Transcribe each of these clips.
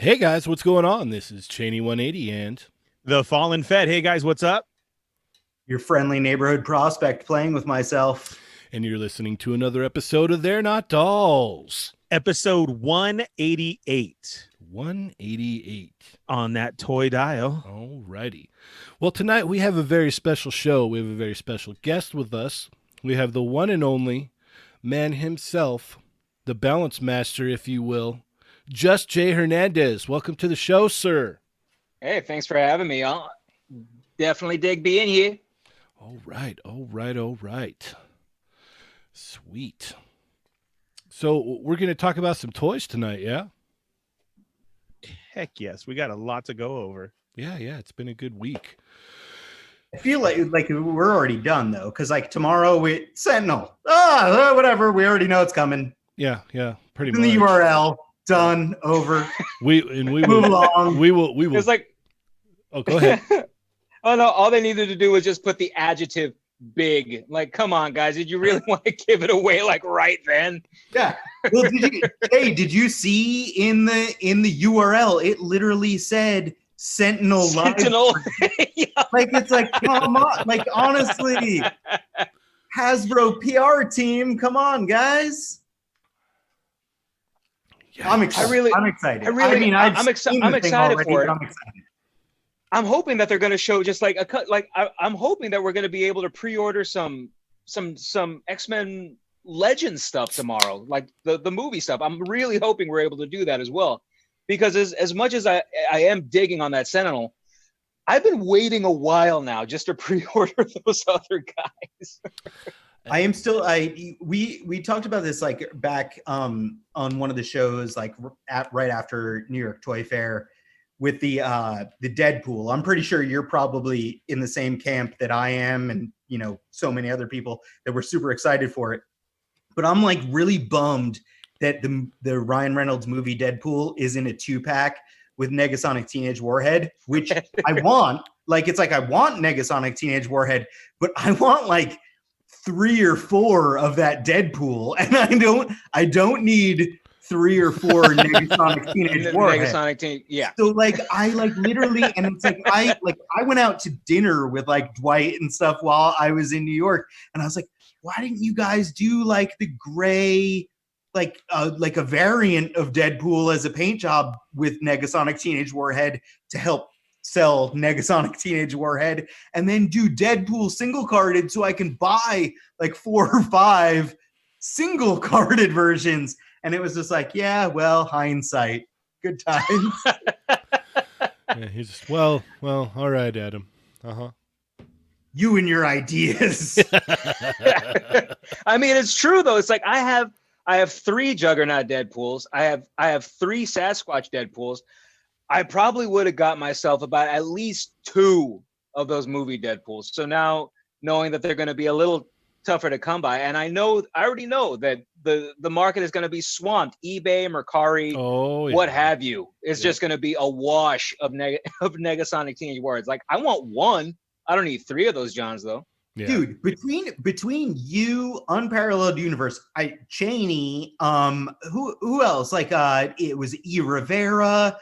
Hey guys, what's going on? This is Cheney 180 and The Fallen Fed. Hey guys, what's up? Your friendly neighborhood prospect playing with myself. you're listening to another episode of They're Not Dolls. Episode 188 188 on that toy dial. Alrighty. Well, tonight we have a very special show. We have a very special guest with us. We have the one and only man himself, the balance master, if you will, Just Jay Hernandez. Welcome to the show, sir. Hey, thanks for having me. I'll definitely dig being here. All right. Sweet. So we're going to talk about some toys tonight, yeah? Heck yes, we got a lot to go over. Yeah, it's been a good week. I feel like we're already done though, because like tomorrow we Sentinel. Whatever. We already know it's coming. Yeah, pretty In much. the URL, done, over. We Move along. We will. It's like, oh, go ahead. oh no, all they needed to do was just put the adjective big. Like, come on, guys, did you really want to give it away like right then? Yeah. Well, did you see in the URL? It literally said Sentinel. Sentinel. Yeah. Like it's like, come on, like honestly, Hasbro PR team, come on, guys. Yeah. I'm excited. I'm excited I'm excited for it. I'm excited. I'm hoping that they're going to show just like a cut. Like I'm hoping that we're going to be able to pre-order some X-Men Legends stuff tomorrow, like the movie stuff. I'm really hoping we're able to do that as well, because as much as I am digging on that Sentinel, I've been waiting a while now just to pre-order those other guys. I am still. We talked about this like back on one of the shows, like right after New York Toy Fair, with the Deadpool. I'm pretty sure you're probably in the same camp that I am, and so many other people that were super excited for it. But I'm like really bummed that the Ryan Reynolds movie Deadpool is in a 2-pack with Negasonic Teenage Warhead, which I want. Like it's like I want Negasonic Teenage Warhead, but I want like 3 or 4 of that Deadpool, and I don't need 3 or 4 Negasonic Teenage Warhead. Negasonic Teen, yeah. So like I like literally, and it's like I went out to dinner with like Dwight and stuff while I was in New York, and I was like, why didn't you guys do like the gray, like a variant of Deadpool as a paint job with Negasonic Teenage Warhead to help sell Negasonic Teenage Warhead, and then do Deadpool single carded so I can buy like 4 or 5 single carded versions. And it was just like, yeah, well, hindsight, good times. Yeah, he's just, well, all right, Adam. You and your ideas. I mean, it's true though. It's like I have 3 Juggernaut Deadpools. I have 3 Sasquatch Deadpools. I probably would have got myself about at least 2 of those movie Deadpools. So now, knowing that they're going to be a little tougher to come by, and I already know that the market is going to be swamped. eBay, Mercari, what have you. It's just going to be a wash of Negasonic Teenage Warheads. Like, I want 1. I don't need 3 of those Johns though. Yeah. Dude, between you, Unparalleled Universe, Cheney, who else? Like it was E. Rivera.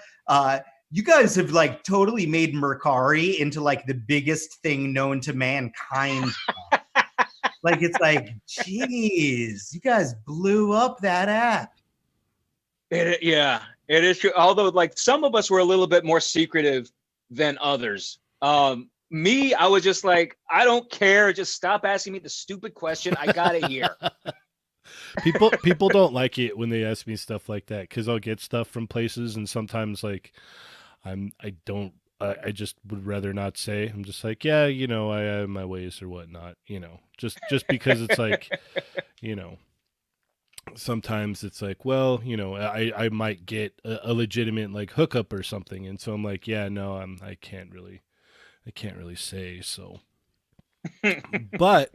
You guys have like totally made Mercari into like the biggest thing known to mankind. Like it's like, geez, you guys blew up that app. It is true. Although like some of us were a little bit more secretive than others. Me, I was just like, I don't care. Just stop asking me the stupid question. I got it here. People don't like it when they ask me stuff like that, because I'll get stuff from places, and sometimes like I just would rather not say. I'm just like, yeah, I have my ways or whatnot, just because it's like, sometimes it's like, well, I might get a legitimate like hookup or something, and so I'm like, yeah, no, I can't really say so. But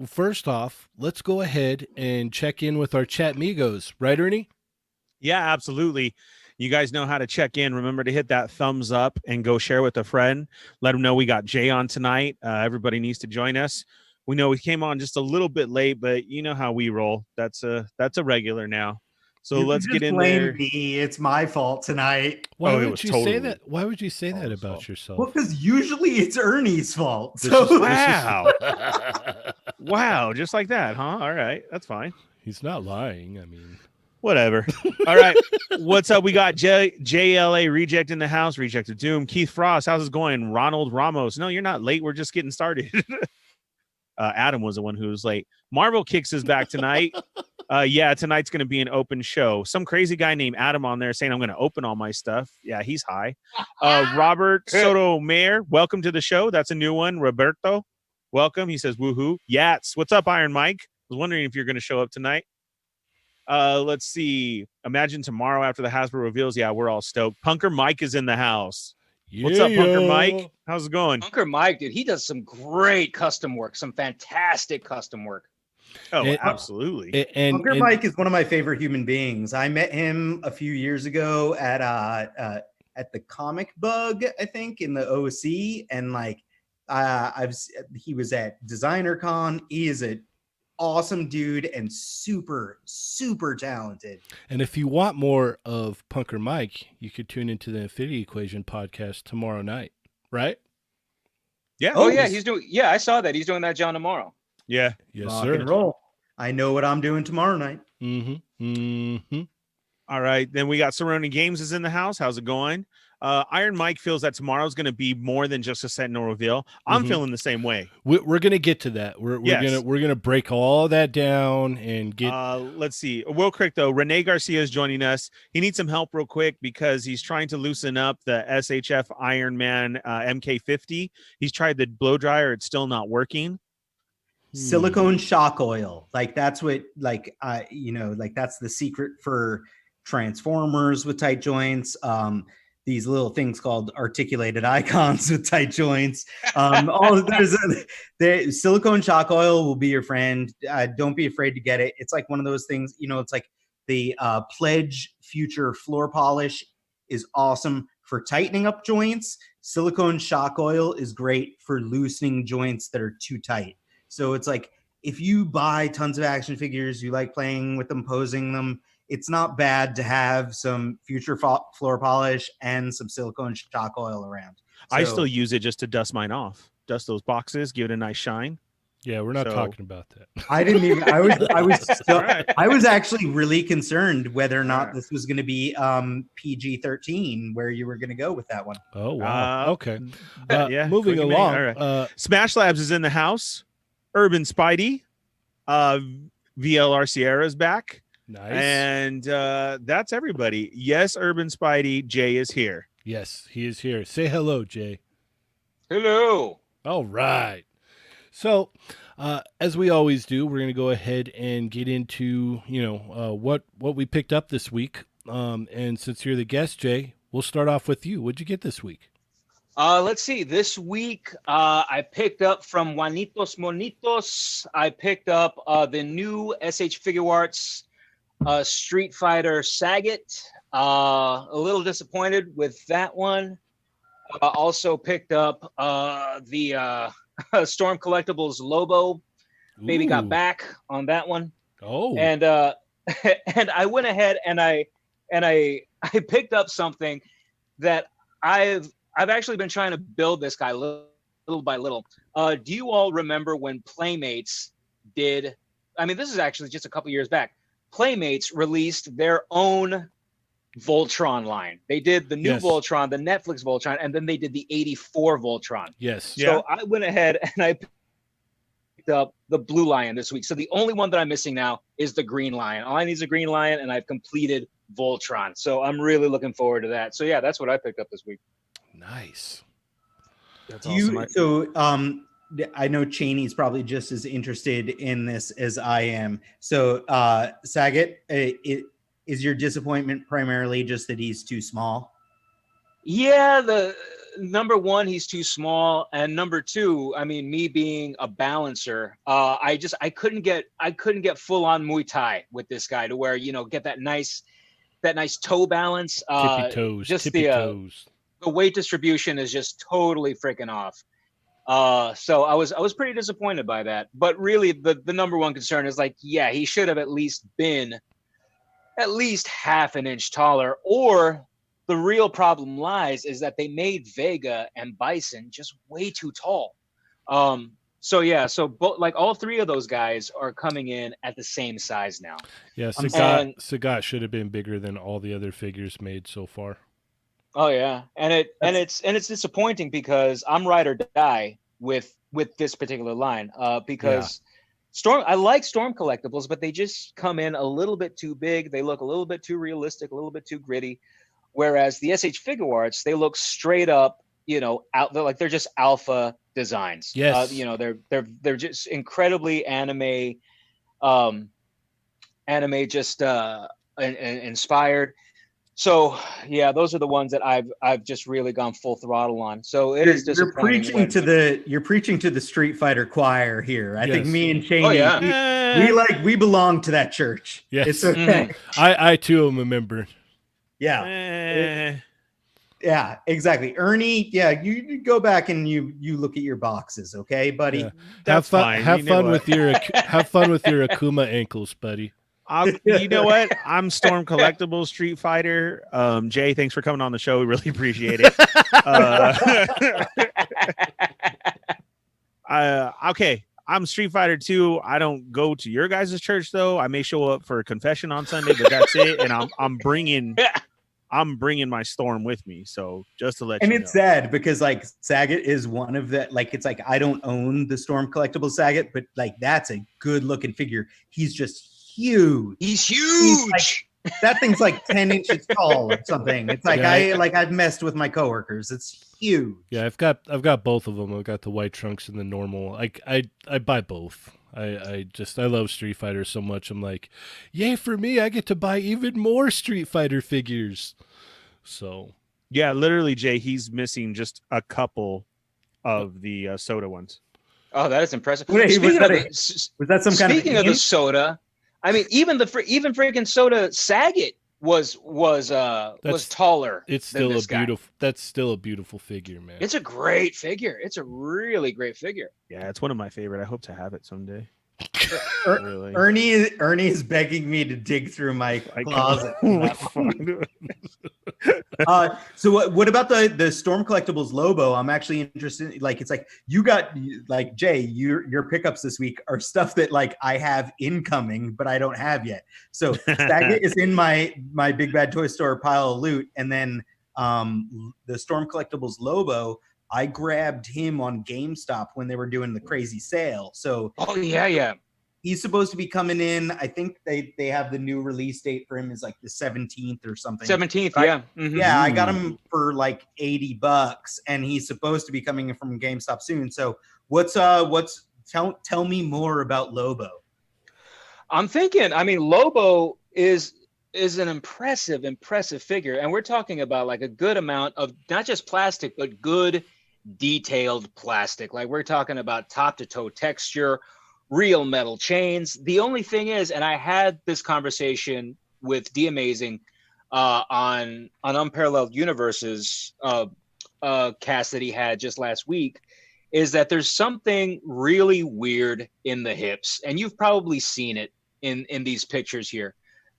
first off, let's go ahead and check in with our chat migos, right, Ernie? Yeah, absolutely. You guys know how to check in. Remember to hit that thumbs up and go share with a friend. Let them know we got Jay on tonight. Everybody needs to join us. We know we came on just a little bit late, but you know how we roll. That's a regular now. So You let's can get just in blame there. me. It's my fault tonight. Why Oh, it would was you say totally that? Why would you say that Paul's about fault. yourself? Well, because usually it's Ernie's fault. This So is- Wow. Wow, just like that, huh? All right, that's fine. He's not lying. I mean, Whatever. All right. What's up? We got JLA Reject in the house. Reject of Doom. Keith Frost. How's it going? Ronald Ramos. No, you're not late. We're just getting started. Adam was the one who was late. Marvel Kicks is back tonight. Yeah, tonight's going to be an open show. Some crazy guy named Adam on there saying I'm going to open all my stuff. Yeah, he's high. Robert Sotomayor, welcome to the show. That's a new one. Roberto, welcome. He says, woohoo. Yats. What's up, Iron Mike? I was wondering if you're going to show up tonight. Let's see. Imagine tomorrow after the Hasbro reveals. Yeah, we're all stoked. Punker Mike is in the house. What's up, Punker Mike? How's it going? Punker Mike, dude, he does some great custom work, some fantastic custom work. Oh, And- absolutely. And Punker Mike is one of my favorite human beings. I met him a few years ago at the Comic Bug, I think, in the OC, and like he was at Designer Con. He is an awesome dude and super talented. And if you want more of Punker Mike, you could tune into the Infinity Equation podcast tomorrow night, right? Yeah. Oh yeah, he's doing. Yeah, I saw that. He's doing that John tomorrow. Yeah. Yes, Rock sir. and roll. I know what I'm doing tomorrow night. Mm-hmm. Mm-hmm. All right. Then we got Cerrone Games is in the house. How's it going? Iron Mike feels that tomorrow's going to be more than just a Sentinel reveal. I'm Mhm. feeling the same way. We're gonna get to that. We're Yes. gonna break all that down and get. Let's see. Real quick though, Renee Garcia is joining us. He needs some help real quick because he's trying to loosen up the SHF Iron Man MK50. He's tried the blow dryer; it's still not working. Silicone shock oil, like that's what, like like that's the secret for transformers with tight joints. These little things called articulated icons with tight joints. There's silicone shock oil will be your friend. Don't be afraid to get it. It's like one of those things. It's like the Pledge Future floor polish is awesome for tightening up joints. Silicone shock oil is great for loosening joints that are too tight. So it's like, if you buy tons of action figures, you like playing with them, posing them, it's not bad to have some Future floor polish and some silicone shock oil around. I So- still use it just to dust mine off, dust those boxes, give it a nice shine. Yeah, we're not So- talking about that. I didn't even. All right. I was actually really concerned whether or All not right. this was going to be PG-13, where you were going to go with that one. Oh wow. Okay. Yeah. Moving click me. along. All right. Smash Labs is in the house. Urban Spidey, VLR Sierra is back, Nice. and that's everybody. Yes, Urban Spidey. Jay is here. Yes, he is here. Say hello, Jay. Hello. All right. So, as we always do, we're going to go ahead and get into, what we picked up this week. And since you're the guest, Jay, we'll start off with you. What'd you get this week? Let's see. This week, I picked up from Juanitos Monitos. I picked up the new SH Figure Arts Street Fighter Sagat. A little disappointed with that one. Also picked up the Storm Collectibles Lobo. Maybe got Ooh. back on that one. Oh. And and I went ahead and I picked up something that I've actually been trying to build this guy little by little. Do you all remember when Playmates did? I mean, this is actually just a couple years back. Playmates released their own Voltron line. They did the new Yes. Voltron, the Netflix Voltron, and then they did the 84 Voltron. Yes. Yeah. So I went ahead and I picked up the Blue Lion this week. So the only one that I'm missing now is the Green Lion. All I need is a Green Lion, and I've completed Voltron. So I'm really looking forward to that. So yeah, that's what I picked up this week. Nice. That's I know Cheney's probably just as interested in this as I am. So Sagat, is your disappointment primarily just that he's too small? Yeah, the number one, he's too small, and number two, I mean, me being a balancer, I couldn't get full on Muay Thai with this guy to where get that nice toe balance. Tippy toes. just tippy the, toes. The weight distribution is just totally freaking off. So I was pretty disappointed by that. But really, the number one concern is he should have at least been at least half an inch taller, or the real problem lies is that they made Vega and Bison just way too tall. So yeah, so both, like, all three of those guys are coming in at the same size now. Yeah, And Sagat should have been bigger than all the other figures made so far. oh yeah, and it's disappointing because I'm ride or die with this particular line, because I like Storm collectibles, but they just come in a little bit too big. They look a little bit too realistic, a little bit too gritty. Whereas the SH Figure Arts, they look straight up, out. They're just alpha designs. Yes. They're just incredibly anime just inspired. So yeah, those are the ones that I've just really gone full throttle on. So it is disappointing. You're preaching to the Street Fighter choir here. I think Yes. me and Cheney, we belong to that church. Yes. It's okay. I too am a member. Yeah. Yeah, exactly. Ernie, yeah, you go back and you look at your boxes, okay, buddy? Yeah. That's fine. Have You know fun what? with your Akuma ankles, buddy. You know what? I'm Storm Collectibles Street Fighter. Jay, thanks for coming on the show. We really appreciate it. Okay. I'm Street Fighter 2. I don't go to your guys' church though. I may show up for a confession on Sunday, but that's it. And I'm bringing my Storm with me. So just to let you know. And it's sad because like Sagat is one of the, like, it's like I don't own the Storm Collectibles Sagat, but like that's a good looking figure. He's just huge. He's huge. That thing's like 10 inches tall or something. It's like I've messed with my coworkers. It's huge. Yeah, I've got both of them. I've got the white trunks and the normal. I buy both. I love Street Fighter so much. I'm like, yay for me! I get to buy even more Street Fighter figures. So yeah, literally, Jay, he's missing just a couple of the soda ones. Oh, that is impressive. Wait, Speaking was that some kind of speaking of the soda, I mean, even freaking soda Sagat was taller. it's than still this a guy. beautiful. That's still a beautiful figure, man. It's a great figure. It's a really great figure. Yeah, it's one of my favorite. I hope to have it someday. Really. Ernie is begging me to dig through my closet. So what about the Storm Collectibles Lobo? I'm actually interested. Like, it's like you got, like, Jay, your pickups this week are stuff that like I have incoming, but I don't have yet. So Sagat is in my Big Bad Toy Store pile of loot, and then the Storm Collectibles Lobo, I grabbed him on GameStop when they were doing the crazy sale. So yeah. He's supposed to be coming in. I think they have the new release date for him is like the 17th or something. 17th, yeah. Mm-hmm. Yeah, I got him for like $80, and he's supposed to be coming in from GameStop soon. So tell me more about Lobo. I'm thinking, I mean, Lobo is an impressive figure, and we're talking about like a good amount of not just plastic, but good detailed plastic. Like, we're talking about top to toe texture, real metal chains. The only thing is, and I had this conversation with D Amazing on Unparalleled Universes cast that he had just last week, is that there's something really weird in the hips, and you've probably seen it in these pictures here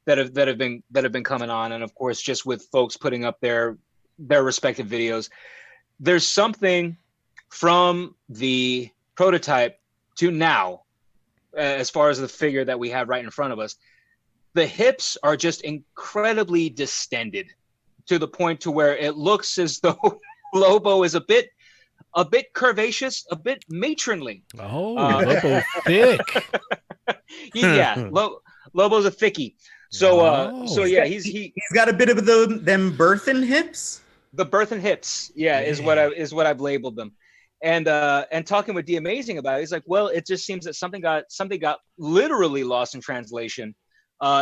that have been coming on, and of course just with folks putting up their respective videos. There's something from the prototype to now, as far as the figure that we have right in front of us. The hips are just incredibly distended to the point to where it looks as though Lobo is a bit curvaceous, a bit matronly. Oh, Lobo thick. Yeah, Lobo's a thickie. So yeah, he's got a bit of them birthing hips. The birthing hips, yeah, is what I've labeled them. And talking with D Amazing about it, he's like, well, it just seems that something got literally lost in translation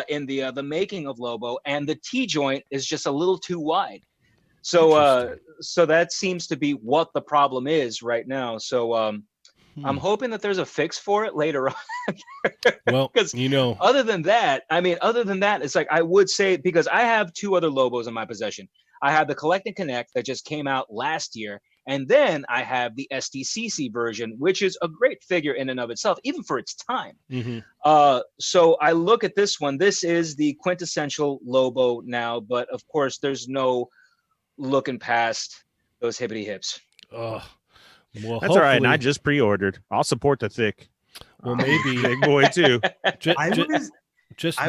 in the making of Lobo, and the T joint is just a little too wide. So that seems to be what the problem is right now. So I'm hoping that there's a fix for it later on. Well, because other than that, it's like, I would say, because I have two other Lobos in my possession. I have the Collect and Connect that just came out last year, And then I have the SDCC version, which is a great figure in and of itself, even for its time. So I look at this one. This is the quintessential Lobo now, but of course, there's no looking past those hippity hips. Oh, well, That's all right. And I hopefully- just pre-ordered. I'll support the thick. Well, maybe Big boy too.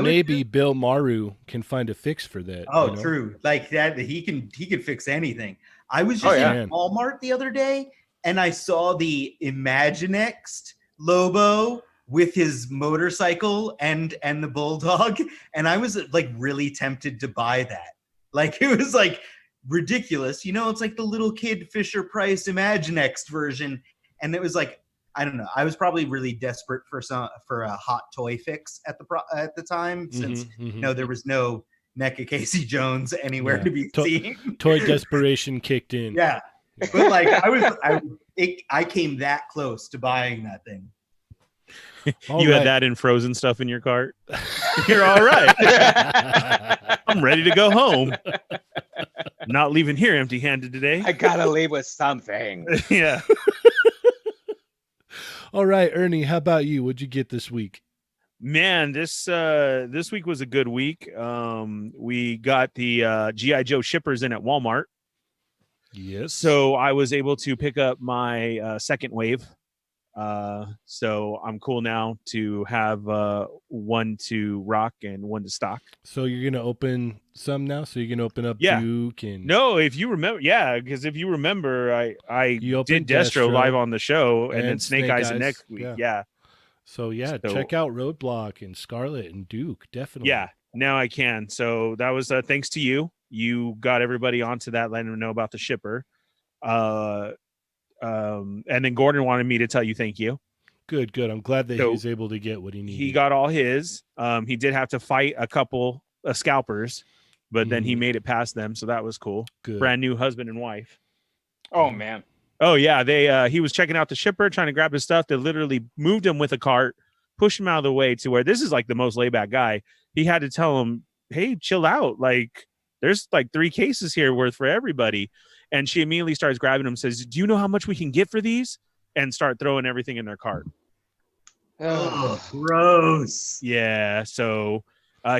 maybe Bill Maru can find a fix for that. Oh, you know? true. Like that, he could fix anything. I was just in Walmart the other day, and I saw the Imaginext Lobo with his motorcycle and the bulldog, and I was like really tempted to buy that. Like it was like ridiculous, you know. It's like the little kid Fisher Price Imaginext version, and it was like, I don't know. I was probably really desperate for a hot toy fix at the time, since you know there was no NECA Casey Jones anywhere to be seen. Toy desperation kicked in. Yeah, but like I came that close to buying that thing. You had that in frozen stuff in your cart. You're all right. I'm ready to go home. Not leaving here empty-handed today. I gotta leave with something. Yeah. All right, Ernie, how about you? What'd you get this week? Man, this week was a good week. We got the G.I. Joe shippers in at Walmart. Yes. So I was able to pick up my second wave. So I'm cool now to have one to rock and one to stock. So you're gonna open some now? So you're gonna open up Duke and no, if you remember, because if you remember, I you did Destro live on the show and then Snake Eyes the next week. Yeah. So check out Roadblock and Scarlet and Duke, definitely. Yeah, now I can. So that was thanks to you. You got everybody onto that, letting them know about the shipper. And then Gordon wanted me to tell you thank you. Good. I'm glad that he was able to get what he needed. He got all his. He did have to fight a couple of scalpers, but then he made it past them, so that was cool. Good. Brand new husband and wife. Oh man. Oh yeah, they he was checking out the shipper, trying to grab his stuff. They literally moved him with a cart, pushed him out of the way to where this is like the most laid back guy. He had to tell him, "Hey, chill out. Like there's like 3 cases here worth for everybody." And she immediately starts grabbing him, says, "Do you know how much we can get for these?" And start throwing everything in their cart. Oh, gross. Yeah. So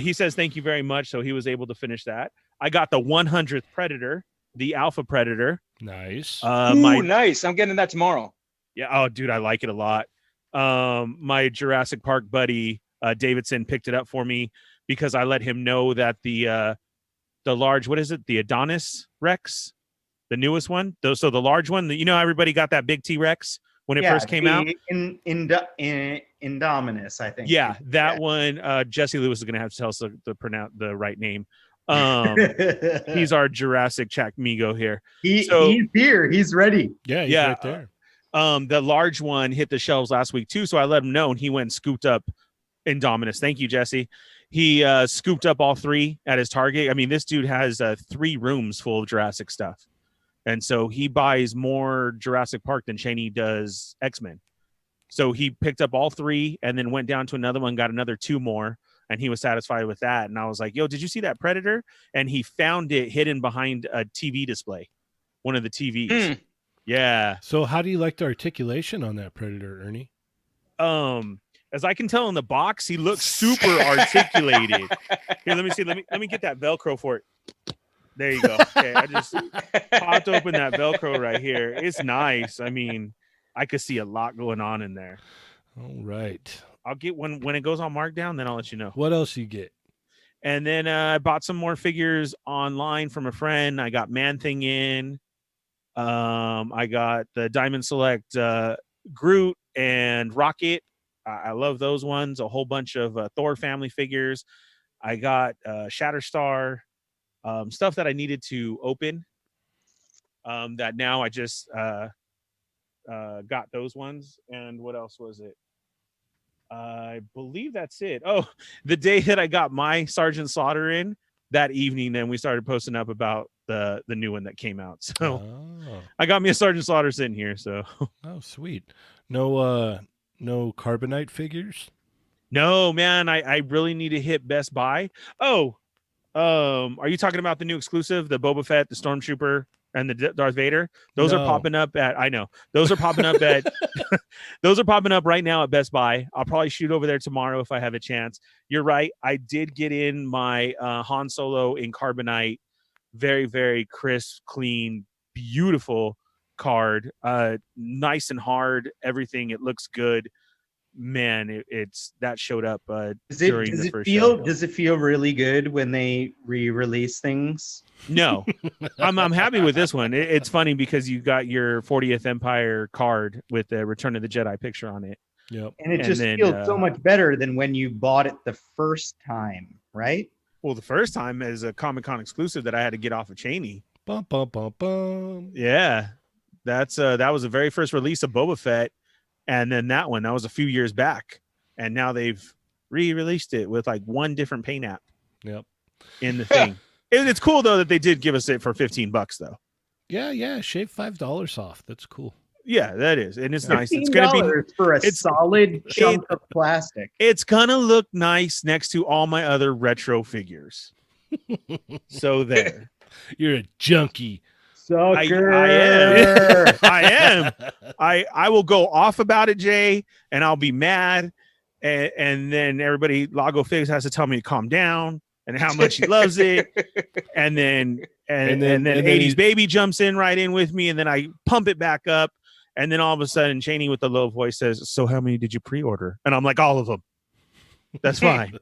he says, "Thank you very much." So he was able to finish that. I got the 100th Predator, the Alpha Predator. Nice. Nice. I'm getting that tomorrow. Yeah. Oh, dude, I like it a lot. My Jurassic Park buddy, Davidson, picked it up for me because I let him know that the large, what is it? The Adonis Rex, the newest one. So the large one, you know, everybody got that big T-Rex when it first came out. Indominus, I think. Yeah, that one. Jesse Lewis is going to have to tell us to pronounce the right name. He's our Jurassic Chacmigo here. He's here. He's ready. Yeah, he's right there. The large one hit the shelves last week too, so I let him know, and he went and scooped up Indominus. Thank you, Jesse. He scooped up all 3 at his Target. I mean, this dude has 3 rooms full of Jurassic stuff, and so he buys more Jurassic Park than Cheney does X-Men. So he picked up all 3 and then went down to another one, got another 2 more. And he was satisfied with that. And I was like, yo, did you see that Predator? And he found it hidden behind a TV display, one of the TVs. Yeah. So how do you like the articulation on that Predator, Ernie? As I can tell in the box, he looks super articulated. Here, let me see. Let me get that Velcro for it. There you go. Okay, I just popped open that Velcro right here. It's nice. I mean, I could see a lot going on in there. All right. I'll get when it goes on markdown, then I'll let you know. What else you get? And then I bought some more figures online from a friend. I got Man-Thing in. I got the Diamond Select Groot and Rocket. I love those ones. A whole bunch of Thor family figures. I got Shatterstar, stuff that I needed to open. That now I just got those ones. And what else was it? I believe that's it. Oh, the day that I got my Sergeant Slaughter in, that evening, then we started posting up about the new one that came out. So I got me a Sergeant Slaughter sitting here. So sweet. No Carbonite figures? No, man. I really need to hit Best Buy. Are you talking about the new exclusive, the Boba Fett, the Stormtrooper, and the Darth Vader. Those are No. popping up at. I know those are popping up at. Those are popping up right now at Best Buy. I'll probably shoot over there tomorrow if I have a chance. You're right. I did get in my Han Solo in carbonite. Very, very crisp, clean, beautiful card. Nice and hard. Everything. It looks good. Man, it's that showed up during the first show. Does it feel really good when they re-release things? No, I'm happy with this one. It's funny because you got your 40th Empire card with the Return of the Jedi picture on it. Yep. And it And just then, feels so much better than when you bought it the first time, right? Well, the first time as a Comic-Con exclusive that I had to get off of Cheney. Bum, bum, bum, bum. Yeah, that was the very first release of Boba Fett, and then that was a few years back, and now they've re-released it with like one different paint app. Yep. In the thing. It's cool though that they did give us it for $15 though. Yeah. Shave $5 off. That's cool. Yeah, that is, and it's nice. It's gonna be for a solid chunk of plastic. It's gonna look nice next to all my other retro figures. So there. You're a junkie. Sucker. I am. I am. I will go off about it, Jay, and I'll be mad, and then everybody Lago Figs has to tell me to calm down and how much he loves it, and then 80s baby jumps right in with me, and then I pump it back up, and then all of a sudden Cheney with the low voice says, "So how many did you pre-order?" And I'm like, "All of them." That's fine.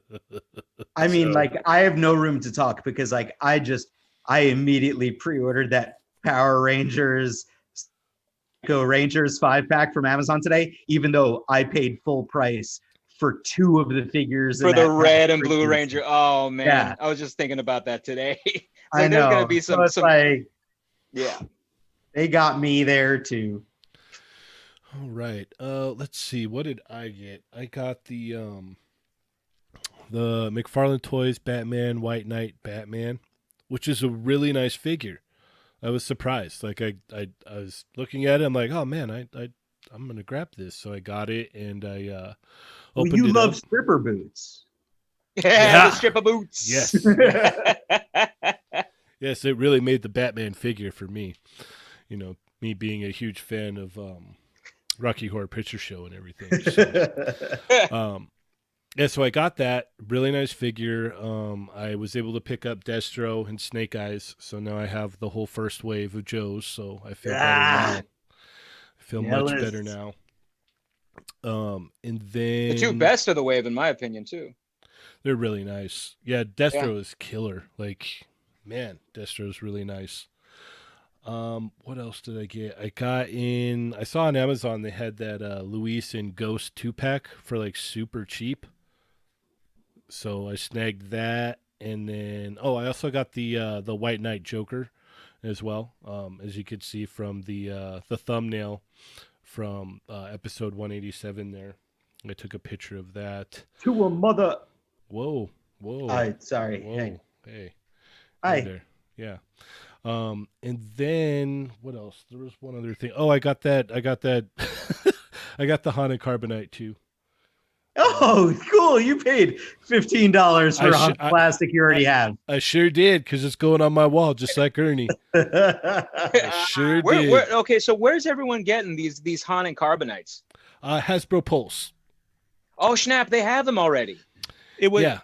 I mean, like, I have no room to talk because, like, I immediately pre-ordered that Power Rangers Go Rangers 5-pack from Amazon today, even though I paid full price for 2 of the figures for the red and blue Ranger. Oh man, yeah. I was just thinking about that today. I know. There's gonna be some like, yeah. They got me there too. All right. Let's see. What did I get? I got the McFarlane Toys Batman White Knight Batman, which is a really nice figure. I was surprised. Like I was looking at it. I'm like, oh man, I'm gonna grab this. So I got it and I opened it. You love up. stripper boots. Yeah, the stripper boots. Yes. Yes, it really made the Batman figure for me. You know, me being a huge fan of Rocky Horror Picture Show and everything. So, yeah, so I got that really nice figure. I was able to pick up Destro and Snake Eyes, so now I have the whole first wave of Joes. So I feel better now. I feel much better now. And then The 2 best of the wave, in my opinion, too. they're really nice. Yeah, Destro is killer. Like, man, Destro is really nice. What else did I get? I saw on Amazon they had that Luis and Ghost 2-pack for like super cheap. So I snagged that, and then I also got the White Knight Joker as well. As you could see from the thumbnail from episode 187 there. I took a picture of that. To a mother. Whoa. Sorry. Whoa. Hey. Hi. There. Yeah. And then what else? There was one other thing. Oh, I got that. I got the Haunted Carbonite too. Oh, cool. You paid $15 for plastic you already have. I sure did, because it's going on my wall just like Ernie. I sure did. Okay, so where's everyone getting these haunted carbonites? Hasbro Pulse. Oh snap, they have them already. It was Yeah.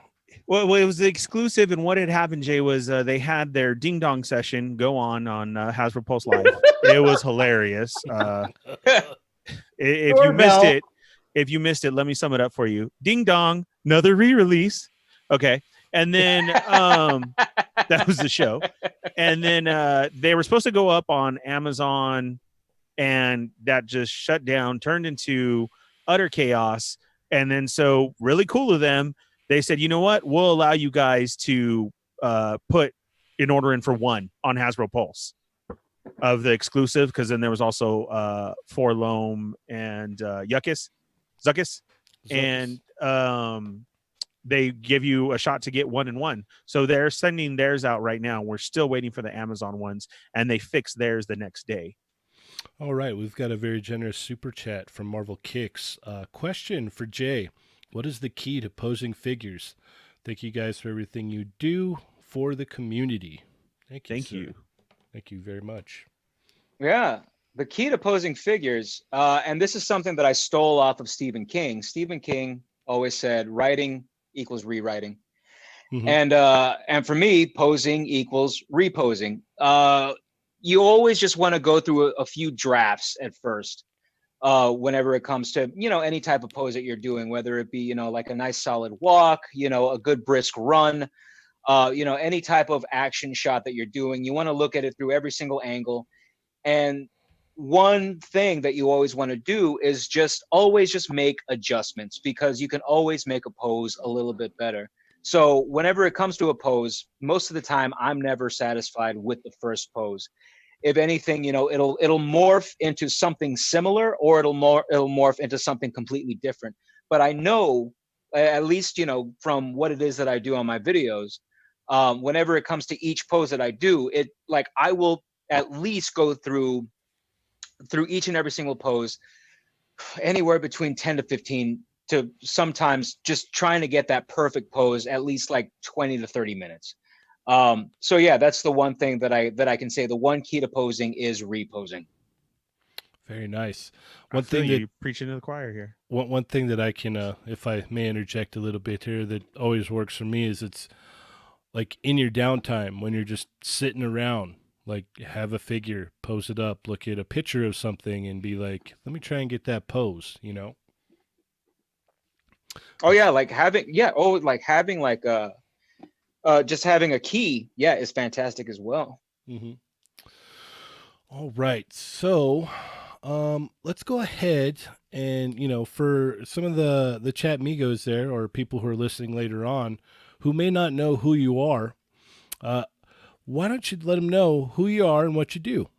Well, it was the exclusive, and what had happened, Jay, was they had their ding dong session go on Hasbro Pulse Live. It was hilarious. If you missed it, let me sum it up for you. Ding dong, another re-release. Okay, and then that was the show, and then they were supposed to go up on Amazon, and that just shut down, turned into utter chaos, and then so really cool of them. They said, you know what? We'll allow you guys to put an order in for 1 on Hasbro Pulse of the exclusive, because then there was also Forlome and Zuckus, and they give you a shot to get 1 and 1. So they're sending theirs out right now. We're still waiting for the Amazon ones, and they fix theirs the next day. All right, we've got a very generous super chat from Marvel Kicks. Question for Jay. What is the key to posing figures? Thank you guys for everything you do for the community. Thank you. Thank you. Thank you very much. Yeah. The key to posing figures, and this is something that I stole off of Stephen King. Stephen King always said writing equals rewriting. Mhm. And for me, posing equals reposing. You always just want to go through a few drafts at first, whenever it comes to any type of pose that you're doing, whether it be like a nice solid walk, a good brisk run, any type of action shot that you're doing. You want to look at it through every single angle. And one thing that you always want to do is just always just make adjustments, because you can always make a pose a little bit better. So whenever it comes to a pose, most of the time I'm never satisfied with the first pose. If anything, it'll morph into something similar, or it'll morph into something completely different. But I know, at least from what it is that I do on my videos, whenever it comes to each pose that I do, it like I will at least go through each and every single pose anywhere between 10 to 15 to sometimes just trying to get that perfect pose at least like 20 to 30 minutes. So yeah, that's the one thing that I can say. The one key to posing is reposing. Very nice. I One feel thing you that preaching to the choir here. one thing that I can, if I may interject a little bit here, that always works for me is it's like in your downtime when you're just sitting around, like have a figure, pose it up, look at a picture of something, and be like, let me try and get that pose. Oh yeah, like having like just having a key, yeah, is fantastic as well. Mm-hmm. All right, so let's go ahead and for some of the chat migos there, or people who are listening later on, who may not know who you are, why don't you let them know who you are and what you do?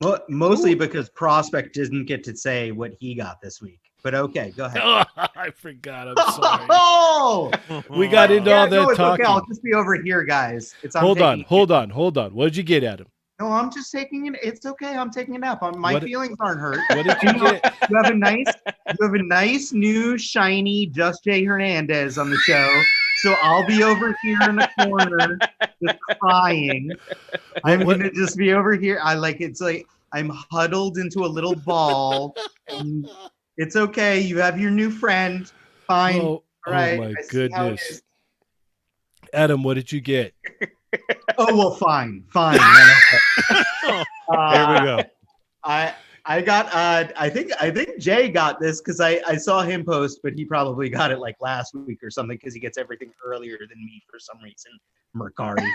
Well, mostly because Prospect didn't get to say what he got this week. But okay, go ahead. Oh, I forgot. I'm sorry. Oh, We got into all that it's talking. okay. I'll just be over here, guys. Hold on. What did you get, Adam? No, I'm just taking it. It's okay. I'm taking a nap. My feelings aren't hurt. What did you get? You have a nice new shiny Just Jay Hernandez on the show. So I'll be over here in the corner just crying. I'm gonna just be over here. It's like I'm huddled into a little ball. And it's okay. You have your new friend. Fine. All right. Oh my goodness. Adam, what did you get? Oh well, fine. There we go. I got I think Jay got this because I saw him post, but he probably got it like last week or something because he gets everything earlier than me for some reason. Mercari.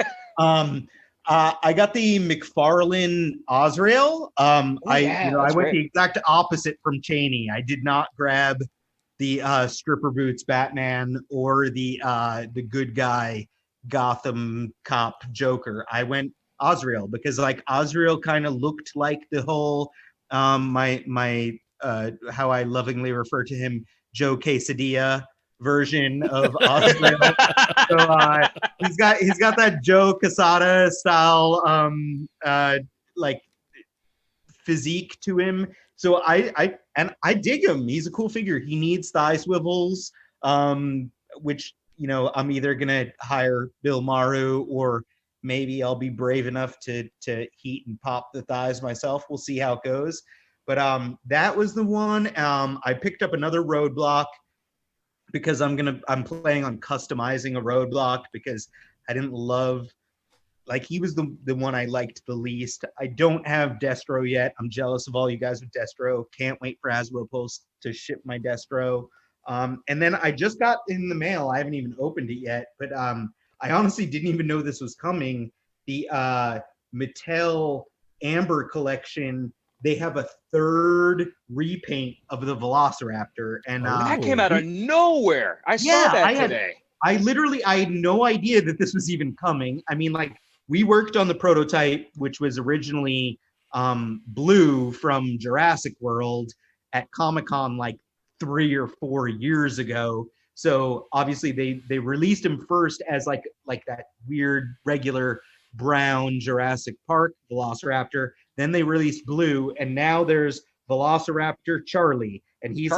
I got the McFarlane Osrail. I went the exact opposite from Cheney. I did not grab the stripper boots Batman or the good guy Gotham cop Joker. I went Osrail because like Osrail kind of looked like the whole my how I lovingly refer to him, Joe Quesadilla version of Osrail. So he's got that Joe Quesada style like physique to him. So I dig him. He's a cool figure. He needs thigh swivels, which I'm either gonna hire Bill Maru or maybe I'll be brave enough to heat and pop the thighs myself. We'll see how it goes. But that was the one. I picked up another roadblock because I'm planning on customizing a roadblock because I didn't love, like, he was the one I liked the least. I don't have Destro yet. I'm jealous of all you guys with Destro. Can't wait for Hasbro Pulse to ship my Destro. And then I just got in the mail. I haven't even opened it yet, but I honestly didn't even know this was coming. The Mattel Amber collection, they have a third repaint of the Velociraptor. And that came out of nowhere. I saw that today. I had no idea that this was even coming. I mean, like, we worked on the prototype, which was originally blue from Jurassic World at Comic-Con like 3 or 4 years ago. So obviously they released him first as like that weird regular brown Jurassic Park Velociraptor. Then they released blue, and now there's Velociraptor Charlie, and he's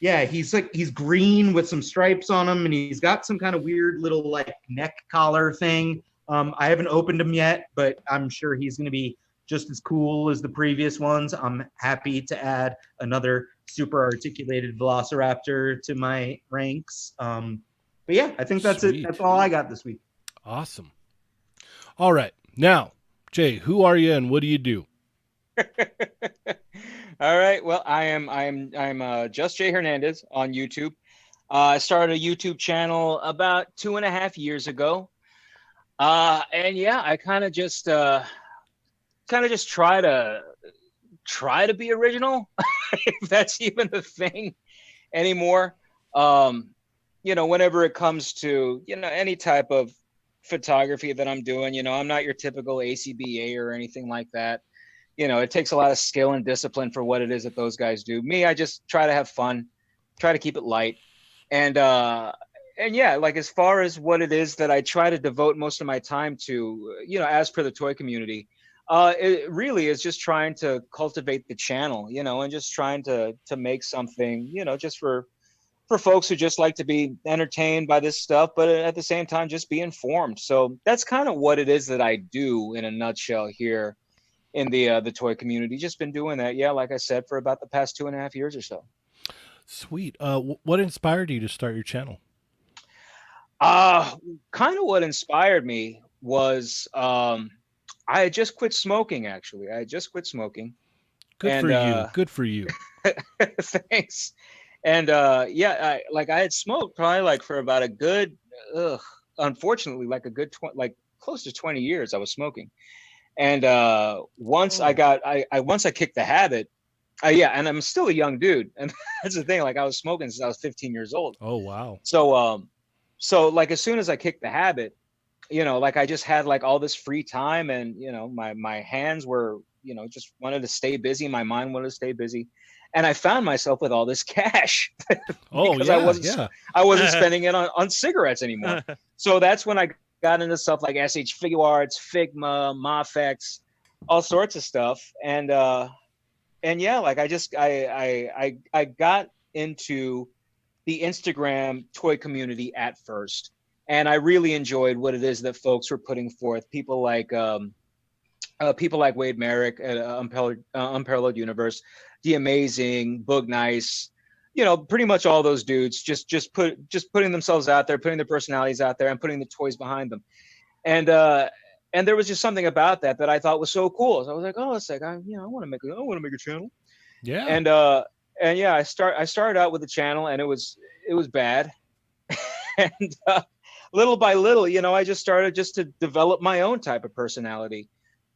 he's green with some stripes on him, and he's got some kind of weird little like neck collar thing. I haven't opened him yet, but I'm sure he's going to be just as cool as the previous ones. I'm happy to add another super articulated velociraptor to my ranks. But yeah, I think that's it. Sweet. That's all I got this week. Awesome. All right. Now, Jay, who are you and what do you do? All right. Well, I'm just Jay Hernandez on YouTube. I started a YouTube channel about 2.5 years ago. And yeah, I kind of just try to be original, if that's even a thing anymore. Whenever it comes to, any type of photography that I'm doing, I'm not your typical ACBA or anything like that. It takes a lot of skill and discipline for what it is that those guys do. Me, I just try to have fun, try to keep it light. And yeah, like as far as what it is that I try to devote most of my time to, as per the toy community, it really is just trying to cultivate the channel, and just trying to make something, just for folks who just like to be entertained by this stuff, but at the same time, just be informed. So that's kind of what it is that I do in a nutshell here in the toy community. Just been doing that, yeah, like I said, for about the past 2.5 years or so. Sweet. What inspired you to start your channel? Kind of what inspired me was I had just quit smoking. Actually, I had just quit smoking. Good for you. Good for you. Thanks. And yeah, I had smoked probably like for about a good, unfortunately, like a good close to 20 years I was smoking. And once I kicked the habit, yeah, and I'm still a young dude, and that's the thing. Like I was smoking since I was 15 years old. Oh wow. So like as soon as I kicked the habit, like I just had like all this free time, and my hands were, just wanted to stay busy. My mind wanted to stay busy, and I found myself with all this cash. Oh because yeah, I wasn't spending it on cigarettes anymore. So that's when I got into stuff like SH Figure Arts, Figma, Mafex, all sorts of stuff. And yeah, like I got into the Instagram toy community at first, and I really enjoyed what it is that folks were putting forth. People like Wade Merrick at Unparalleled Universe, The Amazing, Boog Nice, pretty much all those dudes just putting themselves out there, putting their personalities out there, and putting the toys behind them. And there was just something about that I thought was so cool. So I was like, oh, it's like I want to make a channel. yeah. And yeah, I started out with the channel, and it was bad. And little by little, I just started to develop my own type of personality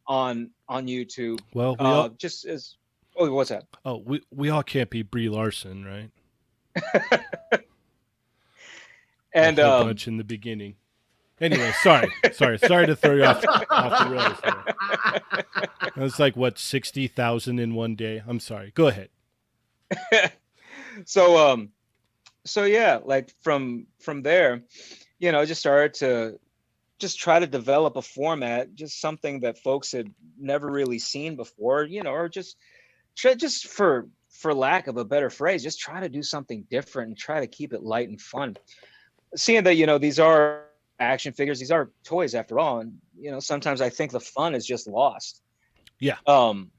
on YouTube. Well, we all, just as what's that? oh, we all can't be Brie Larson, right? And a whole bunch in the beginning. Anyway, sorry to throw you off the rails there. It was like what 60,000 in one day. I'm sorry. Go ahead. So yeah, like from there, I just started to just try to develop a format, just something that folks had never really seen before, or just for lack of a better phrase, just try to do something different and try to keep it light and fun. Seeing that, these are action figures, these are toys after all, and sometimes I think the fun is just lost. Yeah. When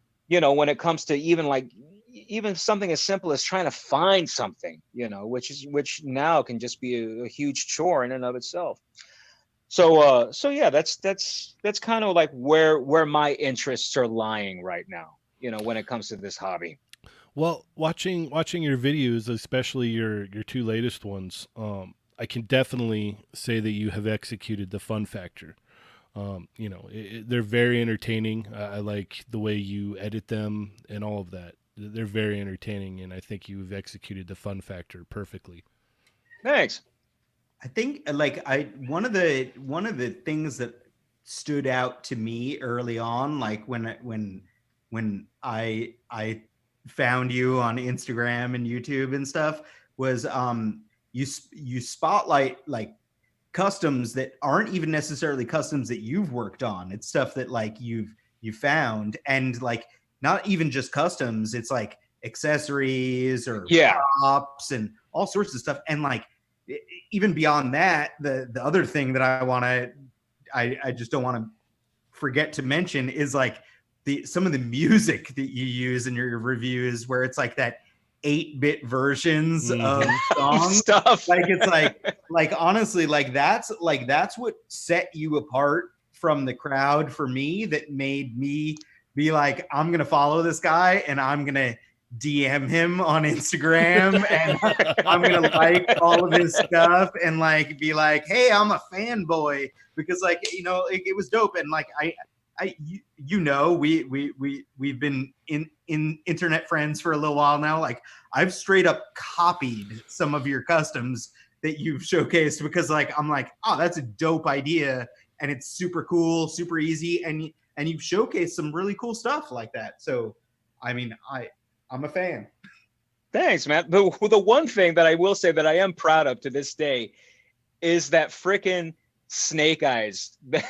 it comes to even something as simple as trying to find something, which now can just be a huge chore in and of itself. So yeah, that's kind of like where my interests are lying right now, when it comes to this hobby. Well, watching your videos, especially your two latest ones, I can definitely say that you have executed the fun factor. They're very entertaining. I like the way you edit them and all of that. They're very entertaining, and I think you've executed the fun factor perfectly. Thanks. I think one of the things that stood out to me early on, like when I found you on Instagram and YouTube and stuff, was you spotlight like customs that aren't even necessarily customs that you've worked on. It's stuff that like you found, and like not even just customs, it's like accessories or props and all sorts of stuff. And like even beyond that, the other thing that I want to I just don't want to forget to mention is like some of the music that you use in your reviews, where it's like that 8-bit versions of songs. Stuff. Like it's like honestly, like that's what set you apart from the crowd for me, that made me be like, I'm gonna follow this guy and I'm gonna DM him on Instagram and I'm gonna like all of his stuff and like be like, hey, I'm a fanboy, because like, you know, it was dope. And like we've been in internet friends for a little while now. Like I've straight up copied some of your customs that you've showcased, because like I'm like, oh, that's a dope idea and it's super cool, super easy, and you've showcased some really cool stuff like that. So I mean, I'm a fan. Thanks, man. The one thing that I will say that I am proud of to this day is that frickin' snake eyes that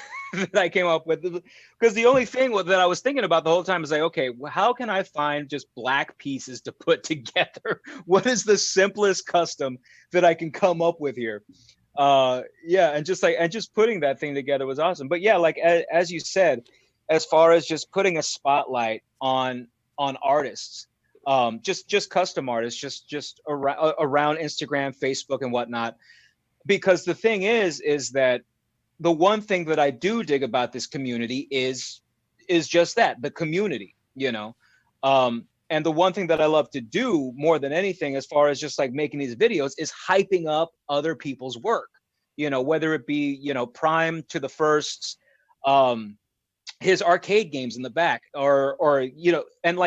I came up with. Because the only thing that I was thinking about the whole time is like, okay, well, how can I find just black pieces to put together? What is the simplest custom that I can come up with here? Yeah, and just putting that thing together was awesome. But yeah, like as you said, as far as just putting a spotlight on artists, just custom artists, just around Instagram, Facebook, and whatnot. Because the thing is that the one thing that I do dig about this community is just that, the community, you know. And the one thing that I love to do more than anything, as far as just like making these videos, is hyping up other people's work, you know, whether it be, you know, Prime to the firsts, his arcade games in the back, or you know, and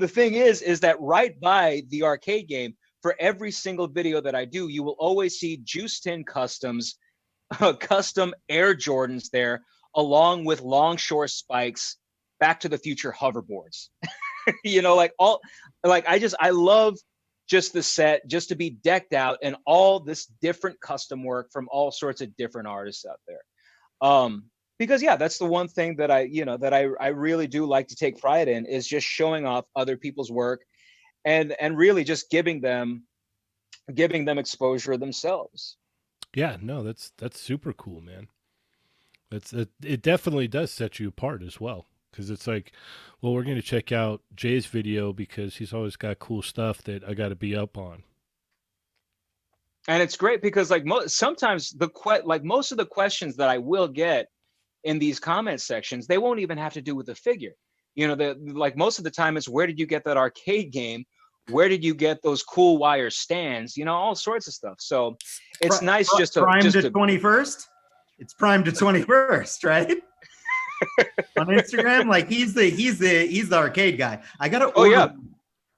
the thing is that right by the arcade game, for every single video that I do, you will always see Juice Tin Customs custom Air Jordans there, along with Longshore Spikes, Back to the Future hoverboards. You know, like I love just the set, just to be decked out and all this different custom work from all sorts of different artists out there. Because yeah, that's the one thing that I really do like to take pride in, is just showing off other people's work and really just giving them exposure themselves. Yeah, no, that's super cool, man. It definitely does set you apart as well, because it's like, well, we're going to check out Jay's video because he's always got cool stuff that I got to be up on. And it's great because like sometimes most of the questions that I will get in these comment sections, they won't even have to do with the figure. You know, like most of the time it's, where did you get that arcade game? Where did you get those cool wire stands? You know, all sorts of stuff. So it's nice just to Prime to 21st. It's Prime to 21st, right? On Instagram, like he's the arcade guy. I gotta order. Oh yeah.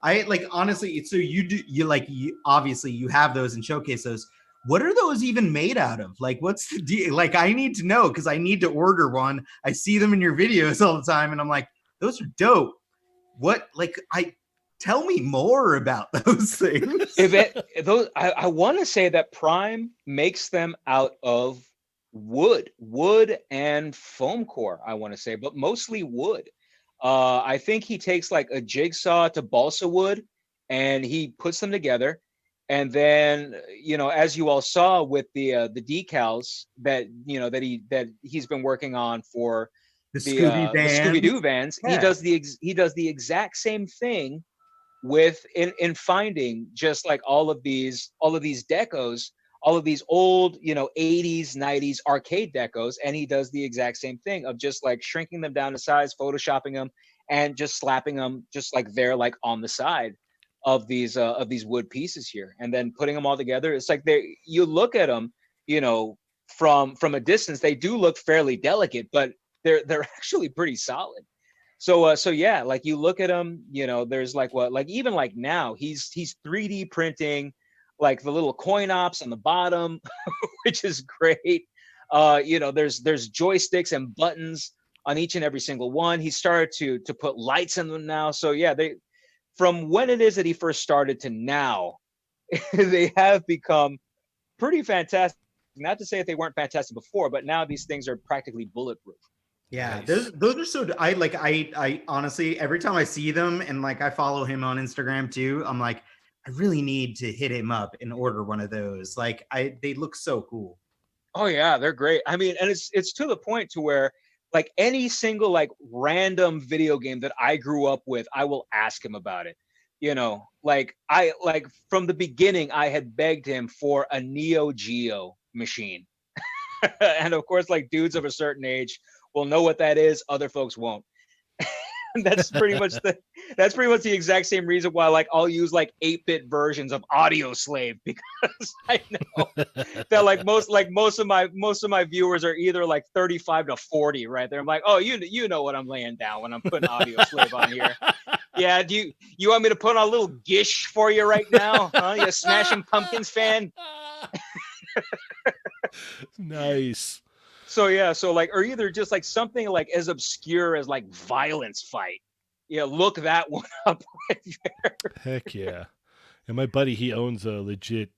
I like, honestly. So you obviously you have those and showcase those. What are those even made out of? Like, what's the deal? Like, I need to know, because I need to order one. I see them in your videos all the time, and I'm like, those are dope. What, like, tell me more about those things. I want to say that Prime makes them out of wood and foam core, I want to say, but mostly wood. I think he takes like a jigsaw to balsa wood and he puts them together. And then, you know, as you all saw with the decals that, you know, that he's been working on for the Scooby-Doo vans, yeah. he does the exact same thing in finding just like all of these decos, all of these old, you know, 80s, 90s arcade decos, and he does the exact same thing of just like shrinking them down to size, photoshopping them, and just slapping them just like they're like on the side of these wood pieces here, and then putting them all together. It's like you look at them, you know, from a distance, they do look fairly delicate, but they're actually pretty solid. So yeah, like you look at them, you know, there's like even like now he's 3D printing like the little coin ops on the bottom, which is great. You know, there's joysticks and buttons on each and every single one. He started to put lights in them now. So yeah, from when it is that he first started to now, they have become pretty fantastic. Not to say that they weren't fantastic before, but now these things are practically bulletproof. Yeah, nice. those are so. I honestly, every time I see them, and like I follow him on Instagram too, I'm like, I really need to hit him up and order one of those. Like they look so cool. Oh yeah, they're great. I mean, and it's to the point to where like any single like random video game that I grew up with, I will ask him about it. You know, like I like from the beginning, I had begged him for a Neo Geo machine. And of course, like dudes of a certain age will know what that is, other folks won't. that's pretty much the that's pretty much the exact same reason why like I'll use like 8-bit versions of Audio Slave because I know that most of my viewers are either like 35 to 40 right there. I'm like, oh, you know what I'm laying down when I'm putting Audio Slave on here. Yeah, do you want me to put on a little Gish for you right now? Huh? You a Smashing Pumpkins fan? Nice. So yeah, so like, or either just like something like as obscure as like Violence Fight. Yeah, look that one up right there. Heck yeah. And my buddy, he owns a legit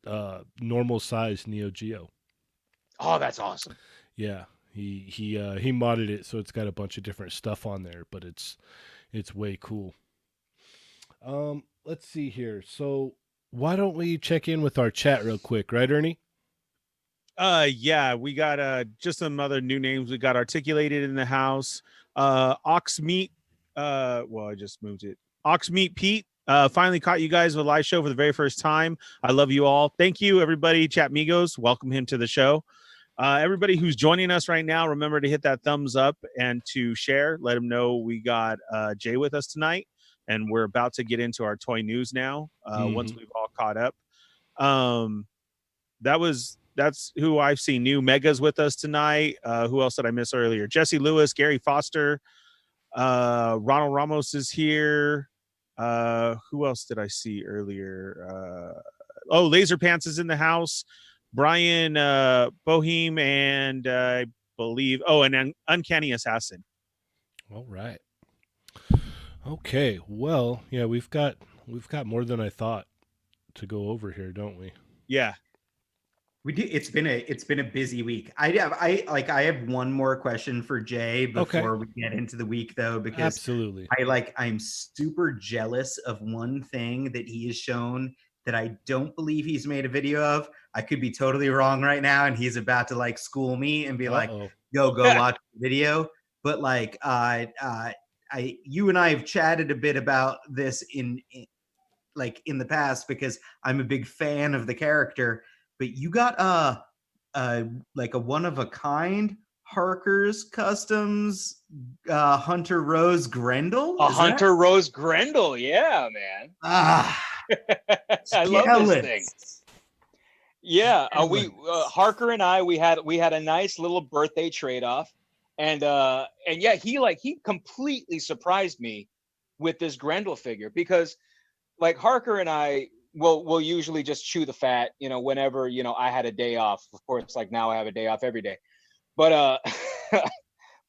normal size Neo Geo. Oh, that's awesome. Yeah. He modded it so it's got a bunch of different stuff on there, but it's way cool. Let's see here. So why don't we check in with our chat real quick, right, Ernie? Yeah, we got just some other new names. We got Articulated in the house. Oxmeat. Well, I just moved it. Oxmeat Pete. Finally caught you guys with a live show for the very first time. I love you all. Thank you, everybody. Chat Migos, welcome him to the show. Everybody who's joining us right now, remember to hit that thumbs up and to share. Let them know we got Jay with us tonight, and we're about to get into our toy news now. Once we've all caught up. That's who I've seen. New Mega's with us tonight. Who else did I miss earlier? Jesse Lewis, Gary Foster, Ronald Ramos is here. Who else did I see earlier? Laser Pants is in the house. Brian Bohem, and I believe and Uncanny Assassin. All right. Okay. Well, yeah, we've got more than I thought to go over here, don't we? Yeah. We do. It's been a busy week. I have one more question for Jay before we get into the week, though, because absolutely, I'm super jealous of one thing that he has shown that I don't believe he's made a video of. I could be totally wrong right now, and he's about to like school me and be like, go watch the video. But like, you and I have chatted a bit about this in the past because I'm a big fan of the character. But you got a one of a kind Harker's Customs Hunter Rose Grendel. Hunter Rose Grendel, yeah, man. I love this thing. Yeah, we Harker and I we had a nice little birthday trade off, and yeah, he completely surprised me with this Grendel figure because like Harker and I. We'll usually just chew the fat, whenever, I had a day off. Of course, like now I have a day off every day. But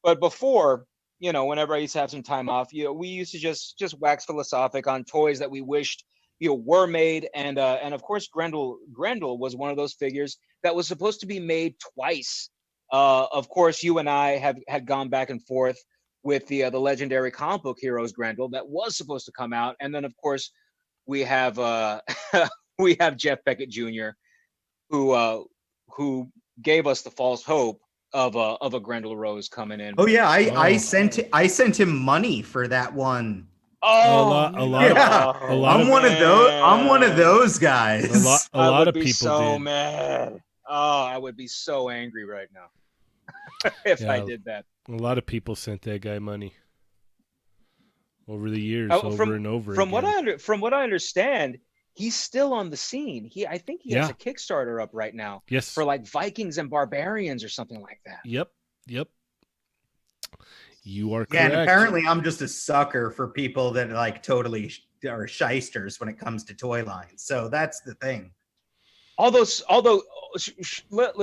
but before, whenever I used to have some time off, we used to just wax philosophic on toys that we wished, were made. And of course, Grendel was one of those figures that was supposed to be made twice. Of course, you and I had gone back and forth with the legendary comic book heroes Grendel that was supposed to come out. And then, of course, we have Jeff Beckett Jr., who gave us the false hope of a Grendel Rose coming in. Oh yeah, I sent him money for that one. Oh, a lot. I'm one of those guys. A lot of people so did. Mad. Oh, I would be so angry right now if I did that. A lot of people sent that guy money over the years, over and over. From what I understand, he's still on the scene. I think he has a Kickstarter up right now. Yes, for like Vikings and Barbarians or something like that. Yep. You are correct. Yeah, and apparently I'm just a sucker for people that like totally are shysters when it comes to toy lines. So that's the thing. Although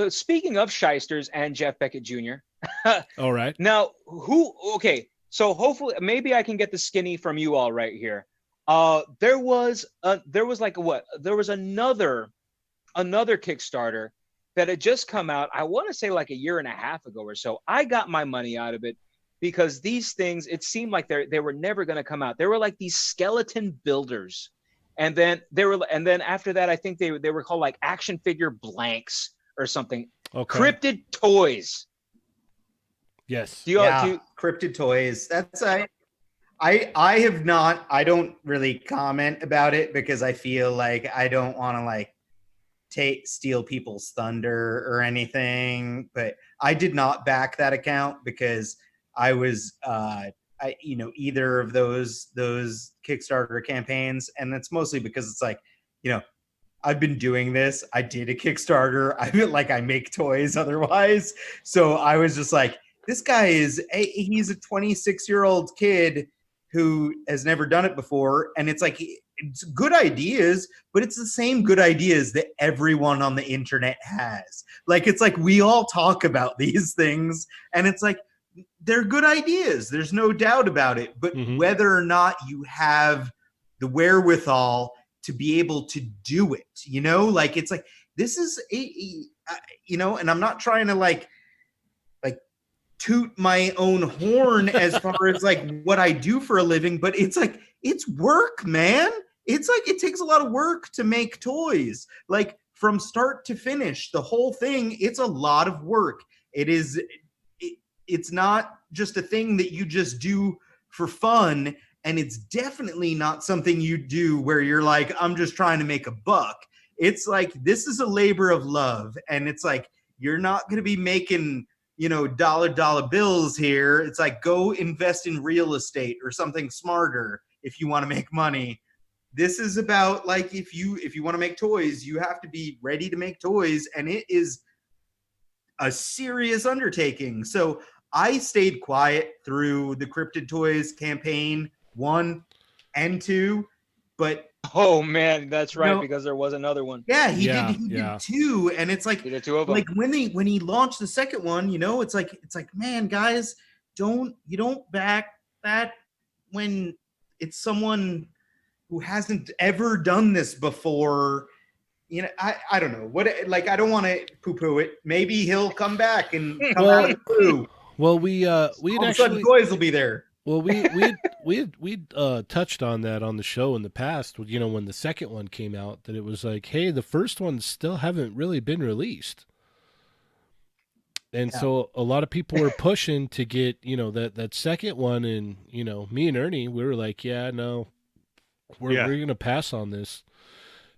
speaking of shysters and Jeff Beckett Jr. All right. Now, okay. So hopefully, maybe I can get the skinny from you all right here. There was another Kickstarter that had just come out. I want to say like a year and a half ago or so. I got my money out of it because these things, it seemed like they were never going to come out. They were like these skeleton builders, and then after that, I think they were called like action figure blanks or something. Okay. Cryptid Toys. Yes. Do you all Yeah, do? cryptid toys. That's I have not. I don't really comment about it because I feel like I don't want to like steal people's thunder or anything. But I did not back that account because I was either of those Kickstarter campaigns, and that's mostly because it's like, I've been doing this. I did a Kickstarter. I make toys otherwise. So I was just like, this guy he's a 26-year-old kid who has never done it before. And it's like, it's good ideas, but it's the same good ideas that everyone on the internet has. Like, it's like, we all talk about these things and it's like, they're good ideas. There's no doubt about it. But whether or not you have the wherewithal to be able to do it, like, it's like, this is and I'm not trying to like toot my own horn as far as like what I do for a living, but it's like, it's work, man. It's like, it takes a lot of work to make toys, like from start to finish, the whole thing. It's a lot of work. It's not just a thing that you just do for fun. And it's definitely not something you do where you're like, I'm just trying to make a buck. It's like, this is a labor of love. And it's like, you're not going to be making, dollar bills here. It's like, go invest in real estate or something smarter if you want to make money. This is about like, if you want to make toys, you have to be ready to make toys. And it is a serious undertaking. So I stayed quiet through the Cryptid Toys campaign 1 and 2, but oh man, that's right, because there was another one. Yeah, he did 2, and it's like, he did 2 of them. Like when he launched the second one, it's like, man, guys, you don't back that when it's someone who hasn't ever done this before. I don't know what, like, I don't want to poo-poo it. Maybe he'll come back and come out of the blue. Well, we all of a sudden toys will be there. Well, we touched on that on the show in the past. When the second one came out, that it was like, hey, the first ones still haven't really been released, and so a lot of people were pushing to get that second one. And me and Ernie, we were like, yeah, no, we're gonna pass on this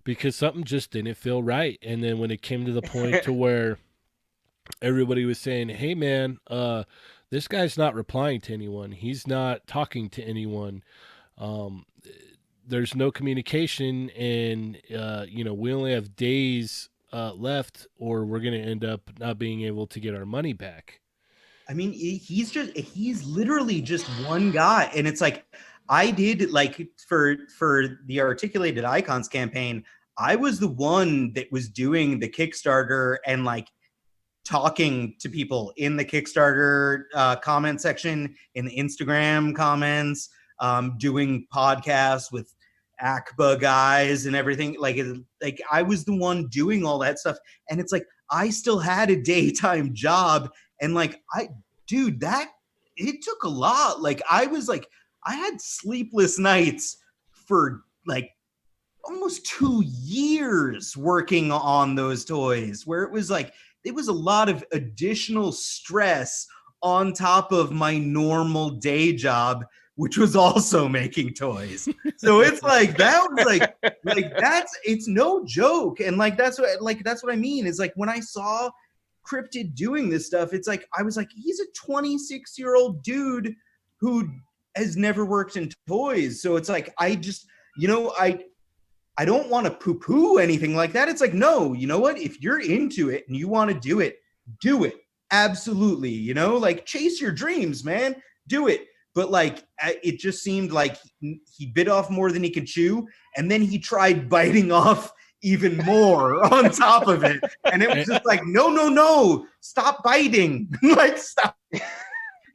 because something just didn't feel right. And then when it came to the point to where everybody was saying, hey, man, this guy's not replying to anyone. He's not talking to anyone. There's no communication, and we only have days left, or we're going to end up not being able to get our money back. I mean, he's literally just one guy, and it's like, I did, like, for the Articulated Icons campaign, I was the one that was doing the Kickstarter and like talking to people in the Kickstarter comment section, in the Instagram comments, doing podcasts with ACBA guys and everything. Like I was the one doing all that stuff. And it's like, I still had a daytime job. And like, it took a lot. Like, I had sleepless nights for like almost 2 years working on those toys, where it was like, it was a lot of additional stress on top of my normal day job, which was also making toys. So it's like, that was like it's no joke. And like, that's what I mean is like, when I saw Cryptid doing this stuff, it's like, I was like, he's a 26-year-old dude who has never worked in toys. So it's like, I just, I don't want to poo-poo anything like that. It's like, no, you know what? If you're into it and you want to do it, do it. Absolutely. Like, chase your dreams, man. Do it. But like, it just seemed like he bit off more than he could chew. And then he tried biting off even more on top of it. And it was just like, no, stop biting. Like, stop.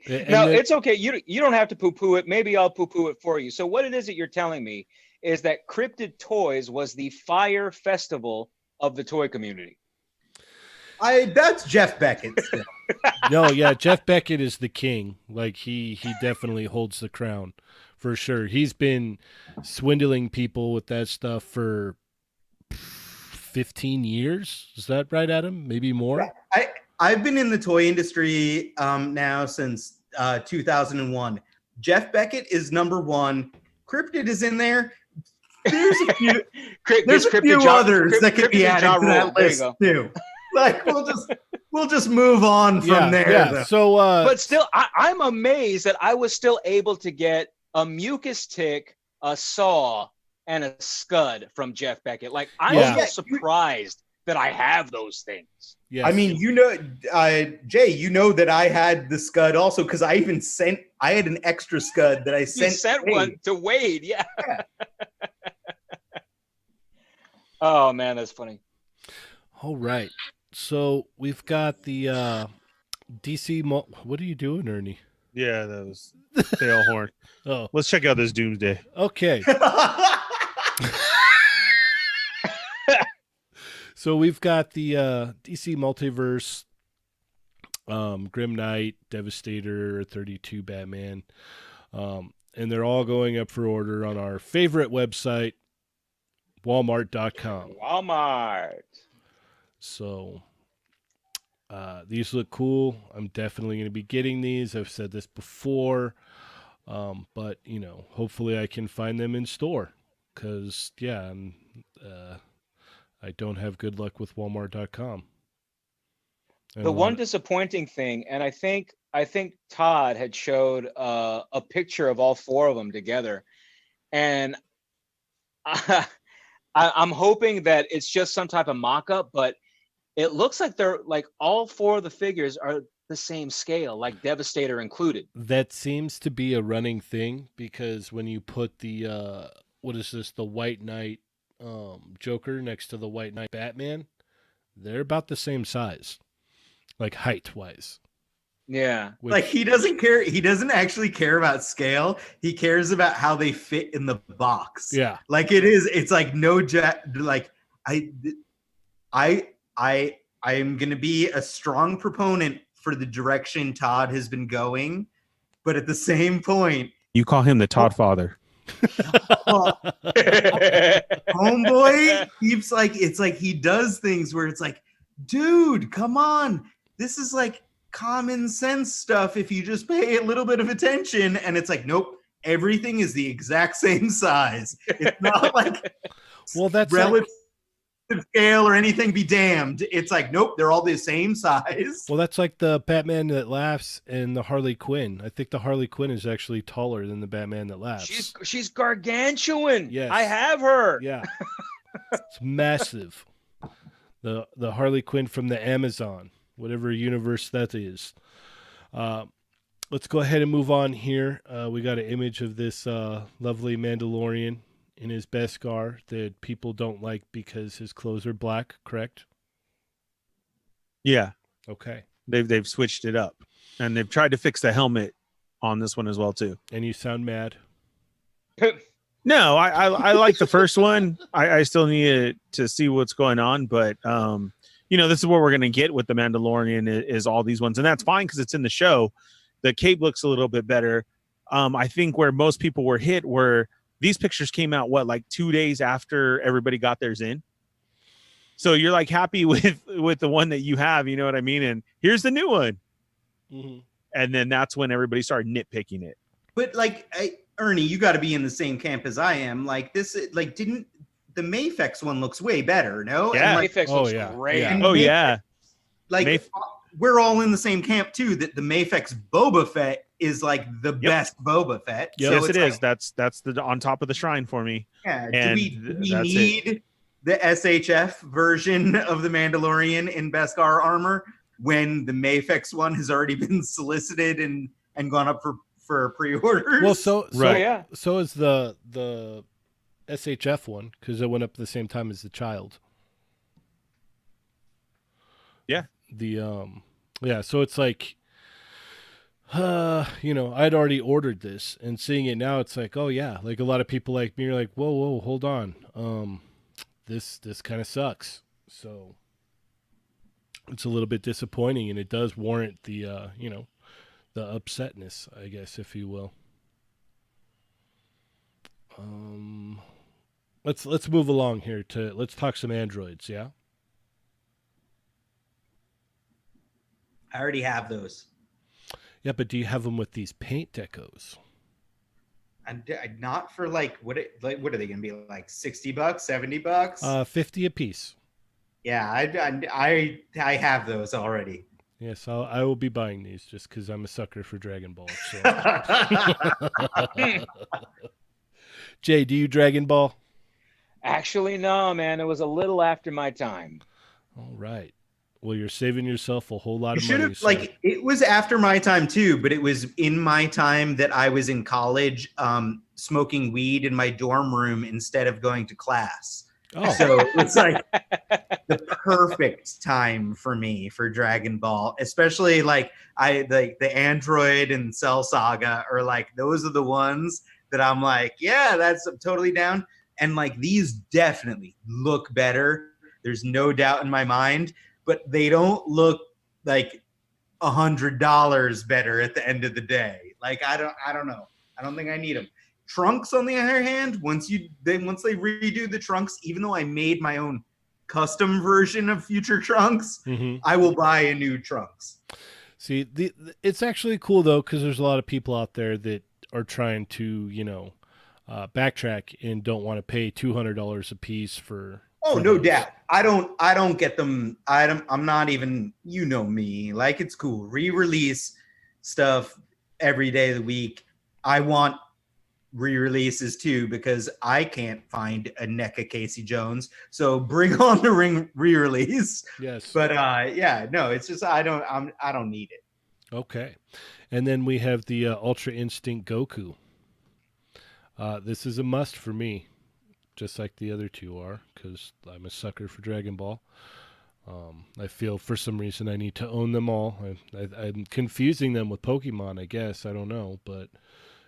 No, it's okay. You don't have to poo-poo it. Maybe I'll poo-poo it for you. So what it is that you're telling me is that Cryptid Toys was the Fire Festival of the toy community. That's Jeff Beckett still. No, yeah, Jeff Beckett is the king. Like, he definitely holds the crown for sure. He's been swindling people with that stuff for 15 years. Is that right, Adam? Maybe more? I've been in the toy industry now since 2001. Jeff Beckett is number one. Cryptid is in there. There's a few, there's a few others that could be added to that list too. Like we'll just move on from there. Yeah. Though. So, But still, I'm amazed that I was still able to get a mucus tick, a saw, and a scud from Jeff Beckett. Like, I'm still surprised that I have those things. yes. I mean, Jay, you know that I had the scud also because I had an extra scud that I sent. You sent Wade. one to Wade, yeah. Oh man, that's funny. All right. So we've got the DC. What are you doing, Ernie? Yeah, that was tail horn. Oh, Let's check out this Doomsday. okay. So we've got the DC Multiverse, Grim Knight, Devastator, 32 Batman, and they're all going up for order on our favorite website, Walmart.com. Walmart. So these look cool. I'm definitely going to be getting these. I've said this before, but hopefully I can find them in store because I don't have good luck with Walmart.com. The one disappointing thing, and I think Todd had showed a picture of all four of them together, and I'm hoping that it's just some type of mock-up, but it looks like they're like all four of the figures are the same scale, like Devastator included. That seems to be a running thing because when you put the the White Knight Joker next to the White Knight Batman, they're about the same size, like height wise. Yeah. Like he doesn't care. He doesn't actually care about scale. He cares about how they fit in the box. Yeah. Like it's like I am going to be a strong proponent for the direction Todd has been going, but at the same point, You call him the Todd father. homeboy keeps it's like he does things where it's like, dude, come on, this is like common sense stuff if you just pay a little bit of attention. And it's like, nope, everything is the exact same size. It's not like well, that's relative scale or anything be damned. It's like, nope, they're all the same size. Well, that's like the Batman that laughs and the Harley Quinn. I think the Harley Quinn is actually taller than the Batman that laughs. She's gargantuan. Yes. I have her. Yeah. It's massive. The Harley Quinn from the Amazon, whatever universe that is. Let's go ahead and move on here. We got an image of this lovely Mandalorian in his Beskar that people don't like because his clothes are black, correct? Yeah. Okay. They've switched it up. And they've tried to fix the helmet on this one as well too. And you sound mad. No, I like the first one. I still need to see what's going on, but this is what we're gonna get with the Mandalorian is all these ones, and that's fine because it's in the show. The cape looks a little bit better. I think where most people were hit were these pictures came out like 2 days after everybody got theirs in. So you're like happy with the one that you have, you know what I mean? And here's the new one. Mm-hmm. And then that's when everybody started nitpicking it. But Ernie, you got to be in the same camp as I am. Like this, didn't the Mafex one looks way better? No, Yeah. And Mafex looks great. And Oh yeah. We're all in the same camp too. That the Mafex Boba Fett is like the best Boba Fett. Yep. Yes, So it it's is. That's the on top of the shrine for me. Yeah. And Do we that's need the SHF version of the Mandalorian in Beskar armor when the Mafex one has already been solicited and gone up for pre-orders? Well, so Right. Yeah. So is the SHF one because it went up at the same time as the Child. Yeah. So it's like, I'd already ordered this and seeing it now, it's like, oh yeah, like a lot of people like me are like, whoa, hold on, this kind of sucks. So it's a little bit disappointing, and it does warrant the the upsetness, I guess, if you will. let's move along here to let's talk some androids. Yeah. I already have those. Yeah, but do you have them with these paint decos? And not for like what are they gonna be like $60, $70? 50 a piece. Yeah, I have those already. Yes, I will be buying these just because I'm a sucker for Dragon Ball. So. Jay, do you Dragon Ball? Actually, no, man. It was a little after my time. All right. Well, you're saving yourself a whole lot You of should money. have like it was after my time too, but it was in my time that I was in college, smoking weed in my dorm room instead of going to class. Oh, So it's like the perfect time for me for Dragon Ball, especially like the Android and Cell Saga are like those are the ones that I'm like, yeah, I'm totally down. And like these definitely look better. There's no doubt in my mind, but they don't look like $100 better at the end of the day. Like I don't know. I don't think I need them. Trunks, on the other hand, once they redo the Trunks, even though I made my own custom version of future Trunks, I will buy a new Trunks. See, it's actually cool though because there's a lot of people out there that are trying to, backtrack and don't want to pay $200 a piece for. Oh, for no those. doubt. I don't get them. I'm not even. You know me. Like it's cool. Re-release stuff every day of the week. I want re-releases too because I can't find a NECA Casey Jones. So bring on the re-release. Yes. But yeah, no, it's just I don't need it. Okay. And then we have the Ultra Instinct Goku. This is a must for me, just like the other two are, because I'm a sucker for Dragon Ball. I feel for some reason I need to own them all. I'm confusing them with Pokemon, I guess. I don't know, but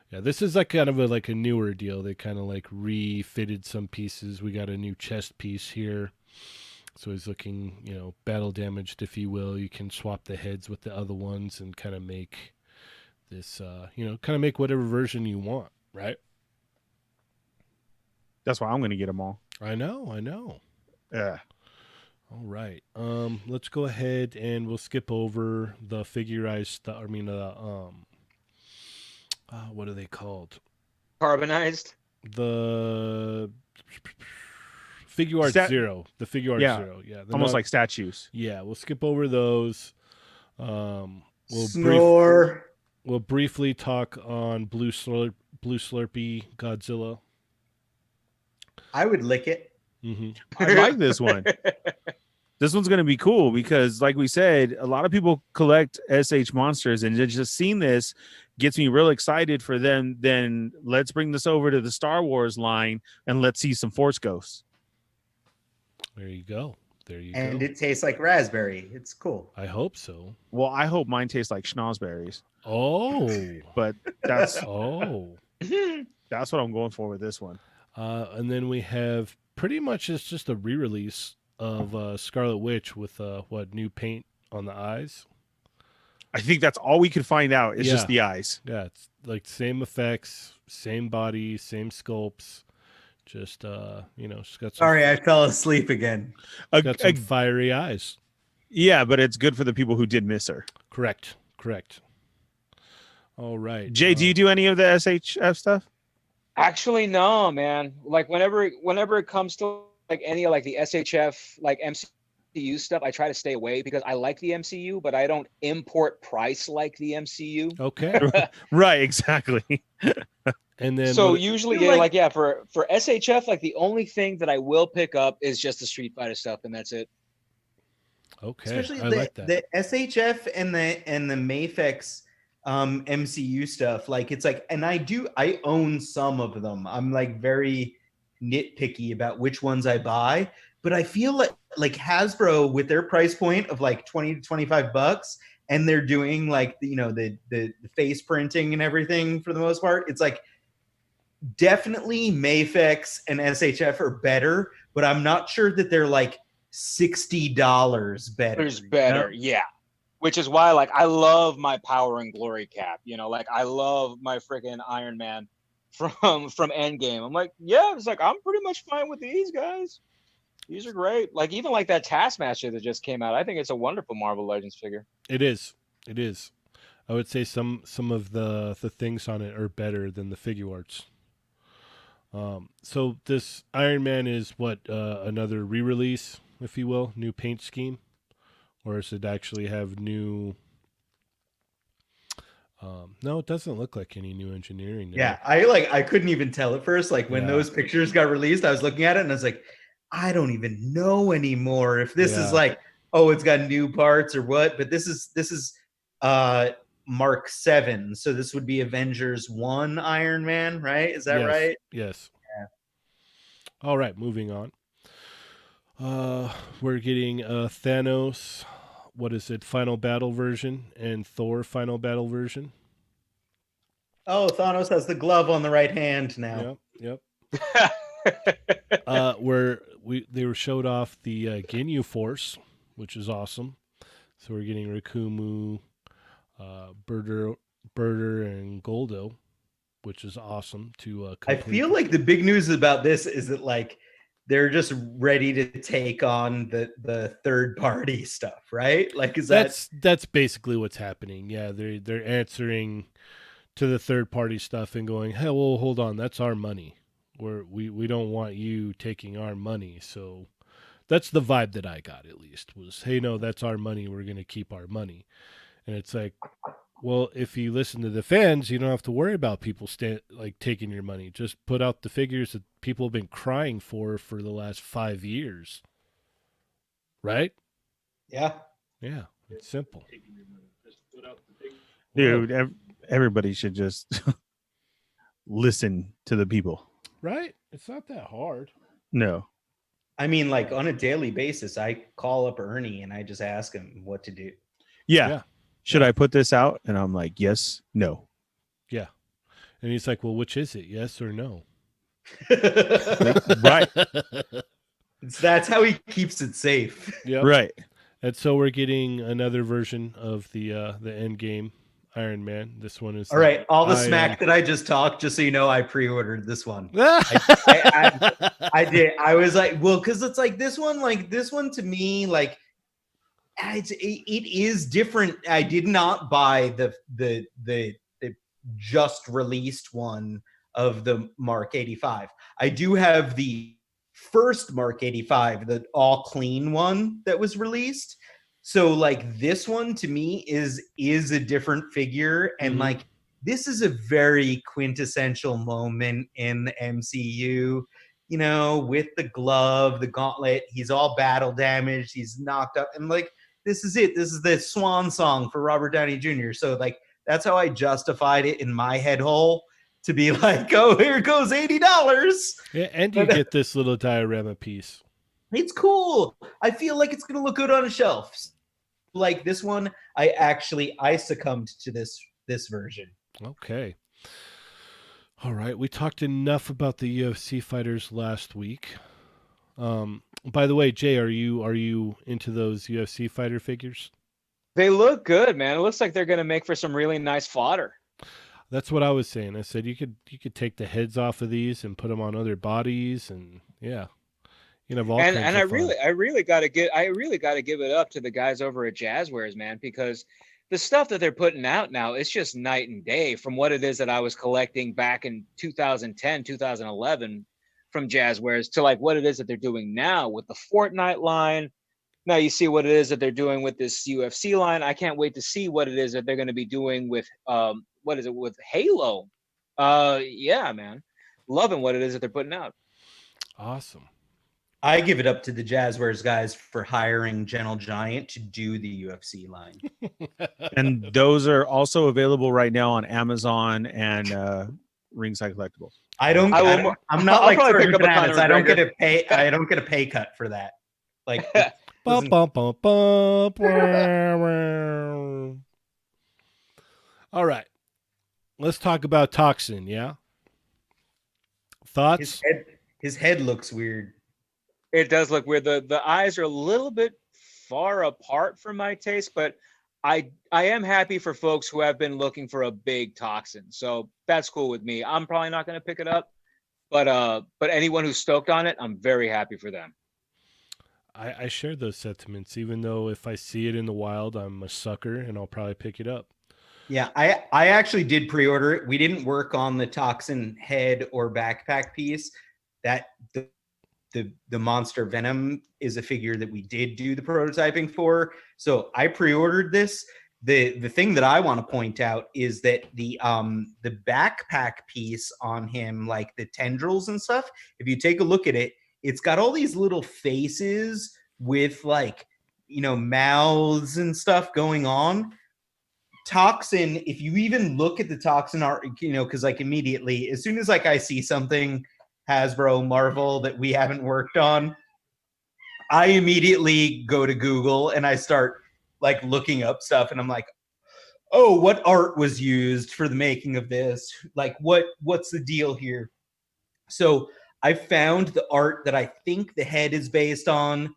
yeah, this is like kind of a newer deal. They kind of like refitted some pieces. We got a new chest piece here. So he's looking, battle damaged, if you will. You can swap the heads with the other ones and kind of make this, kind of make whatever version you want, right? That's why I'm going to get them all. I know. Yeah. All right. Let's go ahead and we'll skip over the figurized stuff. I mean, what are they called? Carbonized. The Figure Art Zero. The Figure Art Zero. Yeah. Almost like statues. Yeah. We'll skip over those. We'll briefly talk on Blue Slurpee Godzilla. I would lick it. Mm-hmm. I like this one. This one's going to be cool because, like we said, a lot of people collect SH monsters, and just seeing this gets me real excited for them. Then let's bring this over to the Star Wars line and let's see some Force Ghosts. There you go. And it tastes like raspberry. It's cool. I hope so. Well, I hope mine tastes like schnozberries. Oh, but that's that's what I'm going for with this one. And then we have pretty much it's just a re-release of Scarlet Witch with new paint on the eyes. I think that's all we could find out is just the eyes. Yeah, it's like same effects, same body, same sculpts. Just she's got some, sorry, I fell asleep again. Got some fiery eyes. Yeah, but it's good for the people who did miss her. Correct. All right. Jay, do you do any of the SHF stuff? Actually, no, man. Like whenever it comes to like any like the SHF like MCU stuff, I try to stay away because I like the MCU, but I don't import price like the MCU. Okay. Right, exactly. And then so usually for SHF, like the only thing that I will pick up is just the Street Fighter stuff, and that's it. Okay. Especially I like that. The SHF and the Mafex MCU stuff, like it's like, and I own some of them. I'm like very nitpicky about which ones I buy, but I feel like Hasbro with their price point of like $20 to $25, and they're doing like the face printing and everything for the most part. It's like definitely Mafex and SHF are better, but I'm not sure that they're like $60 better. There's better, yeah. Which is why, like, I love my Power and Glory cap. Like, I love my freaking Iron Man from Endgame. I'm like, yeah, it's like I'm pretty much fine with these guys. These are great. Like even like that Taskmaster that just came out. I think it's a wonderful Marvel Legends figure. It is. It is. I would say some of the things on it are better than the figure arts. So this Iron Man is what another re-release, if you will, new paint scheme, or does it actually have new? No, it doesn't look like any new engineering. There. Yeah, I couldn't even tell at first. Like when those pictures got released, I was looking at it and I was like, I don't even know anymore if this is like, oh, it's got new parts or what. But this is Mark 7, so this would be Avengers 1 Iron Man, right? Is that right? Yes. Yeah. All right, moving on. We're getting Thanos. What is it? Final Battle version and Thor Final Battle version. Oh, Thanos has the glove on the right hand now. Yep. Where they were showed off the Ginyu Force, which is awesome. So we're getting Rikumu, Birder, and Goldo, which is awesome to I feel like the big news about this is that like they're just ready to take on the third party stuff, right? Like that's basically what's happening. Yeah, they're answering to the third party stuff and going, hey, well, hold on, that's our money. We don't want you taking our money. So that's the vibe that I got, at least, was, hey, no, that's our money. We're going to keep our money. And it's like, well, if you listen to the fans, you don't have to worry about people taking your money. Just put out the figures that people have been crying for the last 5 years. Right? Yeah. Yeah. It's simple. Dude, everybody should just listen to the people. Right? It's not that hard. No. I mean, like on a daily basis, I call up Ernie and I just ask him what to do. Yeah. Should I put this out? And I'm like, yes, no. Yeah. And he's like, well, which is it? Yes or no? Right. That's how he keeps it safe. Yeah. Right. And so we're getting another version of the end game Iron Man. This one is all right. All the smack that I just talked, just so you know, I pre-ordered this one. I did. I was like, well, because it's like this one to me, like it is different. I did not buy the just released one of the Mark 85. I do have the first Mark 85, the all clean one that was released. So like this one to me is a different figure, and like this is a very quintessential moment in the MCU. You know, with the glove, the gauntlet, he's all battle damaged, he's knocked up, and like this is it. This is the swan song for Robert Downey Jr. So like that's how I justified it in my head hole, to be like, oh, here goes $80. Yeah, and you get this little diorama piece. It's cool. I feel like it's gonna look good on a shelf. Like this one, I succumbed to this version. Okay. All right. We talked enough about the UFC fighters last week. By the way, Jay, are you into those UFC fighter figures? They look good, man. It looks like they're gonna make for some really nice fodder. That's what I was saying. I said you could take the heads off of these and put them on other bodies, and yeah, you know, all and kinds I of fun. really got to give it up to the guys over at Jazzwares, man, because the stuff that they're putting out now, it's just night and day from what it is that I was collecting back in 2010, 2011 from Jazzwares to like what it is that they're doing now with the Fortnite line. Now you see what it is that they're doing with this UFC line. I can't wait to see what it is that they're going to be doing with what is it with Halo. Yeah, man, loving what it is that they're putting out. Awesome. I give it up to the Jazzwares guys for hiring Gentle Giant to do the UFC line. And those are also available right now on Amazon and Ringside Collectibles. I'm not like Sergeant Bananas. I don't get a pay cut for that. Like Bum, bum, bum, bum, all right. Let's talk about Toxin, yeah? Thoughts? His head looks weird. It does look weird. The eyes are a little bit far apart for my taste, but I am happy for folks who have been looking for a big toxin. So that's cool with me. I'm probably not going to pick it up, but anyone who's stoked on it, I'm very happy for them. I share those sentiments, even though if I see it in the wild, I'm a sucker and I'll probably pick it up. Yeah, I actually did pre-order it. We didn't work on the toxin head or backpack piece. That the monster venom is a figure that we did do the prototyping for. So I pre-ordered this. The thing that I want to point out is that the backpack piece on him, like the tendrils and stuff, if you take a look at it, it's got all these little faces with like, mouths and stuff going on. Toxin, if you even look at the toxin art, because like immediately, as soon as like I see something Hasbro, Marvel that we haven't worked on, I immediately go to Google and I start like looking up stuff, and I'm like, oh, what art was used for the making of this? Like, what's the deal here? So I found the art that I think the head is based on.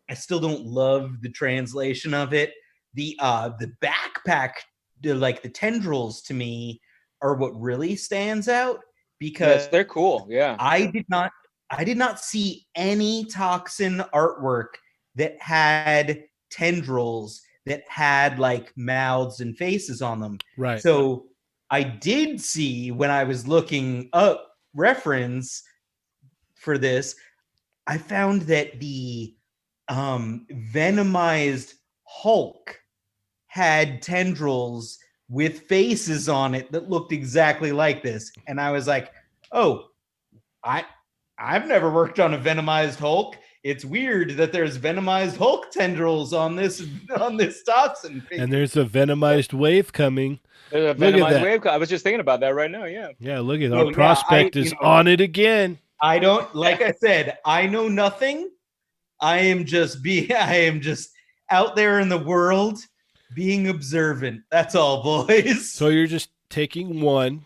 I still don't love the translation of it. The backpack, like the tendrils to me are what really stands out, because Yes, they're cool. Yeah. I did not see any toxin artwork that had tendrils that had like mouths and faces on them. Right. So I did see, when I was looking up reference for this, I found that the venomized Hulk had tendrils with faces on it that looked exactly like this. And I was like, oh, I've never worked on a venomized Hulk. It's weird that there's venomized Hulk tendrils on this toxin figure. And there's a venomized wave coming. There's a Look at venomized that. wave. I was just thinking about that right now. Yeah. Yeah, look at Oh, our yeah, prospect is on it again. I don't, like I said, I know nothing. I am just out there in the world being observant. That's all, boys. So you're just taking one,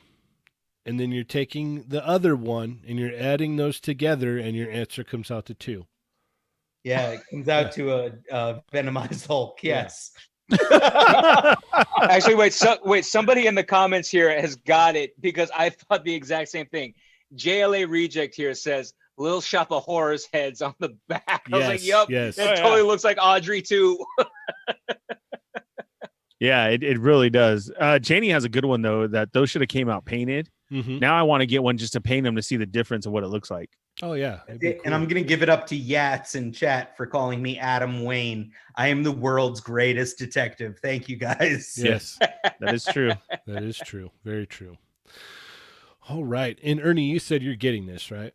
and then you're taking the other one, and you're adding those together, and your answer comes out to 2. Yeah, it comes out to a venomized Hulk. Yes. Actually, wait. Somebody in the comments here has got it, because I thought the exact same thing. JLA Reject here says Little Shop of Horrors heads on the back. I was like, yup, yes. that totally looks like Audrey too. Yeah, it really does. Janie has a good one though, that those should have came out painted. Mm-hmm. Now I want to get one just to paint them to see the difference of what it looks like. Oh, yeah. It'd be And I'm cool. going to give it up to Yats in chat for calling me Adam Wayne. I am the world's greatest detective. Thank you, guys. Yes, That is true. that is true. Very true. All right. And Ernie, you said you're getting this, right?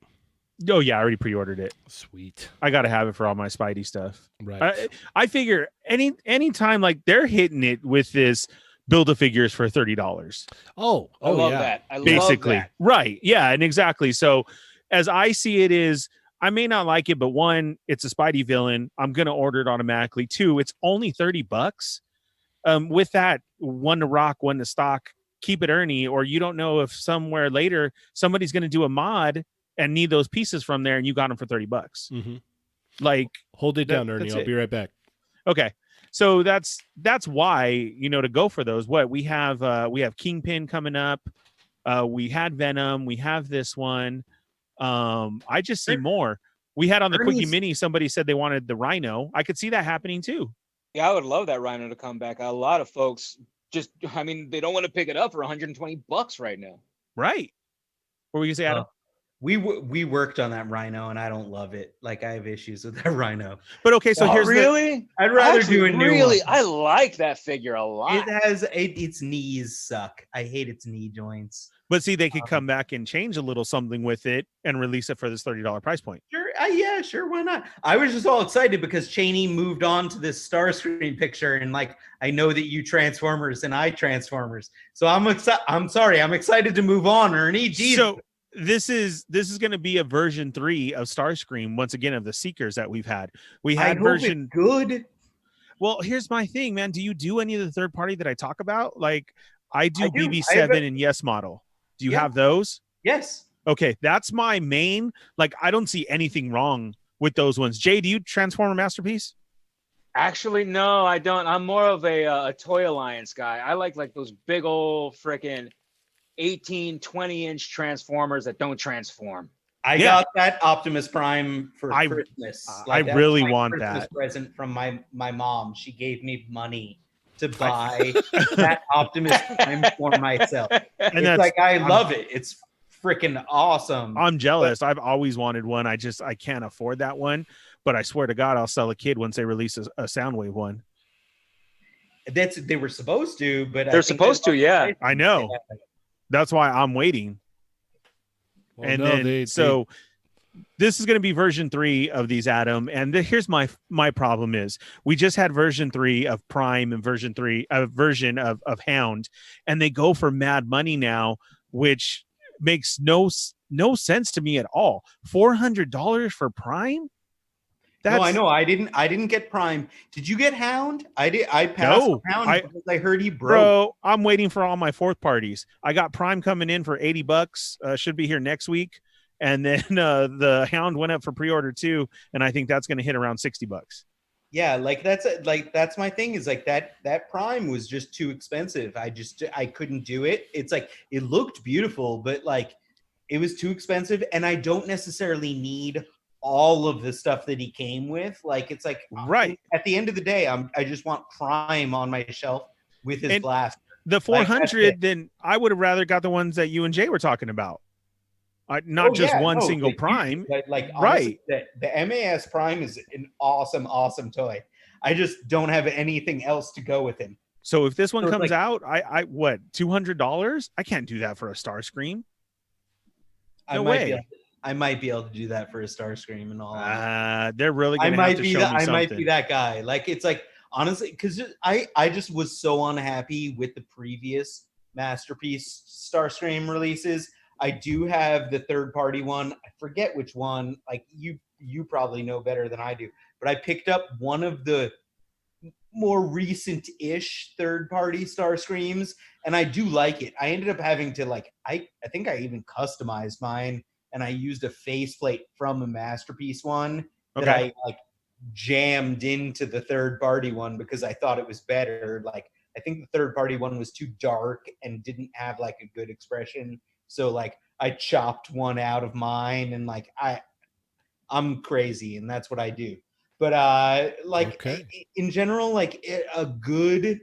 Oh yeah, I already pre-ordered it. Sweet. I got to have it for all my Spidey stuff. Right. I figure any time like they're hitting it with this Build-A-Figures for $30. Oh, I love yeah. that. I Basically. love that. Right. Yeah, and exactly. So as I see it is, I may not like it, but one, it's a Spidey villain. I'm going to order it automatically. 2, it's only $30. With that, 1 to rock, 1 to stock, keep it Ernie, or you don't know if somewhere later somebody's going to do a mod and need those pieces from there and you got them for $30. Mm-hmm. Like, Hold it That- down, Ernie. that's I'll it. be right back. okay. So that's why, to go for those. What we have Kingpin coming up. We had Venom. We have this one. I just see more. We had on the Quickie Ernie's- Mini, somebody said they wanted the Rhino. I could see that happening too. Yeah, I would love that Rhino to come back. A lot of folks they don't want to pick it up for $120 right now. Right. What were you gonna say, Adam? We worked on that Rhino, and I don't love it. Like, I have issues with that Rhino. But okay, so Oh, here's really? I'd rather Actually, do a new really, one. I like that figure a lot. Its knees suck. I hate its knee joints. but see, they could come back and change a little something with it and release it for this $30 price point. Sure, yeah, sure, why not? I was just all excited because Cheney moved on to this Starscream picture, and like, I know that you Transformers and I Transformers, so I'm excited. I'm sorry, I'm excited to move on, Ernie. Jeez. So this is going to be a version 3 of Starscream once again of the Seekers that we've had. We I had hope version. it's good. Well, here's my thing, man. Do you do any of the third party that I talk about? Like I do, I do. BB7 and Yes Model. Do you Yeah. have those? Yes. Okay, that's my main. Like I don't see anything wrong with those ones. Jay, do you Transformer Masterpiece? Actually, no, I don't. I'm more of a Toy Alliance guy. I like those big old freaking 18, 20-inch Transformers that don't transform. I Yeah. got that Optimus Prime for I- Christmas. I that really was my want Christmas that. present from my mom. She gave me money to buy that Optimus Prime for myself. And It's that's like I I'm- love it. It's freaking awesome. I'm jealous. I've always wanted one. I can't afford that one. But I swear to God, I'll sell a kid once they release a Soundwave one. They were supposed to, but They're supposed to, yeah. I know. That's why I'm waiting. Well, And no, then they this is going to be version 3 of these, Adam. And here's my problem is we just had version 3 of Prime and version of Hound, and they go for mad money now, which makes no sense to me at all. $400 for Prime? No, I know. I didn't get Prime. Did you get Hound? I did. I passed No, Hound because I heard he broke. Bro, I'm waiting for all my fourth parties. I got Prime coming in for $80. Should be here next week. And then the Hound went up for pre-order too, and I think that's going to hit around $60. Yeah, that's my thing is like that Prime was just too expensive. I couldn't do it. It's like it looked beautiful, but like it was too expensive, and I don't necessarily need all of the stuff that he came with. Like it's like right at the end of the day, I just want Prime on my shelf with his blaster. The 400, then I would have rather got the ones that you and Jay were talking about. Not single Prime. Like right. Honestly, the MAS Prime is an awesome toy. I just don't have anything else to go with him. So if this one comes out, I what, $200? I can't do that for a Starscream. No way. I might be able to do that for a Starscream and all. They're really going to have to show me something. I might be that guy. Like it's like honestly, because I just was so unhappy with the previous Masterpiece Starscream releases. I do have the third-party one. I forget which one. Like you probably know better than I do. But I picked up one of the more recent-ish third-party Starscreams, and I do like it. I ended up having to I think I even customized mine, and I used a faceplate from a Masterpiece one that I jammed into the third-party one because I thought it was better. Like I think the third-party one was too dark and didn't have like a good expression. So I chopped one out of mine, and I'm crazy, and that's what I do. But in general, a good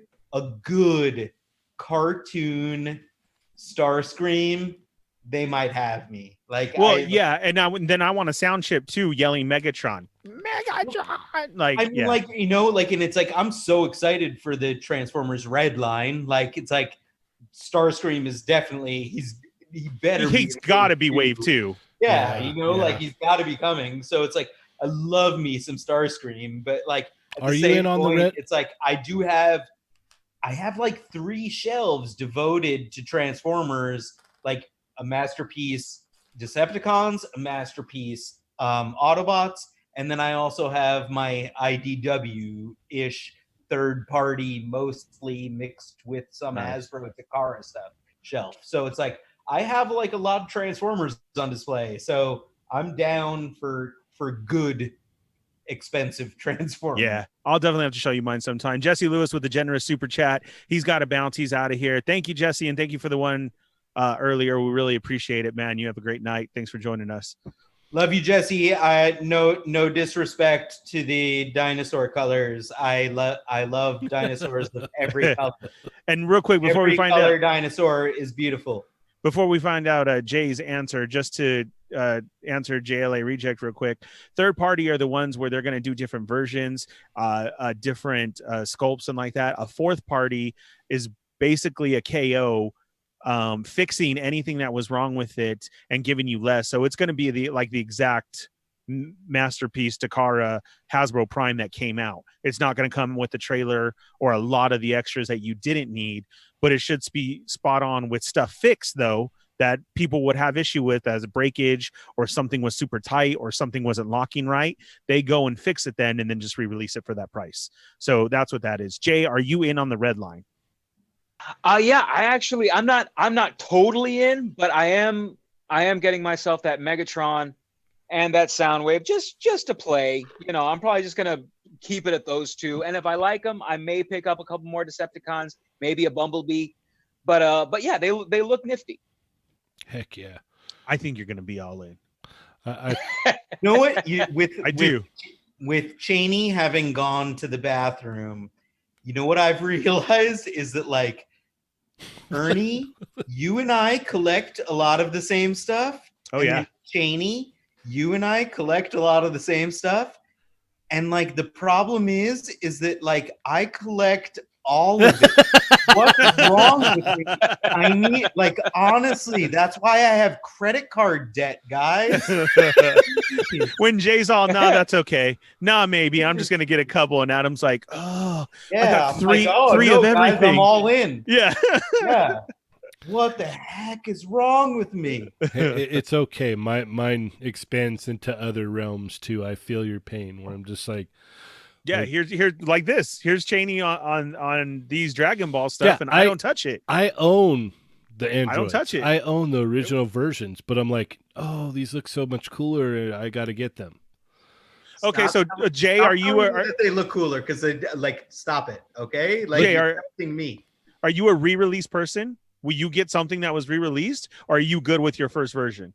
cartoon Starscream, they might have me. And then I want a sound chip too, yelling Megatron. And it's like I'm so excited for the Transformers Red line. Like it's like Starscream is definitely he's got to be wave 2. Yeah, he's got to be coming. So it's like I love me some Starscream, but are you in on the red? It's like I have like 3 shelves devoted to Transformers, like a Masterpiece Decepticons, a Masterpiece Autobots, and then I also have my IDW-ish third party, mostly mixed with some Hasbro Takara stuff shelf. So it's like I have like a lot of Transformers on display, so I'm down for good, expensive Transformers. Yeah, I'll definitely have to show you mine sometime. Jesse Lewis with the generous super chat. He's got to bounce. He's out of here. Thank you, Jesse, and thank you for the one earlier. We really appreciate it, man. You have a great night. Thanks for joining us. Love you, Jesse. No disrespect to the dinosaur colors. I love dinosaurs of every color. And real quick, before we find out, every dinosaur is beautiful. Before we find out Jay's answer, just to answer JLA Reject real quick, third party are the ones where they're going to do different versions, different sculpts and like that. A fourth party is basically a KO, fixing anything that was wrong with it and giving you less. So it's going to be the exact Masterpiece Takara Hasbro Prime that came out. It's not going to come with the trailer or a lot of the extras that you didn't need, but it should be spot on with stuff fixed though that people would have issue with as a breakage or something was super tight or something wasn't locking right. They go and fix it then and then just re-release it for that price. So that's what that is. Jay, are you in on the red line? Yeah, I'm not totally in, but I am getting myself that Megatron and that Soundwave just to play. I'm probably just gonna keep it at those two. And if I like them, I may pick up a couple more Decepticons, maybe a Bumblebee. But yeah, they look nifty. Heck yeah. I think you're going to be all in. I You know what? With Cheney having gone to the bathroom, you know what I've realized is that, like, Ernie, you and I collect a lot of the same stuff. Oh, and yeah. then Cheney, you and I collect a lot of the same stuff. And, like, the problem is that, like, I collect all of it. What's wrong with me? I need, like, honestly, that's why I have credit card debt, guys. When Jay's all, nah, that's okay. Nah, maybe I'm just going to get a couple. And Adam's like, oh, Yeah, I got I'm three like, oh, of no, guys, everything. I'm all in. Yeah. Yeah. What the heck is wrong with me? it's okay. Mine expands into other realms too. I feel your pain where I'm just like, Yeah, like- here's like this. Here's Cheney on these Dragon Ball stuff, Yeah, and I don't touch it. I own the androids. I don't touch it. I own the original versions, but I'm like, oh, these look so much cooler. I got to get them. Okay, so Jay, Stop are you telling me that they look cooler? Because they, like, stop it, okay? Like, Jay, you're testing me. are you a re-release person? Will you get something that was re-released, or are you good with your first version?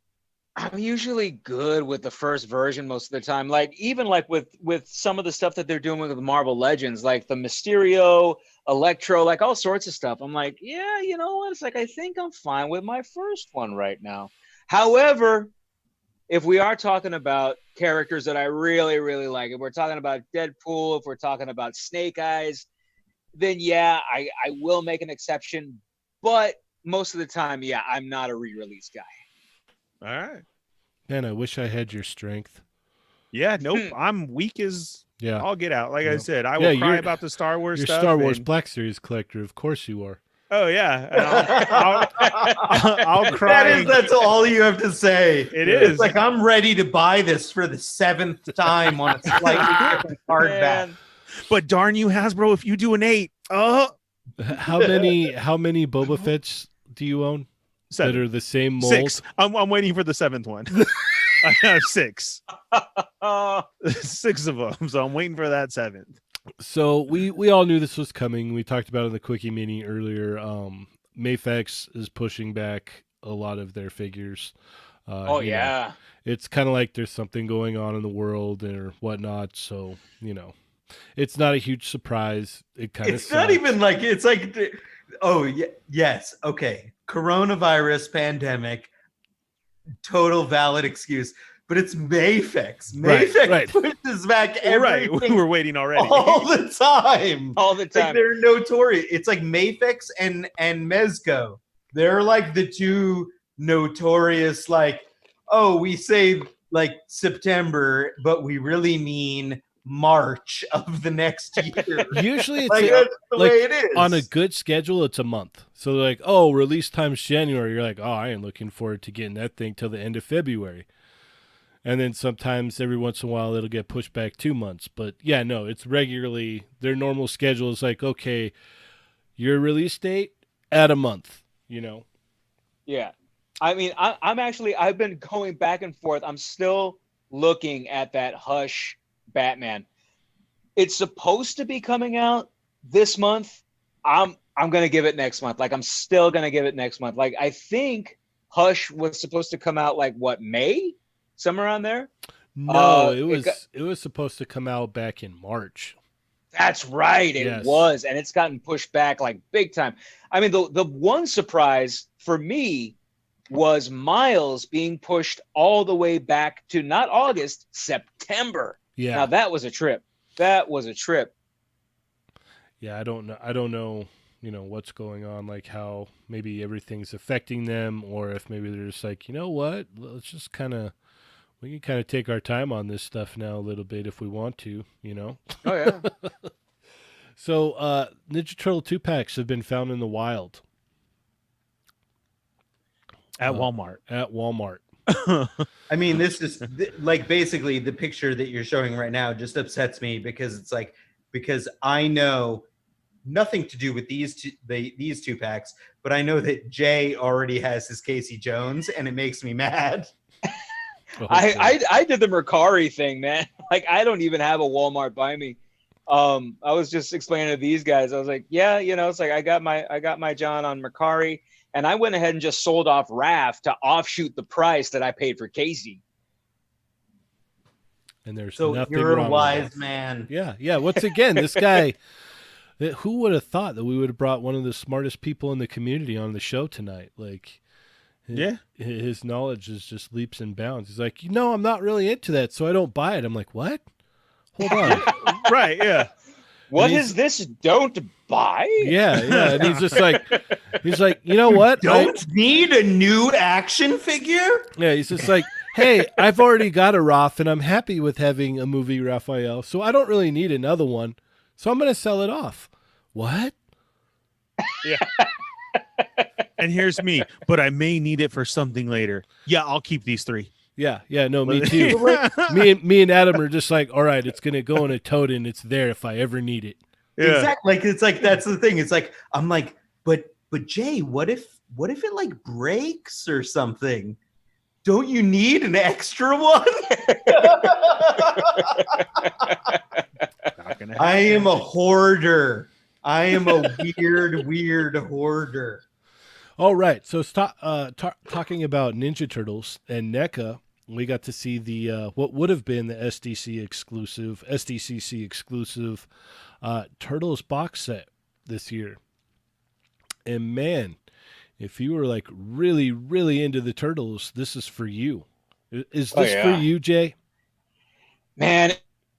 I'm usually good with the first version most of the time. Like even like with some of the stuff that they're doing with Marvel Legends, like the Mysterio, Electro, like all sorts of stuff. I'm like, yeah, you know what? It's like I think I'm fine with my first one right now. However, if we are talking about characters that I really, really like, if we're talking about Deadpool, if we're talking about Snake Eyes, then yeah, I will make an exception. But most of the time, yeah, I'm not a re-release guy. All right. Man, I wish I had your strength. Yeah, nope. I'm weak as Yeah. I'll get out. Like I Yeah. said, I Yeah, will cry you're- about the Star Wars You're stuff. Star Wars and- Black Series collector. Of course you are. Oh yeah, and I'll cry. That's all you have to say. It It's is. like, I'm ready to buy this for the 7th time on a slightly different hardback. Man. But darn you, Hasbro, if you do an 8, How many Boba Fett's do you own that 7, are the same mold? 6. I'm waiting for the 7th one. I have 6. Oh, 6 of them, so I'm waiting for that 7th. So we all knew this was coming. We talked about it in the quickie meeting earlier. Mayfex is pushing back a lot of their figures. oh you know, yeah. it's kind of like there's something going on in the world or whatnot. So it's not a huge surprise. It kind of It's not even like, it's like, oh, yes, okay. Coronavirus pandemic, total valid excuse. But it's Mayfex. Right, Mayfex right. pushes back Right, everything we were waiting already. all the time. All the It's like time. they're notorious. It's like Mayfex and Mezco. They're like the two notorious, like, oh, we say like September, but we really mean March of the next year. usually it's Like, that's the like, way it is. on a good schedule. It's a month. So they're like, oh, release time's January. You're like, oh, I ain't looking forward to getting that thing till the end of February. And then sometimes every once in a while it'll get pushed back 2 months. But yeah, no, it's regularly their normal schedule is like, okay, your release date at a month, Yeah. I mean, I've been going back and forth. I'm still looking at that Hush Batman. It's supposed to be coming out this month. I'm going to give it next month. Like, I'm still going to give it next month. Like, I think Hush was supposed to come out like what, May? Somewhere around there? No, it it was supposed to come out back in March. That's right. It Yes. was. And it's gotten pushed back like big time. I mean, the one surprise for me was Miles being pushed all the way back to not August, September. Yeah. Now that was a trip. That was a trip. Yeah, I don't know, what's going on, like how maybe everything's affecting them, or if maybe they're just like, you know what, let's just we can kind of take our time on this stuff now a little bit if we want to, Oh yeah. So Ninja Turtle 2-packs have been found in the wild At Walmart. at Walmart. I mean, this is like basically the picture that you're showing right now just upsets me because it's like, because I know nothing to do with these two packs, but I know that Jay already has his Casey Jones, and it makes me mad. Oh, I did the Mercari thing, man. Like, I don't even have a Walmart by me. I was just explaining to these guys. I was like, yeah, it's like I got my John on Mercari, and I went ahead and just sold off Raph to offshoot the price that I paid for Casey. And there's So nothing you're a wrong with wise that. man. Yeah. Once again, this guy. Who would have thought that we would have brought one of the smartest people in the community on the show tonight? Like, his knowledge is just leaps and bounds. He's like, I'm not really into that, so I don't buy it. I'm like, what? Hold on. Right, yeah. What is this? Don't buy? Yeah. And he's like, you know what? Don't need a new action figure? Yeah, he's just like, hey, I've already got a Raph, and I'm happy with having a movie Raphael, so I don't really need another one, so I'm going to sell it off. What? Yeah. And here's me, but I may need it for something later. Yeah, I'll keep these 3. Yeah, no, me too. me and Adam are just like, all right, it's going to go in a tote, and it's there if I ever need it. Yeah. Exactly. Like, it's like, that's the thing. It's like, I'm like, but Jay, what if it like breaks or something? Don't you need an extra one? I am a hoarder. I am a weird hoarder. All right, so talking about Ninja Turtles and NECA, we got to see the what would have been the SDCC exclusive Turtles box set this year. And man, if you were like really, really into the Turtles, this is for you. Is this for you, Jay? Man,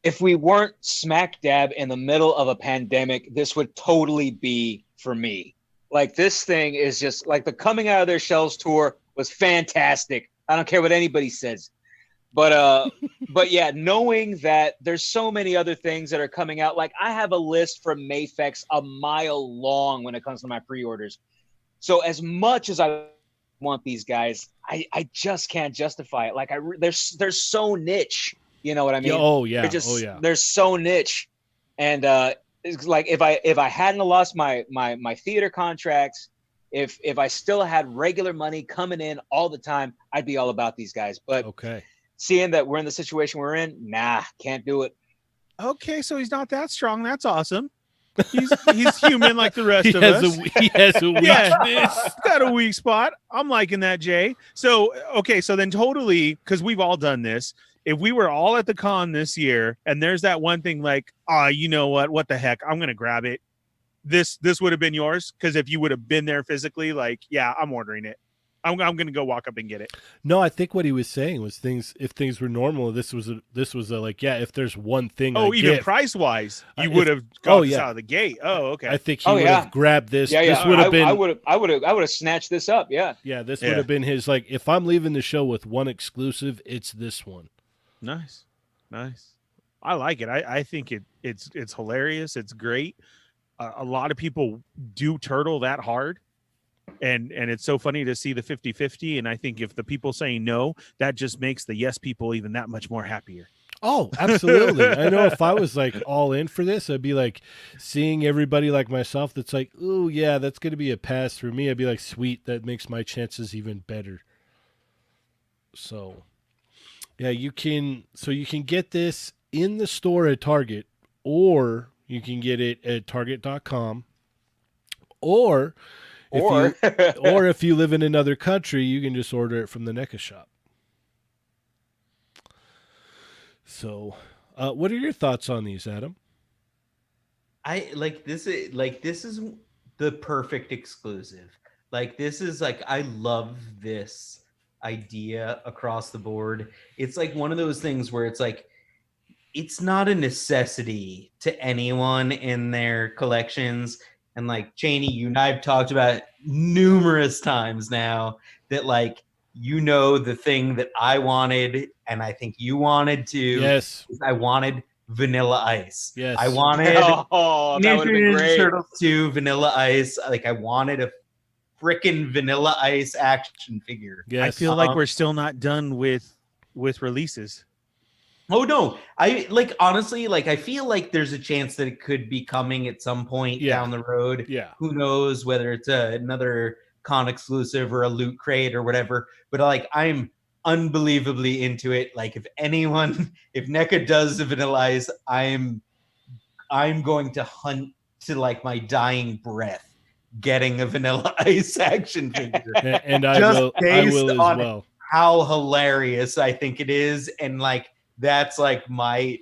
if we weren't smack dab in the middle of a pandemic, this would totally be for me. Like, this thing is just like the Coming Out of Their Shells tour was fantastic. I don't care what anybody says. But yeah, knowing that there's so many other things that are coming out, like I have a list from Mafex a mile long when it comes to my pre-orders. So as much as I want these guys, I just can't justify it. Like they're so niche. You know what I mean? Oh yeah. They're so niche. And it's like if I hadn't lost my theater contracts, if I still had regular money coming in all the time, I'd be all about these guys. But okay, seeing that we're in the situation we're in, can't do it. Okay, so he's not that strong. That's awesome. He's human like the rest of us. He has a weakness. Yeah, got a weak spot. I'm liking that, Jay. So, okay, so then totally, because we've all done this. If we were all at the con this year and there's that one thing like, you know what the heck, I'm going to grab it. This would have been yours, because if you would have been there physically, like, yeah, I'm ordering it. I'm going to go walk up and get it. No, I think what he was saying was if things were normal, this was a like, yeah, if there's one thing. Oh, even price wise, you would have got this out of the gate. Oh, okay. I think he would have grabbed this. Yeah. This would have been. I would have snatched this up. Yeah. Yeah. This would have been his, like, if I'm leaving the show with one exclusive, it's this one. Nice. I like it. I think it's hilarious. It's great. A lot of people do turtle that hard. And it's so funny to see the 50-50. And I think if the people saying no, that just makes the yes people even that much more happier. Oh, absolutely. I know if I was like all in for this, I'd be like seeing everybody like myself that's like, oh yeah, that's going to be a pass for me. I'd be like, sweet, that makes my chances even better. So yeah, you can get this in the store at Target, or you can get it at target.com, or if you live in another country, you can just order it from the NECA shop. So, what are your thoughts on these, Adam? I like this is the perfect exclusive. Like, this is like, I love this idea across the board. It's like one of those things where it's like, it's not a necessity to anyone in their collections. And like, Cheney, you and I've talked about it numerous times now that, like, the thing that I wanted, and I think you wanted to. Yes. I wanted Vanilla Ice. Yes. I wanted that would have been great. Turtles 2 Vanilla Ice. Like, I wanted a freaking Vanilla Ice action figure. Yes. I feel like we're still not done with releases. Oh no, I like, honestly, like, I feel like there's a chance that it could be coming at some point down the road. Yeah. Who knows whether it's another con exclusive or a loot crate or whatever. But like, I'm unbelievably into it. Like, if NECA does the Vanilla Ice, I'm I'm going to hunt to like my dying breath getting a Vanilla Ice action figure. And I Just will based as on well. how hilarious I think it is, and like that's like my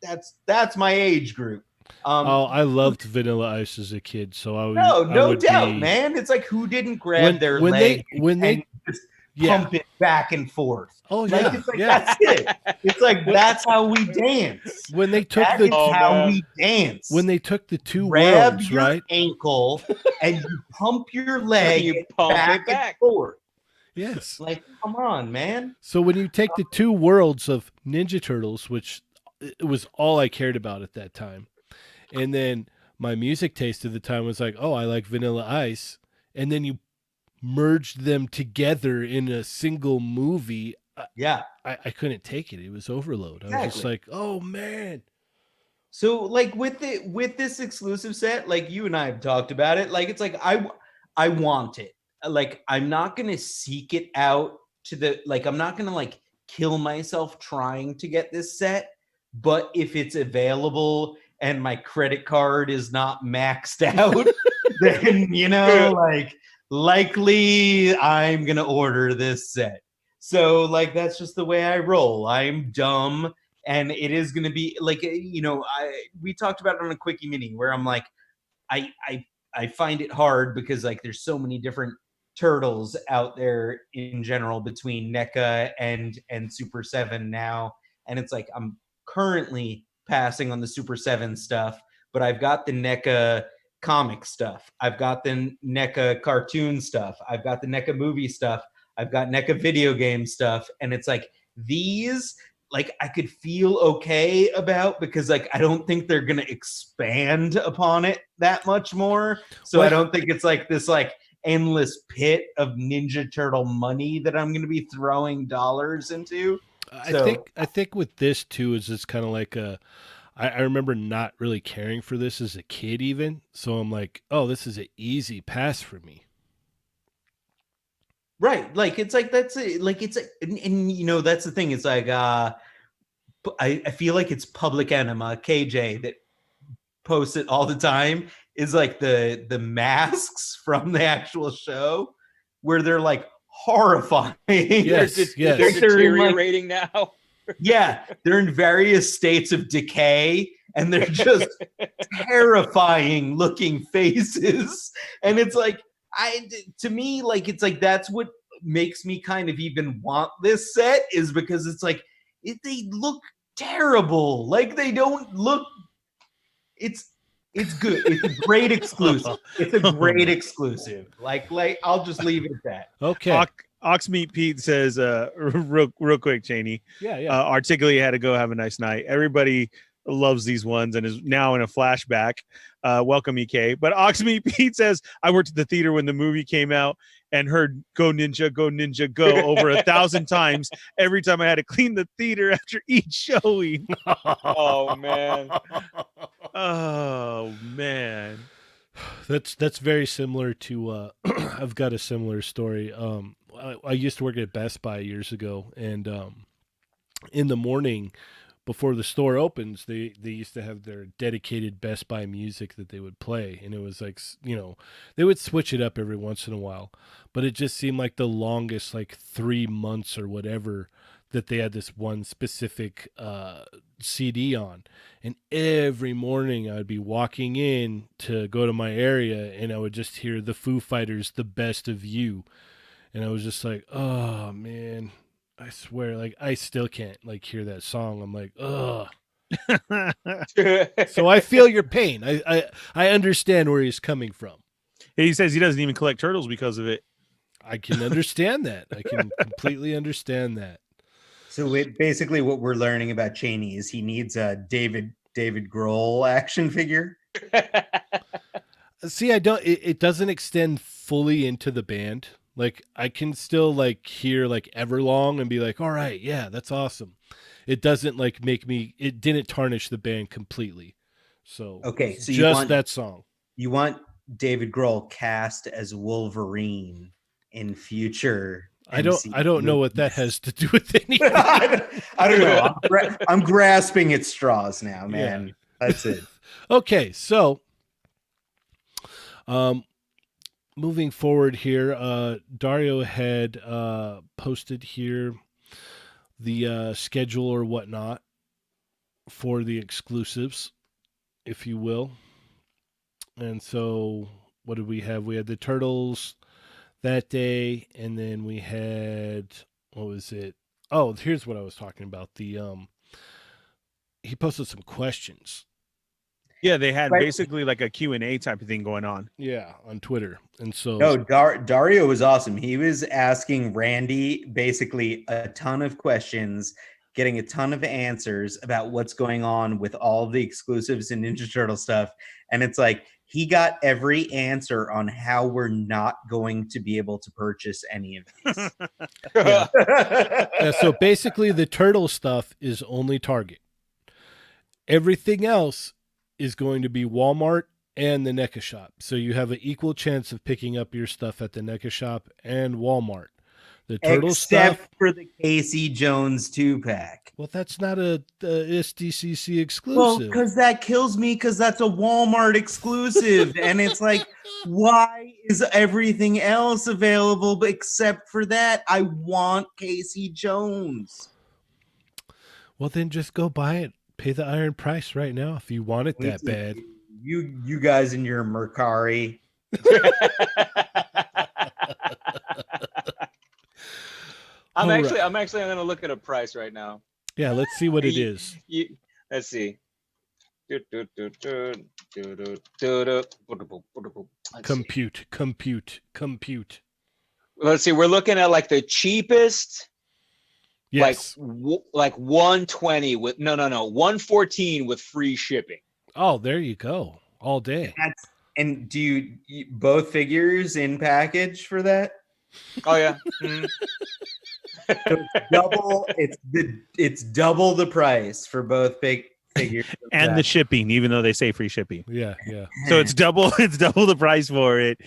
that's my age group. I loved Vanilla Ice as a kid, so I no would doubt, be, man. It's like who didn't grab their when leg they and just yeah. pump it back and forth? Oh Like yeah, it's like yeah. that's it. It's like that's how we dance. When they took That the is Oh, how man. we dance. when they took the two grab worlds, your right? ankle and you pump your leg You pump it back. and forth. Yes. Like, come on, man. So when you take the two worlds of Ninja Turtles, which it was all I cared about at that time, and then my music taste at the time was like, oh, I like Vanilla Ice, and then you merged them together in a single movie. Yeah. I couldn't take it. It was overload. I was just Exactly. like, oh man. So like with this exclusive set, like you and I have talked about it, like it's like I want it. Like I'm not gonna seek it out to the like I'm not gonna like kill myself trying to get this set, but if it's available and my credit card is not maxed out, then you know, like likely I'm gonna order this set. So like that's just the way I roll. I'm dumb. And it is going to be like, you know, we talked about it on a quickie mini where I'm like, I find it hard because like there's so many different turtles out there in general between NECA and Super 7 now, and it's like I'm currently passing on the Super 7 stuff, but I've got the NECA comic stuff, I've got the NECA cartoon stuff, I've got the NECA movie stuff, I've got NECA video game stuff, and it's like these like I could feel okay about because like I don't think they're gonna expand upon it that much more. So Well, I don't think it's like this like endless pit of Ninja Turtle money that I'm gonna be throwing dollars into. I think with this too is it's kind of like I remember not really caring for this as a kid even. So I'm like, oh, this is an easy pass for me. Right, like it's like that's it. Like it's and you know that's the thing. It's like I feel like it's Public Enema KJ that posts it all the time. Is like the masks from the actual show where they're like horrifying. Yes, yes. They're Like, they're in, like, deteriorating now. yeah, they're in various states of decay and they're just terrifying looking faces. And it's like to me, like it's like that's what makes me kind of even want this set is because it's like they look terrible. Like they don't look. It's good. It's a great exclusive. It's a great exclusive. Like I'll just leave it at that. Okay. Oxmeat Pete says, real quick, Cheney. Yeah. Articulate had to go have a nice night. Everybody loves these ones and is now in a flashback. Welcome, EK. But Oxmeat Pete says, I worked at the theater when the movie came out and heard Go Ninja, Go Ninja, Go over 1,000 times every time I had to clean the theater after each showing. Oh man. Oh man. That's very similar to I've got a similar story. I used to work at Best Buy years ago, and in the morning before the store opens, they used to have their dedicated Best Buy music that they would play, and it was like, you know, they would switch it up every once in a while, but it just seemed like the longest, like 3 months or whatever, that they had this one specific CD on. And every morning I'd be walking in to go to my area and I would just hear the Foo Fighters, The Best of You. And I was just like, oh man, I swear, like I still can't like hear that song. I'm like, ugh. So I feel your pain. I understand where he's coming from. He says he doesn't even collect turtles because of it. I can understand that. I can completely understand that. So basically what we're learning about Cheney is he needs a David Grohl action figure. See, it doesn't extend fully into the band. Like I can still like hear like Everlong and be like, all right, yeah, that's awesome. It doesn't like it didn't tarnish the band completely. So Okay, so just that song. You want David Grohl cast as Wolverine in future. I don't know what that has to do with anything. I don't know. I'm grasping at straws now, man. That's it. Okay, so moving forward here, Dario had posted here the schedule or whatnot for the exclusives, if you will. And so, what did we have? We had the Turtles that day, and then we had, what was it? Oh, here's what I was talking about. He posted some questions. Yeah, they had Right. basically like a Q&A type of thing going on. Yeah, on Twitter. And so No, Dario was awesome. He was asking Randy basically a ton of questions, getting a ton of answers about what's going on with all the exclusives and Ninja Turtle stuff. And it's like he got every answer on how we're not going to be able to purchase any of these. yeah. Yeah, so basically the turtle stuff is only Target. Everything else is going to be Walmart and the NECA shop. So you have an equal chance of picking up your stuff at the NECA shop and Walmart. The turtle Except stuff, for the Casey Jones 2-pack. well, that's not a SDCC Well, exclusive. because that kills me because that's a Walmart exclusive. And it's like, why is everything else available but except for that? I want Casey Jones. Well, then just go buy it. Pay the iron price right now if you want it that bad. You guys in your Mercari. I'm All actually right. I'm gonna look at a price right now. Yeah, let's see what it is. Let's see. Let's Compute. see. We're looking at like the cheapest, Yes. like 120 with no 114 with free shipping. Oh, there you go. All day. And do you both figures in package for that? Oh yeah. Mhm. It's double the price for both big figures And the shipping, even though they say free shipping. Yeah. So it's double the price for it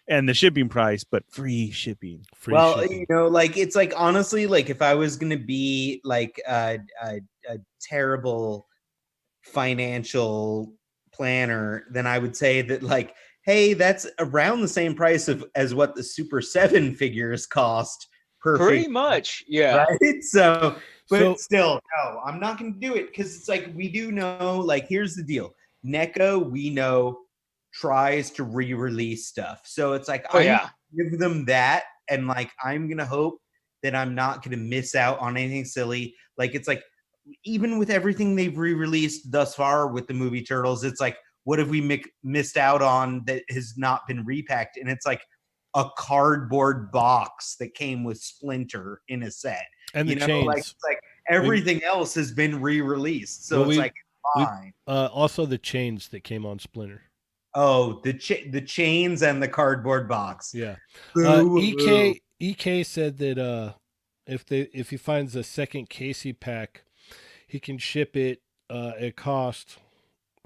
and the shipping price, but free shipping. Free well, shipping. like it's like honestly, like if I was gonna be like a terrible financial planner, then I would say that like, hey, that's around the same price as what the Super 7 figures cost per Pretty figure, much, yeah. right? So, but So- still, no, I'm not going to do it because it's like we do know. Like, here's the deal: NECA, we know, tries to re-release stuff, so it's like I'm gonna give them that, and like I'm gonna hope that I'm not gonna miss out on anything silly. Like it's like even with everything they've re-released thus far with the movie Turtles, it's like what have we missed out on that has not been repacked? And it's like a cardboard box that came with Splinter in a set. And the chains. Like it's like everything else has been re-released, so Well, it's like fine. Also the chains that came on Splinter. Oh, the chains and the cardboard box. Yeah. Boo, EK said that if he finds a second Casey pack, he can ship it at cost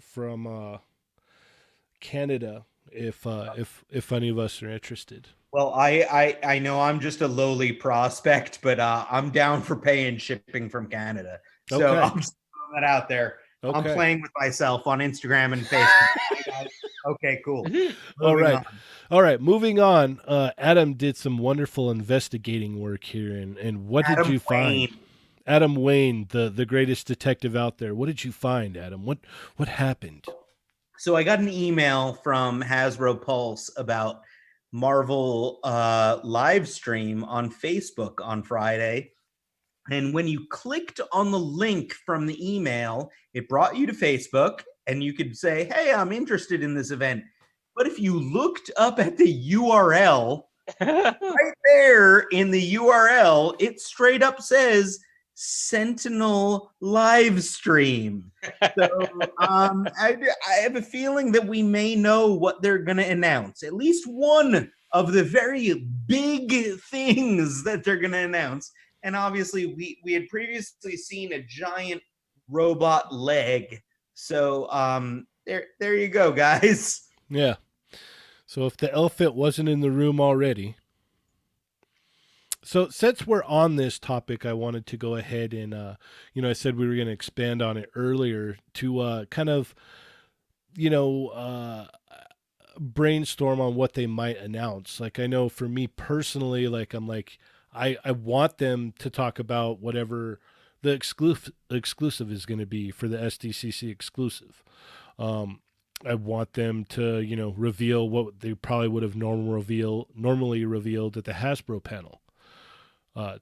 from Canada if any of us are interested. Well, I know I'm just a lowly prospect, but I'm down for paying shipping from Canada. So Okay. I'm just throwing that out there. Okay. I'm playing with myself on Instagram and Facebook. Okay, cool. All right. on. All right, moving on. Adam did some wonderful investigating work here, and what did you find? Adam Wayne, the greatest detective out there. What did you find, Adam? What happened? So I got an email from Hasbro Pulse about Marvel live stream on Facebook on Friday. And when you clicked on the link from the email, it brought you to Facebook and you could say, hey, I'm interested in this event. But if you looked up at the URL, right there in the URL, it straight up says Sentinel live stream. So I have a feeling that we may know what they're going to announce. At least one of the very big things that they're going to announce. And obviously, we had previously seen a giant robot leg. So there you go, guys. Yeah. So if the elephant wasn't in the room already. So since we're on this topic, I wanted to go ahead and, I said we were going to expand on it earlier to kind of, you know, brainstorm on what they might announce. Like I know for me personally, like I'm like I want them to talk about whatever the exclusive is going to be for the SDCC exclusive. Um, I want them to reveal what they probably would have normally revealed at the Hasbro panel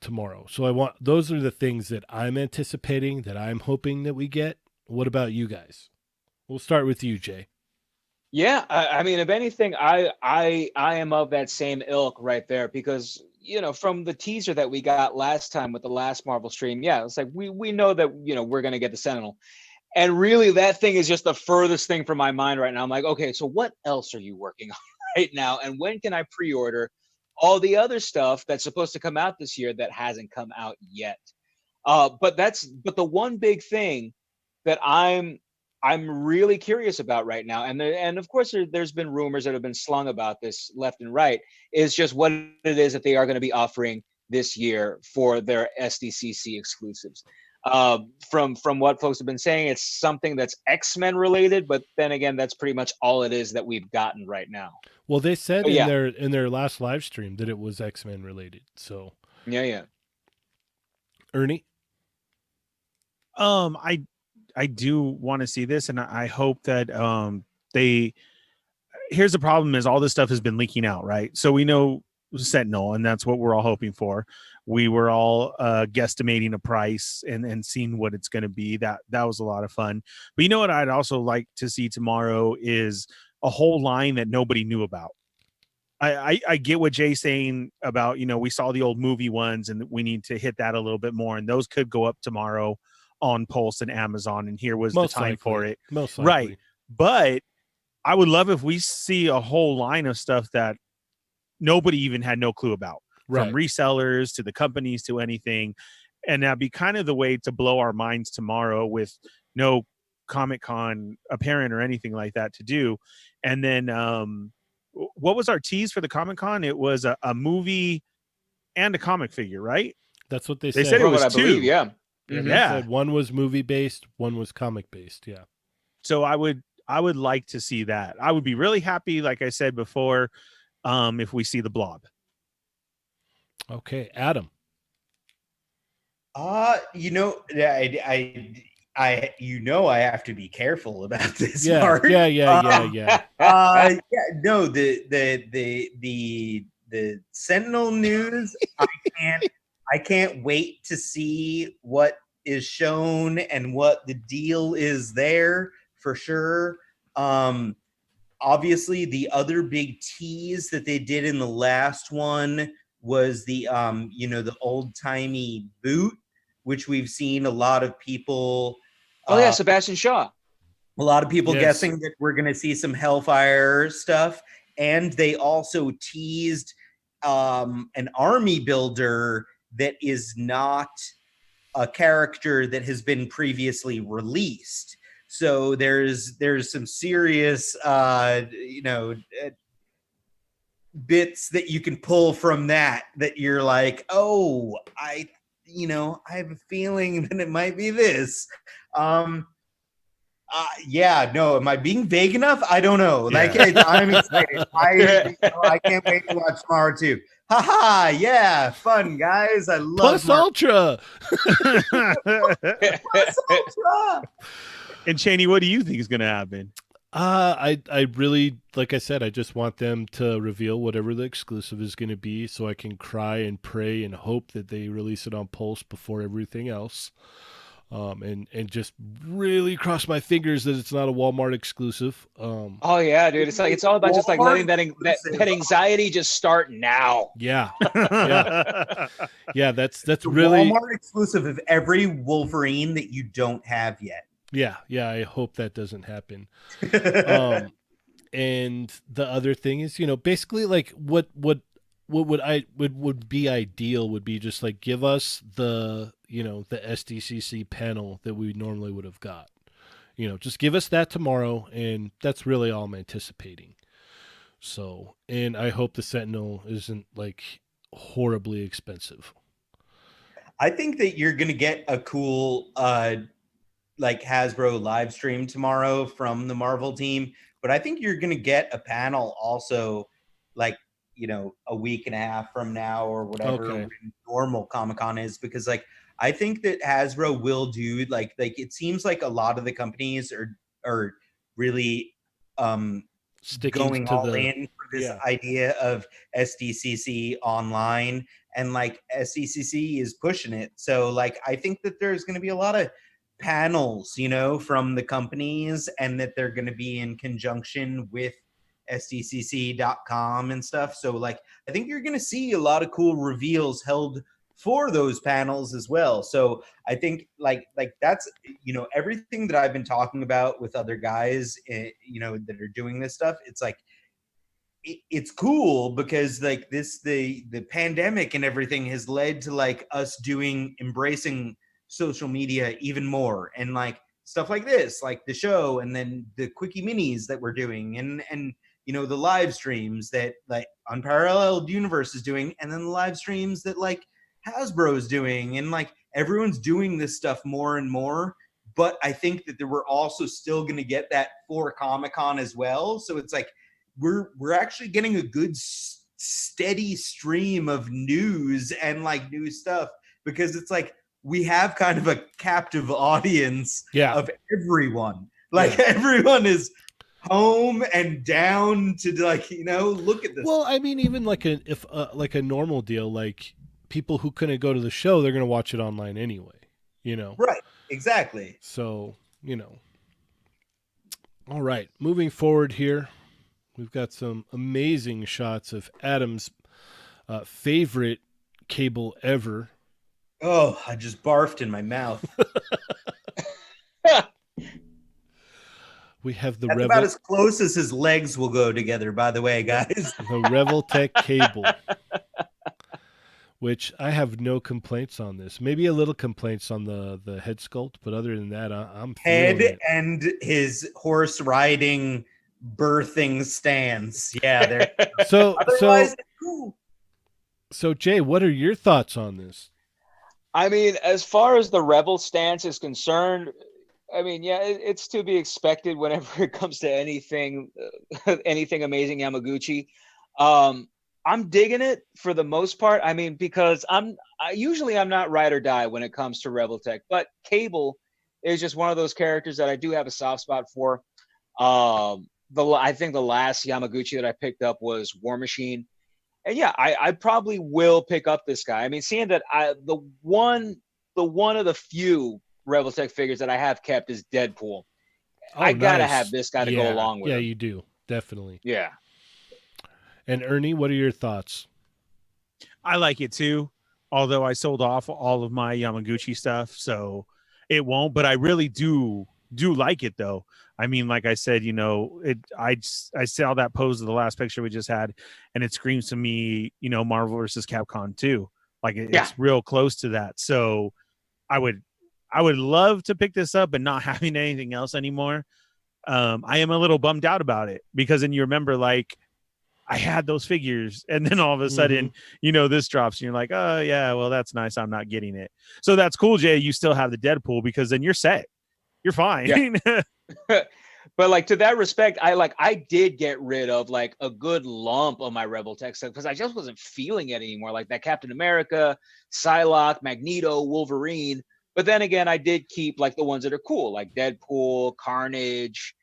tomorrow. So those are the things that I'm anticipating, that I'm hoping that we get. What about you guys? We'll start with you, Jay. Yeah, I mean, if anything, I am of that same ilk right there because from the teaser that we got last time with the last Marvel stream, yeah, it's like we know that we're gonna get the Sentinel, and really that thing is just the furthest thing from my mind right now. I'm like, okay, so what else are you working on right now, and when can I pre-order all the other stuff that's supposed to come out this year that hasn't come out yet? But the one big thing that I'm really curious about right now, and of course there's been rumors that have been slung about this left and right, is just what it is that they are going to be offering this year for their SDCC exclusives. From what folks have been saying, it's something that's X-Men related, but then again, that's pretty much all it is that we've gotten right now. Well, they said But yeah, in their last live stream that it was X-Men related. So, yeah. Ernie, I do want to see this, and I hope that they. Here's the problem: is all this stuff has been leaking out, right? So we know Sentinel, and that's what we're all hoping for. We were all guesstimating a price and seeing what it's going to be. That was a lot of fun. But you know what? I'd also like to see tomorrow is a whole line that nobody knew about. I get what Jay's saying about, we saw the old movie ones and we need to hit that a little bit more. And those could go up tomorrow on Pulse and Amazon. And here was most the time likely, for it. Most likely. Right. But I would love if we see a whole line of stuff that nobody even had no clue about, Right. from resellers to the companies to anything. And that'd be kind of the way to blow our minds tomorrow with no Comic-Con apparent or anything like that to do. And then, what was our tease for the Comic-Con? It was a movie and a comic figure, right? That's what they They said. said it From was what I two. believe, yeah. Yeah, Mhm. they said one was movie based, one was comic based. Yeah. So I would like to see that. I would be really happy, like I said before, if we see the Blob. Okay, Adam. I have to be careful about this Yeah, part. yeah. No, the Sentinel news. I can't wait to see what is shown and what the deal is there for sure. Obviously, the other big tease that they did in the last one was the the old timey boot, which we've seen a lot of people. Oh yeah, Sebastian Shaw. A lot of people Yes. guessing that we're going to see some Hellfire stuff, and they also teased an army builder that is not a character that has been previously released. So there's some serious bits that you can pull from that you're like, oh, I have a feeling that it might be this. Am I being vague enough? I don't know. Yeah. Like, I'm excited. I can't wait to watch tomorrow too. Haha, yeah, fun guys. I love Plus Ultra. Plus Ultra. And Cheney, what do you think is going to happen? I really, like I said, I just want them to reveal whatever the exclusive is going to be, so I can cry and pray and hope that they release it on Pulse before everything else. And just really cross my fingers that it's not a Walmart exclusive. Oh yeah, dude. It's all about just like letting that anxiety just start now. Yeah, that's The really Walmart exclusive of every Wolverine that you don't have yet. yeah. I hope that doesn't happen. And the other thing is, basically like what would be ideal would be just like give us the the SDCC panel that we normally would have got. Just give us that tomorrow, and that's really all I'm anticipating. So, and I hope the Sentinel isn't like horribly expensive. I think that you're gonna get a cool like Hasbro live stream tomorrow from the Marvel team, but I think you're gonna get a panel also, like, you know, a week and a half from now or whatever Okay. when normal Comic-Con is, because like I think that Hasbro will do like it seems like a lot of the companies are really Sticking going to all the in for this yeah. idea of SDCC online, and like SDCC is pushing it. So like I think that there's going to be a lot of panels, you know, from the companies, and that they're going to be in conjunction with SDCC.com and stuff. So like I think you're going to see a lot of cool reveals held for those panels as well. So I think like that's, you know, everything that I've been talking about with other guys, you know, that are doing this stuff. It's like it's cool because like the pandemic and everything has led to like us embracing social media even more, and like stuff like this, like the show, and then the quickie minis that we're doing, and you know, the live streams that like Unparalleled Universe is doing, and then the live streams that like Hasbro's doing, and like everyone's doing this stuff more and more. But I think that we're also still going to get that for Comic-Con as well. So it's like we're actually getting a good steady stream of news and like new stuff, because it's like we have kind of a captive audience of everyone. Like everyone is home and down to like, you know, look at this. Well, I mean, even like a normal deal, like people who couldn't go to the show, they're going to watch it online anyway, you know? Right. Exactly. So, you know. All right. Moving forward here, we've got some amazing shots of Adam's favorite Cable ever. Oh, I just barfed in my mouth. We have the That's about as close as his legs will go together, by the way, guys. The Revoltech Cable, which I have no complaints on this. Maybe a little complaints on the head sculpt, but other than that, I'm head feeling it. And his horse riding birthing stance. Yeah, there. Otherwise, it's cool. So Jay, what are your thoughts on this? I mean, as far as the Rebel stance is concerned, I mean, yeah, it's to be expected whenever it comes to anything amazing Yamaguchi. I'm digging it for the most part. I mean, because I'm not ride or die when it comes to Revoltech, but Cable is just one of those characters that I do have a soft spot for. I think the last Yamaguchi that I picked up was War Machine. And yeah, I probably will pick up this guy. I mean, seeing that the one of the few Revoltech figures that I have kept is Deadpool. I gotta have this guy to go along with. Yeah, him. you do. Definitely. Yeah. And Ernie, what are your thoughts? I like it too, although I sold off all of my Yamaguchi stuff, so it won't. But I really do like it though. I mean, like I said, you know, I saw that pose of the last picture we just had, and it screams to me, you know, Marvel versus Capcom 2. Like it's real close to that. So I would love to pick this up, but not having anything else anymore. I am a little bummed out about it, because then you remember, like, I had those figures, and then all of a sudden, you know, this drops, and you're like, oh yeah, well, that's nice. I'm not getting it. So that's cool, Jay. You still have the Deadpool, because then you're set. You're fine. Yeah. But like, to that respect, I did get rid of like a good lump of my Revoltech stuff because I just wasn't feeling it anymore. Like that Captain America, Psylocke, Magneto, Wolverine. But then again, I did keep like the ones that are cool, like Deadpool, Carnage,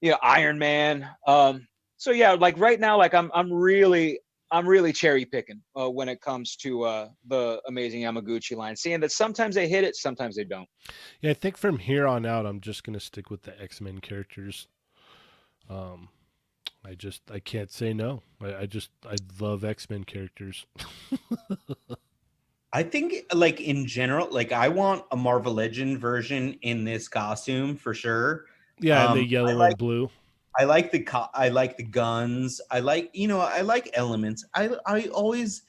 you know, Iron Man. So yeah, like right now, like I'm really cherry picking when it comes to the Amazing Yamaguchi line, seeing that sometimes they hit it, sometimes they don't. Yeah, I think from here on out, I'm just gonna stick with the X-Men characters. I can't say no. I love X-Men characters. I think, like, in general, like, I want a Marvel Legend version in this costume for sure. Yeah, and the yellow and blue. I like the guns. I like elements. I always,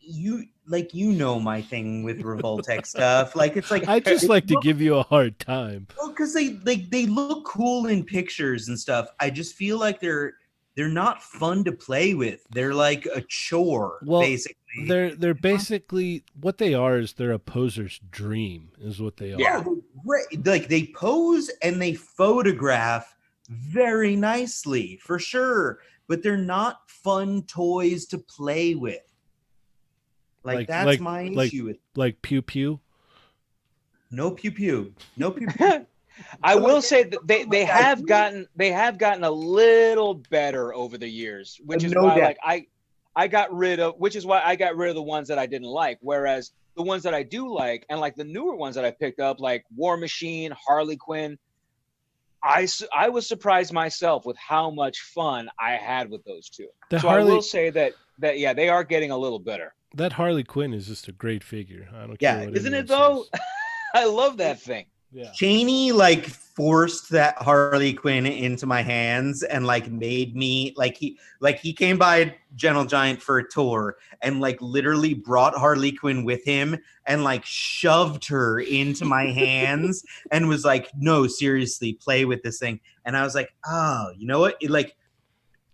you know my thing with Revoltech stuff. Like, it's like I just like to give you a hard time. Well, because they look cool in pictures and stuff. I just feel like they're they're not fun to play with. They're like a chore, Well, basically. They're basically what they are is they're a poser's dream is what they are. Yeah. Oh, great. Like they pose and they photograph very nicely for sure, but they're not fun toys to play with. Like that's my issue with like pew pew. no pew pew. No pew pew. I will say that they have gotten a little better over the years, which is No why doubt. like I got rid of the ones that I didn't like. Whereas the ones that I do like, and like the newer ones that I picked up, like War Machine, Harley Quinn, I was surprised myself with how much fun I had with those two. I will say that yeah, they are getting a little better. That Harley Quinn is just a great figure. I don't Yeah, care what Isn't it anyone though? says. I love that thing. Yeah. Cheney like forced that Harley Quinn into my hands and like made me like he came by Gentle Giant for a tour and like literally brought Harley Quinn with him and like shoved her into my hands and was like, no, seriously, play with this thing. And I was like, oh, you know what? Like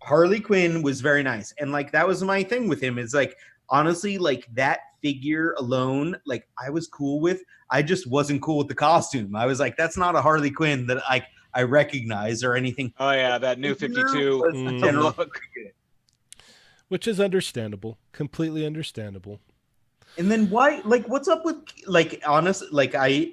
Harley Quinn was very nice. And like that was my thing with him is like honestly, like that figure alone, like I was cool with. I just wasn't cool with the costume. I was like, that's not a Harley Quinn that I recognize or anything. Oh yeah, that new 52 Was the general- look. Which is understandable. Completely understandable. And then why? Like, what's up with like honest? Like I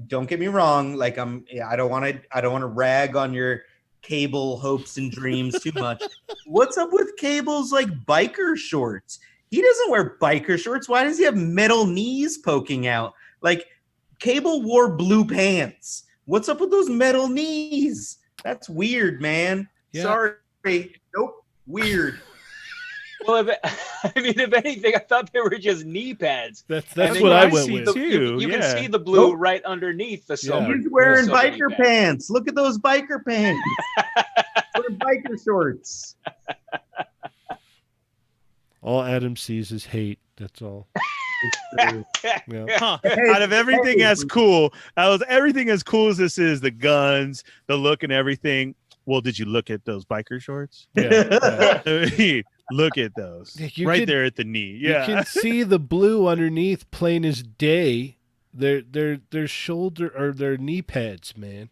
don't get me wrong. Like I don't want to rag on your Cable hopes and dreams too much. What's up with Cable's like biker shorts? He doesn't wear biker shorts. Why does he have metal knees poking out? Like Cable wore blue pants. What's up with those metal knees? That's weird, man. Yeah. Sorry. Nope. Weird. Well, if anything, I thought they were just knee pads. That's And then what you I can went see with. the- too, You yeah. can see the blue Nope. right underneath the silver. He's wearing the silver knee biker pad. pants. Look at those biker pants. Wearing biker shorts. All Adam sees is hate. That's all. Yeah. Huh. Out of everything as cool, everything as cool as this is, the guns, the look and everything. Well, did you look at those biker shorts? Yeah. I mean, look at those. Yeah, you right can- there at the knee. Yeah. You can see the blue underneath plain as day. Their shoulder or their knee pads, man.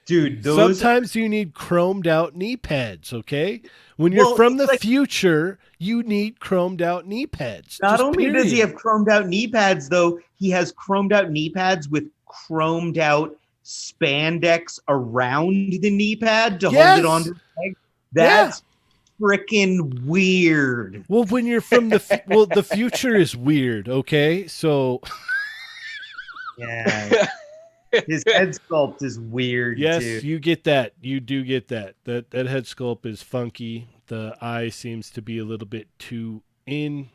Dude, those Sometimes you need chromed out knee pads, okay? When you're Well, from the it's like- future, you need chromed out knee pads. not Just only does he period. have chromed out knee pads, though, he has chromed out knee pads with chromed out spandex around the knee pad to Yes! hold it onto the leg. That's freaking weird. Well, when you're from the the future is weird, okay? So Yeah. His head sculpt is weird yes, too. you get that. You do get that. That head sculpt is funky. The eye seems to be a little bit too in.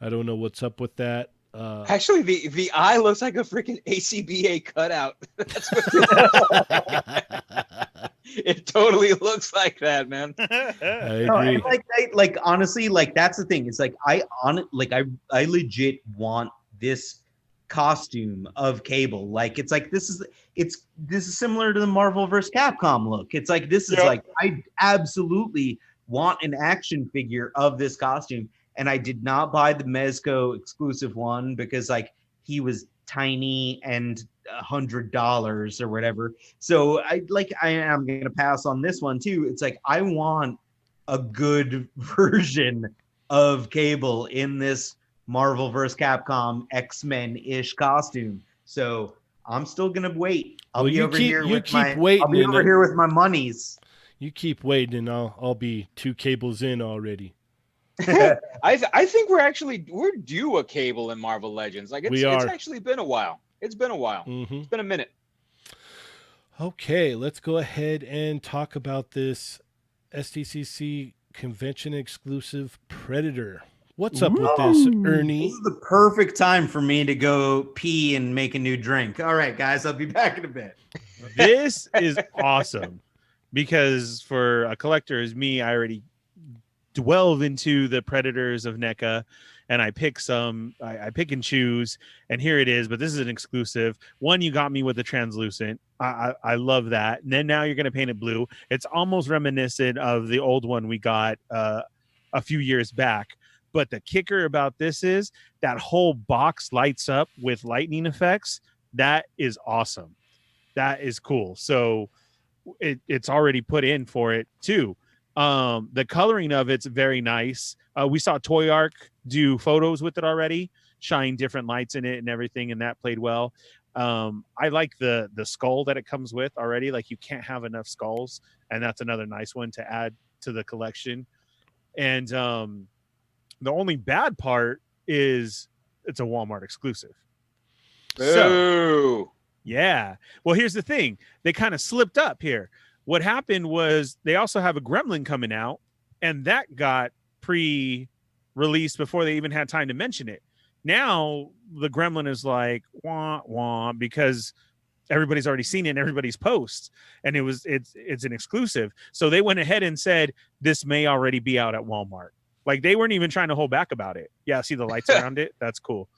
I don't know what's up with that. Actually, the eye looks like a freaking ACBA cutout. That's what it totally looks like that, man. I No, agree. and like honestly, like that's the thing. It's like I legit want this costume of Cable. Like it's like this is similar to the Marvel vs. Capcom look. It's like this is Yep. like I absolutely want an action figure of this costume. And I did not buy the Mezco exclusive one because like he was tiny and $100 or whatever. So I am gonna pass on this one too. It's like I want a good version of Cable in this Marvel vs. Capcom X-Men-ish costume. So I'm still gonna wait. I'll Well, be you over keep- here you with keep my waiting, I'll be and over then- here with my monies. You keep waiting, and I'll be 2 cables in already. I think we're due a Cable in Marvel Legends. Like We it's are. actually been a while. It's been a while. Mm-hmm. It's been a minute. Okay, let's go ahead and talk about this SDCC convention exclusive Predator. What's up with this, This Ernie? is the perfect time for me to go pee and make a new drink. All right, guys, I'll be back in a bit. This is awesome because for a collector as me, I already delve into the Predators of NECA and I pick some. I pick and choose, and here it is. But this is an exclusive one. You got me with the translucent. I love that. And then now you're gonna paint it blue. It's almost reminiscent of the old one we got a few years back. But the kicker about this is that whole box lights up with lightning effects. That is awesome. That is cool. So it's already put in for it too. The coloring of it's very nice. We saw Toy Arc do photos with it already, shine different lights in it and everything, and that played well. I like the skull that it comes with already. Like, you can't have enough skulls, and that's another nice one to add to the collection. And the only bad part is it's a Walmart exclusive. So, yeah. Well, here's the thing. They kind of slipped up here. What happened was they also have a Gremlin coming out, and that got pre-released before they even had time to mention it. Now the Gremlin is like, wah, wah, because everybody's already seen it in everybody's posts, and it's an exclusive. So they went ahead and said, this may already be out at Walmart. Like, they weren't even trying to hold back about it. Yeah, see the lights around it? That's cool.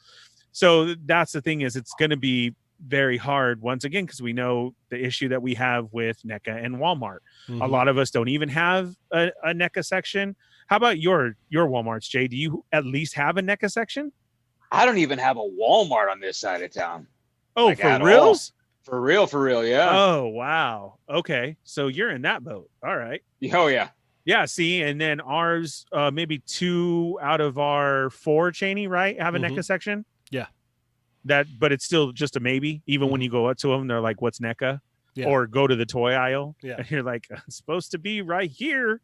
So that's the thing, is it's going to be very hard once again, because we know the issue that we have with NECA and Walmart. A lot of us don't even have a NECA section. How about your Walmarts, Jay? Do you at least have a NECA section? I don't even have a Walmart on this side of town. Oh, like, for reals? For real, yeah. Oh, wow. Okay, so you're in that boat. All right. Oh, yeah. Yeah, see, and then ours, maybe 2 out of our 4, Cheney, right, have a NECA section? Yeah. But it's still just a maybe. Even when you go up to them, they're like, what's NECA? Yeah. Or go to the toy aisle. Yeah. And you're like, it's supposed to be right here.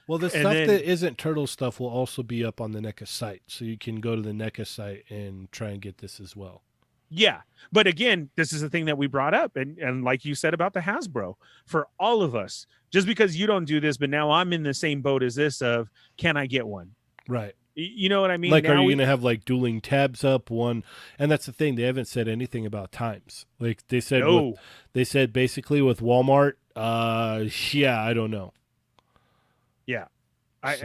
Well, the stuff that isn't Turtle stuff will also be up on the NECA site. So you can go to the NECA site and try and get this as well. Yeah. But again, this is the thing that we brought up. And like you said about the Hasbro, for all of us, just because you don't do this, but now I'm in the same boat as this of, can I get one? Right. You know what I mean? Like, are you going to have like dueling tabs up one? And that's the thing. They haven't said anything about times. Like they said, they said basically with Walmart, yeah, I don't know. Yeah. That's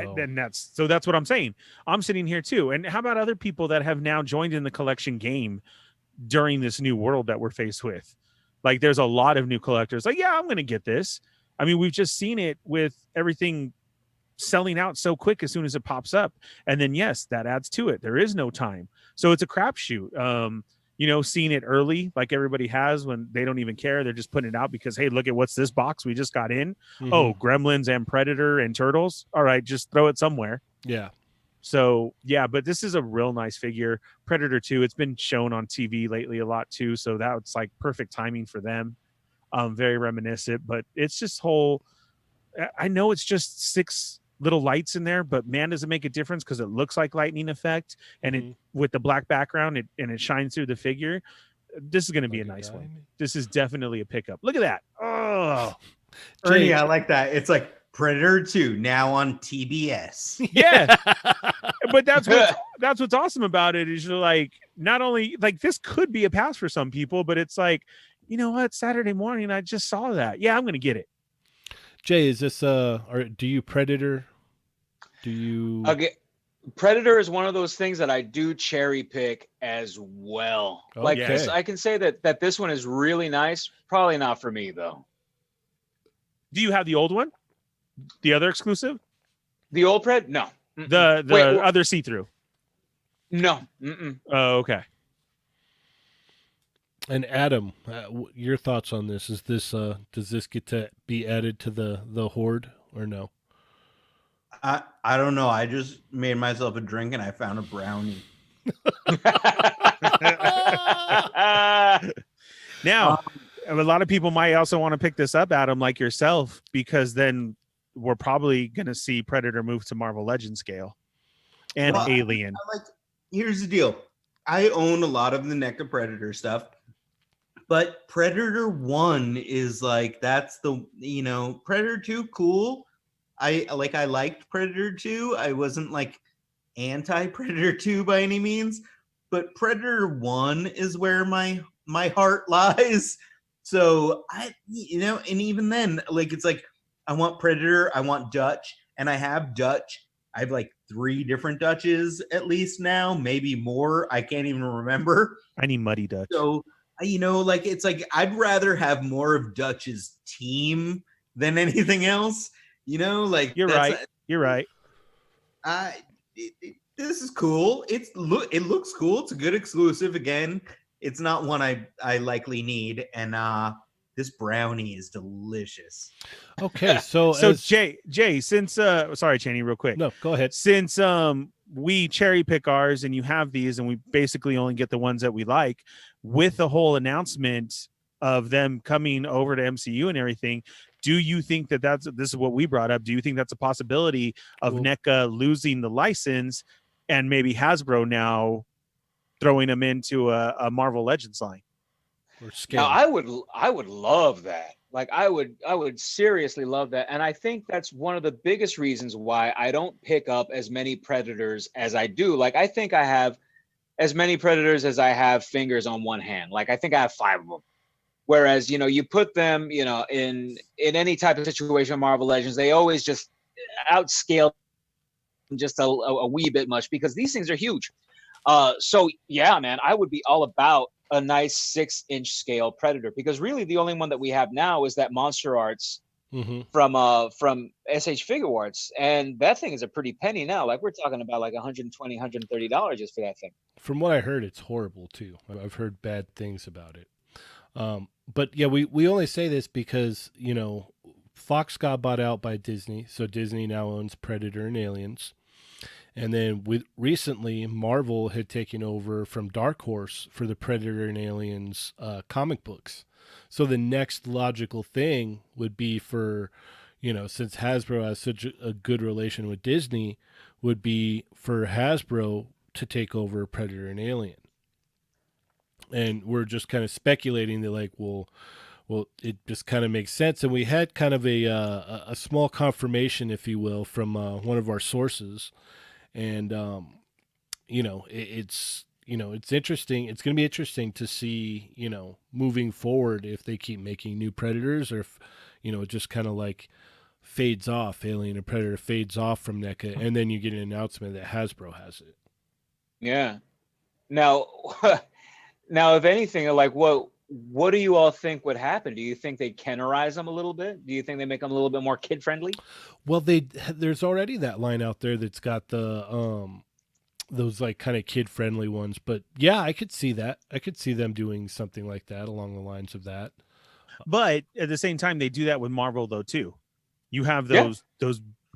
what I'm saying. I'm sitting here too. And how about other people that have now joined in the collection game during this new world that we're faced with? Like, there's a lot of new collectors like, yeah, I'm going to get this. I mean, we've just seen it with everything selling out so quick as soon as it pops up. And then, yes, that adds to it. There is no time. So it's a crapshoot. Seeing it early, like everybody has, when they don't even care. They're just putting it out because, hey, look at what's this box we just got in. Oh, Gremlins and Predator and Turtles. All right, just throw it somewhere. Yeah. So, yeah, but this is a real nice figure. Predator 2, it's been shown on TV lately a lot too. So that's like perfect timing for them. Very reminiscent, but it's just I know it's just 6 little lights in there, but man, does it make a difference, because it looks like lightning effect, and it with the black background, it shines through the figure. This is going to be a nice one. This is definitely a pickup. Look at that. Oh, Ernie, I like that. It's like Predator 2 now on TBS. Yeah. But that's what's awesome about it, is you're like, not only like, this could be a pass for some people, but it's like, you know what, Saturday morning I just saw that. Yeah, I'm going to get it. Jay, is this or do you Predator? Do you Predator is one of those things that I do cherry pick as well. Okay. Like this, I can say that this one is really nice. Probably not for me though. Do you have the old one? The other exclusive? The old Pred? No. The other see-through? No. Oh, okay. And Adam, your thoughts on this? Is this does this get to be added to the horde or no? I don't know. I just made myself a drink and I found a brownie. Now, a lot of people might also want to pick this up, Adam, like yourself, because then we're probably going to see Predator move to Marvel Legends scale and Alien. Here's the deal. I own a lot of the NECA Predator stuff. But Predator 1 is like, that's the, Predator 2, cool. I liked Predator 2. I wasn't like anti-Predator 2 by any means, but Predator 1 is where my heart lies. So and even then, like, it's like, I want Predator, I want Dutch, and I have Dutch. I have like 3 different Dutches at least now, maybe more. I can't even remember. I need Muddy Dutch. So, like it's like I'd rather have more of Dutch's team than anything else. Like You're right. You're right. This is cool. It looks cool. It's a good exclusive. Again, it's not one I likely need, and this brownie is delicious. Okay, so Jay, since sorry, Chaney, real quick. No, go ahead. Since we cherry pick ours and you have these and we basically only get the ones that we like, with the whole announcement of them coming over to MCU and everything, do you think that this is what we brought up? Do you think that's a possibility of NECA losing the license and maybe Hasbro now throwing them into a Marvel Legends line? Now, I would love that. Like I would seriously love that. And I think that's one of the biggest reasons why I don't pick up as many Predators as I do. Like I think I have as many Predators as I have fingers on one hand. Like I think I have 5 of them. Whereas, you put them, in any type of situation in Marvel Legends, they always just outscale just a wee bit much because these things are huge. So yeah, man, I would be all about a nice 6-inch scale Predator because really the only one that we have now is that Monster Arts from SH Figure Arts, and that thing is a pretty penny now. Like we're talking about like $120, $130 just for that thing. From what I heard, it's horrible too. I've heard bad things about it. But yeah, we only say this because, Fox got bought out by Disney. So Disney now owns Predator and Aliens. And then recently, Marvel had taken over from Dark Horse for the Predator and Aliens comic books. So the next logical thing would be for, since Hasbro has such a good relation with Disney, would be for Hasbro to take over Predator and Alien. And we're just kind of speculating that, like, well, it just kind of makes sense. And we had kind of a small confirmation, if you will, from one of our sources. And, it's interesting. It's going to be interesting to see, moving forward if they keep making new Predators or if, it just kind of like fades off. Alien and Predator fades off from NECA. And then you get an announcement that Hasbro has it. Yeah. Now, if anything, like what do you all think would happen? Do you think they Kennerize them a little bit? Do you think they make them a little bit more kid friendly? Well, there's already that line out there that's got the those like kind of kid friendly ones. But yeah, I could see that. I could see them doing something like that along the lines of that. But at the same time, they do that with Marvel though too. You have those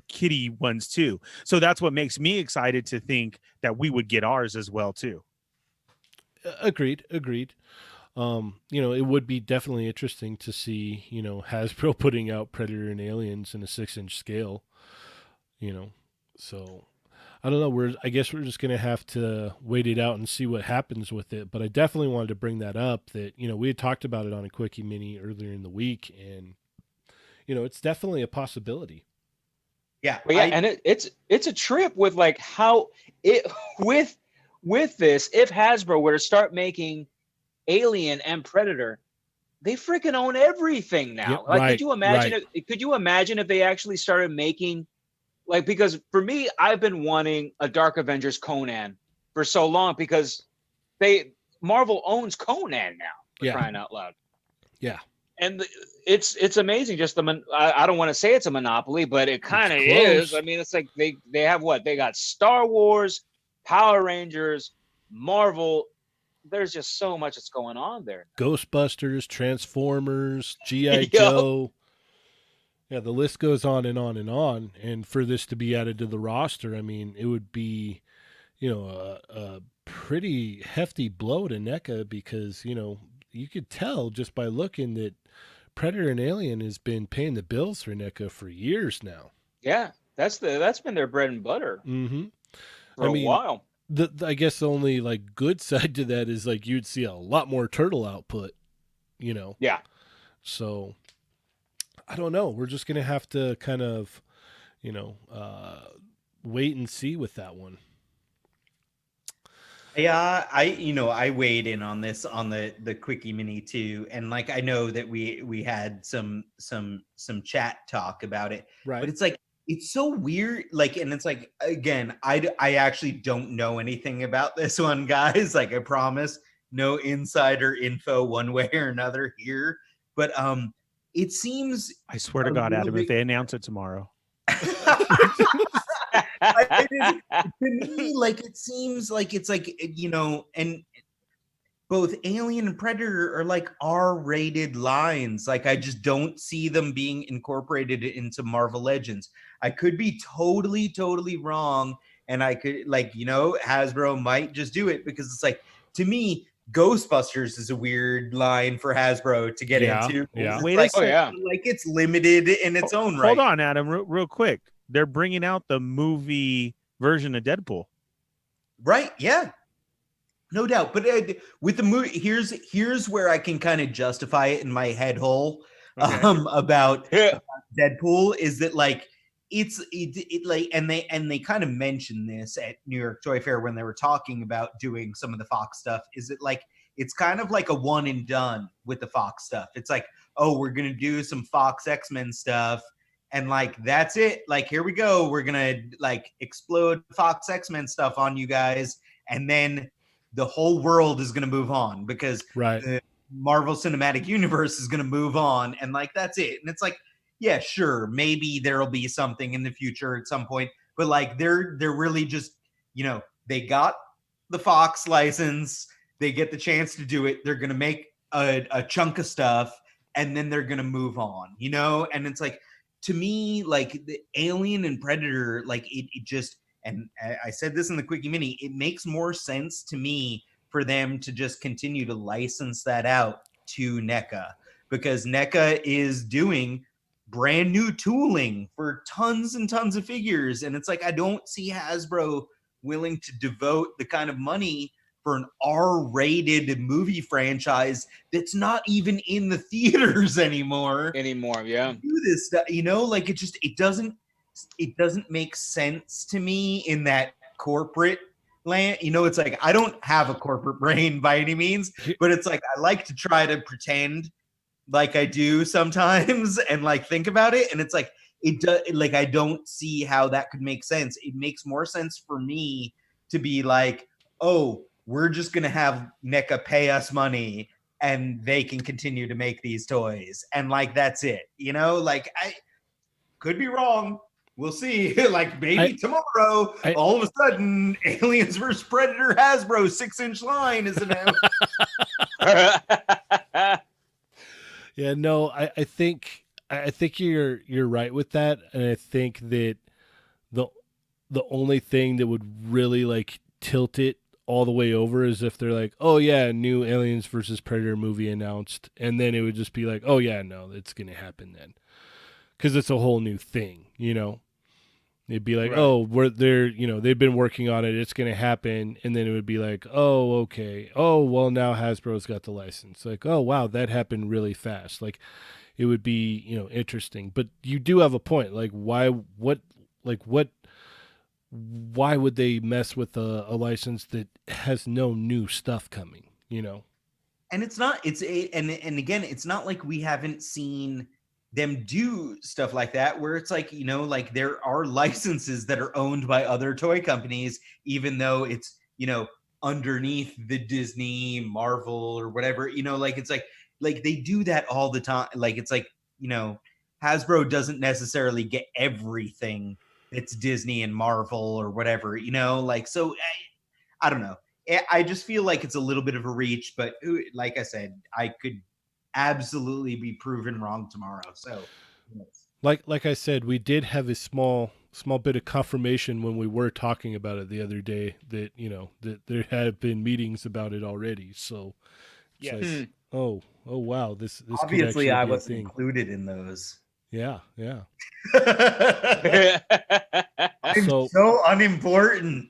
kiddie ones too. So that's what makes me excited to think that we would get ours as well too. Agreed. It would be definitely interesting to see, Hasbro putting out Predator and Aliens in a 6-inch scale, so I don't know. I guess we're just going to have to wait it out and see what happens with it. But I definitely wanted to bring that up that, we had talked about it on a Quickie Mini earlier in the week and, it's definitely a possibility. Yeah. But yeah. And it's a trip with like how it with this, if Hasbro were to start making Alien and Predator, they freaking own everything now. Yep, like, right, could you imagine if they actually started making, like, because for me, I've been wanting a Dark Avengers Conan for so long because Marvel owns Conan now. For crying out loud. Yeah. And it's amazing. Just I don't want to say it's a monopoly, but it kind of is. I mean, it's like they have what? They got Star Wars, Power Rangers, Marvel. There's just so much that's going on there. Ghostbusters, Transformers, G.I. Joe. Yeah, the list goes on and on and on. And for this to be added to the roster, I mean, it would be, a pretty hefty blow to NECA because, you could tell just by looking that Predator and Alien has been paying the bills for NECA for years now. Yeah, that's been their bread and butter for a while. I guess the only like good side to that is like you'd see a lot more turtle output, Yeah. So I don't know. We're just gonna have to kind of, wait and see with that one. Yeah, I weighed in on this on the Quickie Mini too, and I know that we had some chat talk about it, right? But it's like it's so weird. Like, and it's like, again, I actually don't know anything about this one, guys. Like, I promise, no insider info one way or another here. But it seems I swear to a God, little Adam, bit- if they announce it tomorrow. to me, like it seems like it's like, and both Alien and Predator are like R-rated lines. Like I just don't see them being incorporated into Marvel Legends. I could be totally wrong, and I could Hasbro might just do it because it's like, to me, Ghostbusters is a weird line for Hasbro to get Yeah, into. yeah. It's Wait a like, second. like it's limited in its own right. Hold on, Adam, real quick. They're bringing out the movie version of Deadpool. Right? Yeah. No doubt. But with the movie, here's where I can kind of justify it in my head hole Okay. about Deadpool is that like it like and they kind of mentioned this at New York Toy Fair when they were talking about doing some of the Fox stuff. Is it like it's kind of like a one and done with the Fox stuff? It's like, oh, we're gonna do some Fox X-Men stuff. And like that's it. Like here we go. We're gonna like explode Fox X-Men stuff on you guys, and then the whole world is going to move on because Right. the Marvel Cinematic Universe is going to move on, and like that's it. And it's like, yeah, sure, maybe there'll be something in the future at some point, but like they're really just, they got the Fox license, they get the chance to do it, they're going to make a chunk of stuff, and then they're going to move on, and it's like, to me, like the Alien and Predator, like it just, and I said this in the Quickie Mini, it makes more sense to me for them to just continue to license that out to NECA, because NECA is doing brand new tooling for tons and tons of figures. And it's like, I don't see Hasbro willing to devote the kind of money for an R-rated movie franchise that's not even in the theaters anymore. Yeah. Do this stuff, like it doesn't make sense to me in that corporate land. It's like, I don't have a corporate brain by any means, but it's like I like to try to pretend like I do sometimes and like think about it, and it's like it does, like I don't see how that could make sense. It makes more sense for me to be like, oh, we're just gonna have NECA pay us money and they can continue to make these toys, and like that's it. Like I could be wrong. We'll see. Like maybe tomorrow, all of a sudden, Aliens vs. Predator Hasbro 6-inch line is announced. Yeah, no, I think you're right with that, and I think that the only thing that would really like tilt it all the way over is if they're like, oh yeah, new Aliens versus Predator movie announced, and then it would just be like, oh yeah, no, it's gonna happen then, because it's a whole new thing, It'd be like, Right. oh, they've been working on it, it's gonna happen, and then it would be like, oh, okay, oh, well, now Hasbro's got the license. Like, oh wow, that happened really fast. Like, it would be, interesting. But you do have a point. Like, why would they mess with a license that has no new stuff coming? And it's not. And again, it's not like we haven't seen them do stuff like that, where it's like, like there are licenses that are owned by other toy companies, even though it's, underneath the Disney, Marvel, or whatever, like it's like they do that all the time. Like it's like, Hasbro doesn't necessarily get everything that's Disney and Marvel or whatever, like, so I don't know. I just feel like it's a little bit of a reach, but like I said, I could absolutely be proven wrong tomorrow. So, like I said, we did have a small bit of confirmation when we were talking about it the other day that that there have been meetings about it already. So, Yes. like, oh wow, this obviously I could was actually be a thing. included in those. Yeah. I'm So- so unimportant.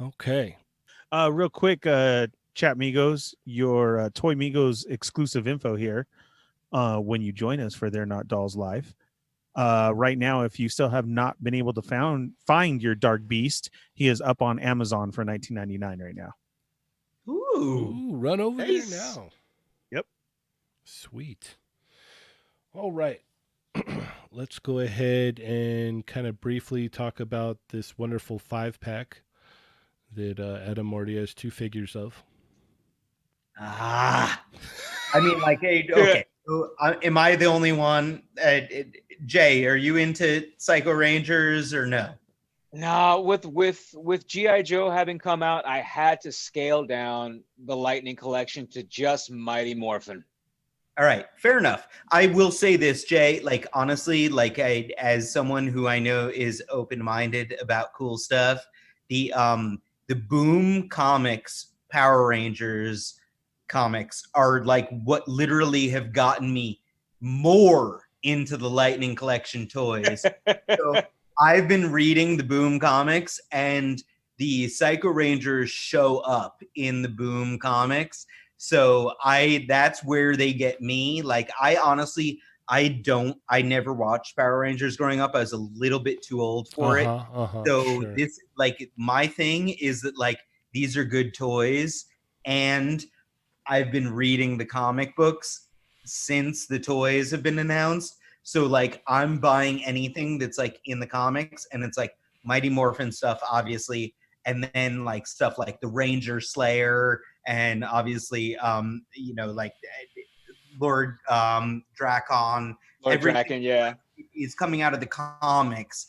Okay. Real quick, Chat Migos, your Toy Migos exclusive info here. When you join us for They're Not Dolls Live. Right now, if you still have not been able to find your Dark Beast, he is up on Amazon for $19.99 right now. Ooh. Run over Nice. there now. Yep. Sweet. All right. let's go ahead and kind of briefly talk about this wonderful 5-pack that Adam already has 2 figures of. I mean, like, hey, okay. So, am I the only one? Jay, are you into Psycho Rangers or no? No, with GI Joe having come out, I had to scale down the Lightning collection to just Mighty Morphin. All right, fair enough. I will say this, Jay, like honestly, like as someone who I know is open-minded about cool stuff, the Boom Comics Power Rangers comics are like what literally have gotten me more into the Lightning Collection toys. So I've been reading the Boom comics, and the Psycho Rangers show up in the Boom comics. So that's where they get me. Like, I honestly, I never watched Power Rangers growing up. I was a little bit too old for it. So Sure. this, like, my thing is that, like, these are good toys, and I've been reading the comic books since the toys have been announced. So, like, I'm buying anything that's like in the comics, and it's like Mighty Morphin stuff, obviously, and then like stuff like the Ranger Slayer, and obviously, like Lord Drakon. Lord Everything Draken, yeah. is coming out of the comics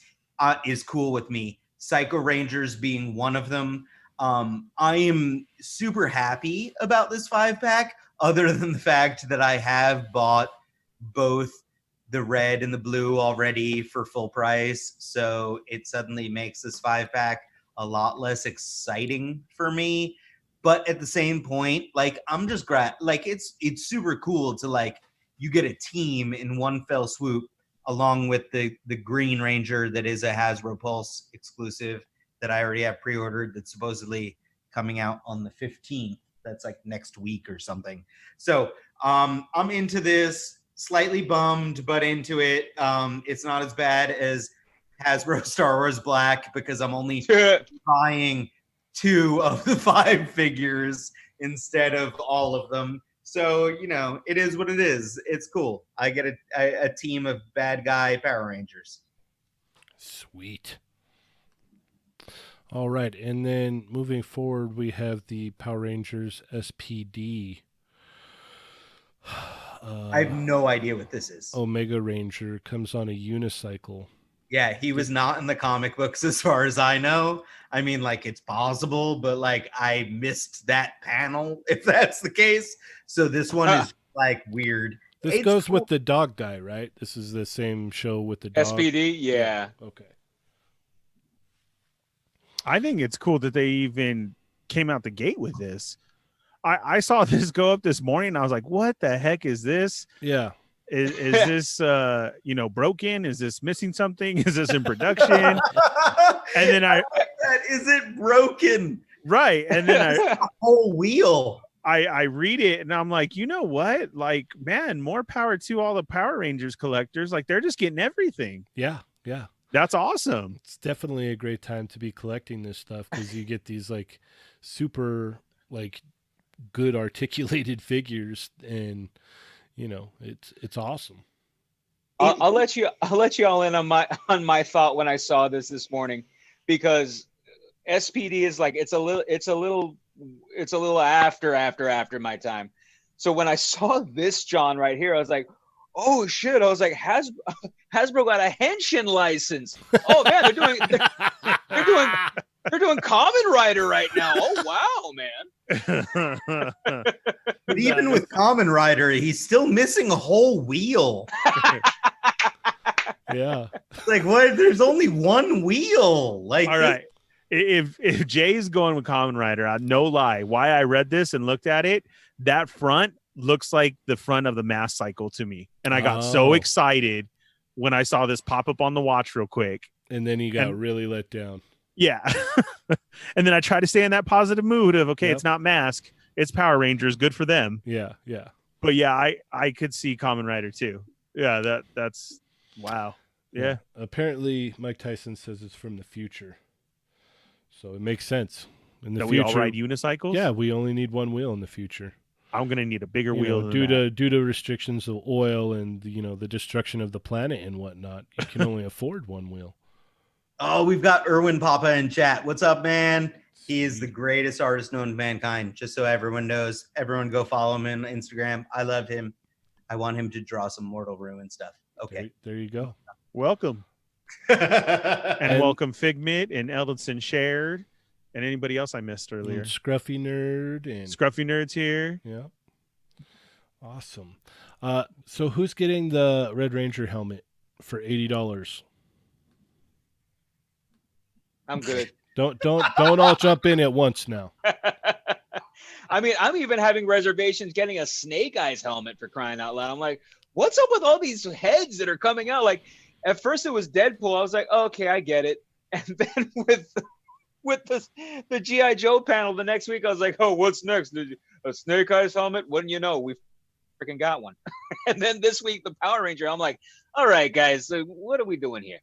is cool with me. Psycho Rangers being one of them. I am super happy about this 5-pack, other than the fact that I have bought both the red and the blue already for full price. So it suddenly makes this 5-pack a lot less exciting for me. But at the same point, like, I'm just like, it's super cool to, like, you get a team in one fell swoop, along with the Green Ranger that is a Hasbro Pulse exclusive that I already have pre-ordered, that's supposedly coming out on the 15th. That's like next week or something. So I'm into this, slightly bummed, but into it. It's not as bad as Hasbro Star Wars Black, because I'm only buying 2 of the 5 figures instead of all of them. So, it is what it is. It's cool. I get a team of bad guy Power Rangers. Sweet. All right, and then moving forward, we have the Power Rangers SPD. I have no idea what this is. Omega Ranger comes on a unicycle. Yeah, he was not in the comic books as far as I know. I mean, like, it's possible, but like, I missed that panel if that's the case. So this one is like weird. This goes with the dog guy, right? This is the same show with the dog. SPD, yeah. Okay. I think it's cool that they even came out the gate with this. I saw this go up this morning, and I was like, what the heck is this? Yeah. Is this broken? Is this missing something? Is this in production? And then is it broken? Right. And then a whole wheel. I read it, and I'm like, you know what? Like, man, more power to all the Power Rangers collectors. Like, they're just getting everything. Yeah. Yeah. That's awesome. It's definitely a great time to be collecting this stuff, because you get these like super like good articulated figures, and it's awesome. I'll let you all in on my thought when I saw this morning, because SPD is like, it's a little after my time. So when I saw this John right here, I was like, oh shit! I was like, Hasbro got a Henshin license. Oh man, they're doing Kamen Rider right now. Oh wow, man! But even with Kamen Rider, he's still missing a whole wheel. Yeah. Like, what? There's only one wheel. Like, all right. If Jay's going with Kamen Rider, no lie, why I read this and looked at it, that front looks like the front of the Mass Cycle to me. And I got so excited when I saw this pop up on the watch real quick. And then you got really let down. Yeah. And then I try to stay in that positive mood of, okay, It's not Mask, it's Power Rangers, good for them. Yeah, yeah. But yeah, I could see Kamen Rider too. Yeah, that's wow. Yeah. Apparently Mike Tyson says it's from the future. So it makes sense. In the that future, we all ride unicycles? Yeah, we only need one wheel in the future. I'm gonna need a bigger wheel than due that. to restrictions of oil and the destruction of the planet and whatnot. You can only afford one wheel. Oh, we've got Erwin Papa in chat. What's up, man? He is the greatest artist known to mankind. Just so everyone knows, everyone go follow him on Instagram. I love him. I want him to draw some Mortal Ruin stuff. Okay. There you go. Welcome. And welcome Figment and Eldonson Shared and anybody else I missed earlier. And Scruffy Nerd and Scruffy Nerd's here. Yeah. Awesome. So who's getting the Red Ranger helmet for $80? I'm good. Don't all jump in at once now. I mean, I'm even having reservations getting a Snake Eyes helmet, for crying out loud. I'm like, what's up with all these heads that are coming out? Like, at first it was Deadpool. I was like, oh, okay, I get it. And then with the G.I. Joe panel the next week, I was like, oh, what's next? A Snake Eyes helmet? Wouldn't you know? We freaking got one. And then this week, the Power Ranger. I'm like, all right, guys, so what are we doing here?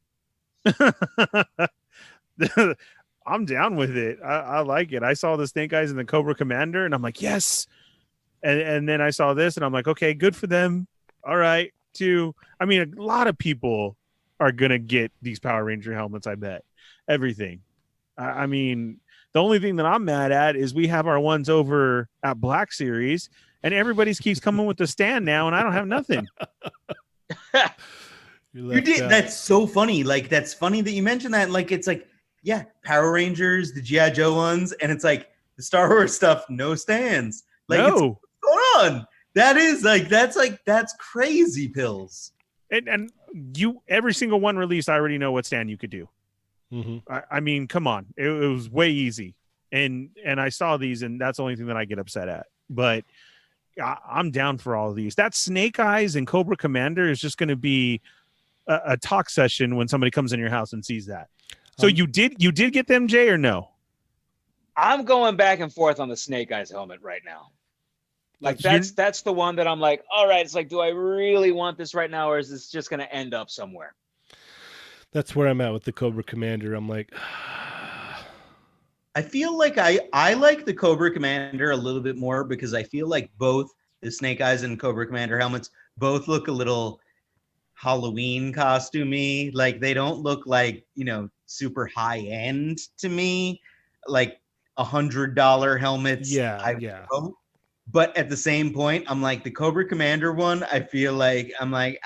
I'm down with it. I like it. I saw the Snake Eyes and the Cobra Commander, and I'm like, yes. And then I saw this, and I'm like, okay, good for them. All right, too. I mean, a lot of people are gonna get these Power Ranger helmets. I bet everything. I mean, the only thing that I'm mad at is we have our ones over at Black Series, and everybody keeps coming with the stand now, and I don't have nothing. You did. That's so funny. Like, that's funny that you mentioned that. Like, it's like, yeah, Power Rangers, the G.I. Joe ones, and it's like the Star Wars stuff, no stands. Like, no. what's going on? That's crazy, Pills. And you, every single one released, I already know what stand you could do. Mm-hmm. I mean, come on, it was way easy. And I saw these, and that's the only thing that I get upset at. But I'm down for all of these. That Snake Eyes and Cobra Commander is just going to be a talk session when somebody comes in your house and sees that. So you did get them, Jay, or no? I'm going back and forth on the Snake Eyes helmet right now. Like, that's the one that I'm like, all right, it's like, do I really want this right now, or is this just going to end up somewhere? That's where I'm at with the Cobra Commander. I'm like, I feel like I like the Cobra Commander a little bit more because I feel like both the Snake Eyes and Cobra Commander helmets both look a little Halloween costumey. Like, they don't look like, super high end to me, like $100 helmets. Yeah. But at the same point, I'm like, the Cobra Commander one, I feel like I'm like,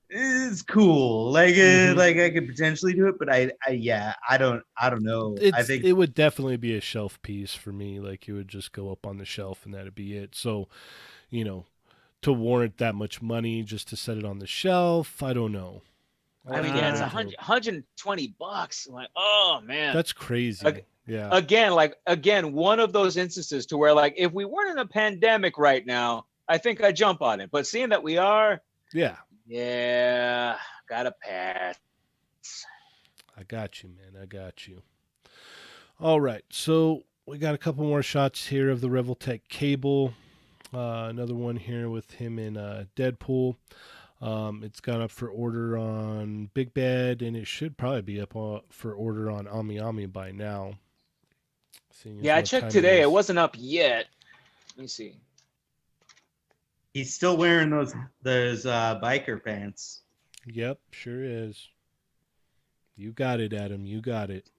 it's cool. Like, like I could potentially do it, but I don't know. I think it would definitely be a shelf piece for me. Like, it would just go up on the shelf and that'd be it. So, to warrant that much money just to set it on the shelf, I don't know. I mean, yeah, it's $120. I'm like, oh man, that's crazy. Yeah. Again, one of those instances to where, like, if we weren't in a pandemic right now, I think I'd jump on it. But seeing that we are, yeah, gotta pass. I got you, man. I got you. All right, so we got a couple more shots here of the Revoltech cable. Another one here with him in Deadpool. It's gone up for order on Big Bad, and it should probably be up for order on Ami Ami by now. Yeah, I checked today. It wasn't up yet. Let me see. He's still wearing those biker pants. Yep, sure is. You got it, Adam. You got it.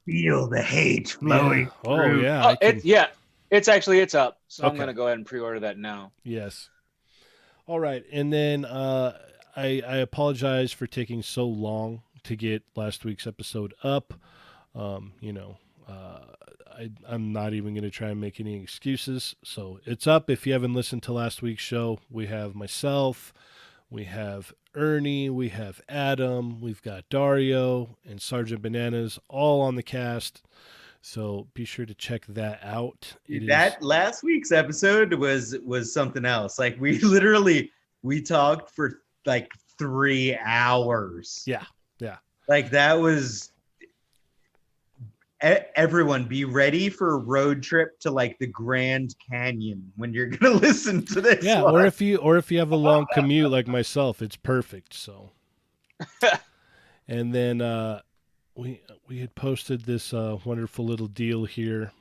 Feel the hate flowing. Yeah. Oh yeah. It's up. So okay. I'm gonna go ahead and pre-order that now. Yes. All right, and then I apologize for taking so long to get last week's episode up. I'm not even going to try and make any excuses. So it's up. If you haven't listened to last week's show, we have myself, we have Ernie, we have Adam, we've got Dario and Sergeant Bananas all on the cast. So be sure to check that out. Last week's episode was something else. Like, we talked for like 3 hours. Yeah. Like, that was. Everyone, be ready for a road trip to like the Grand Canyon when you're gonna listen to this. Yeah, one. or if you have a long commute like myself, it's perfect. So, and then we had posted this wonderful little deal here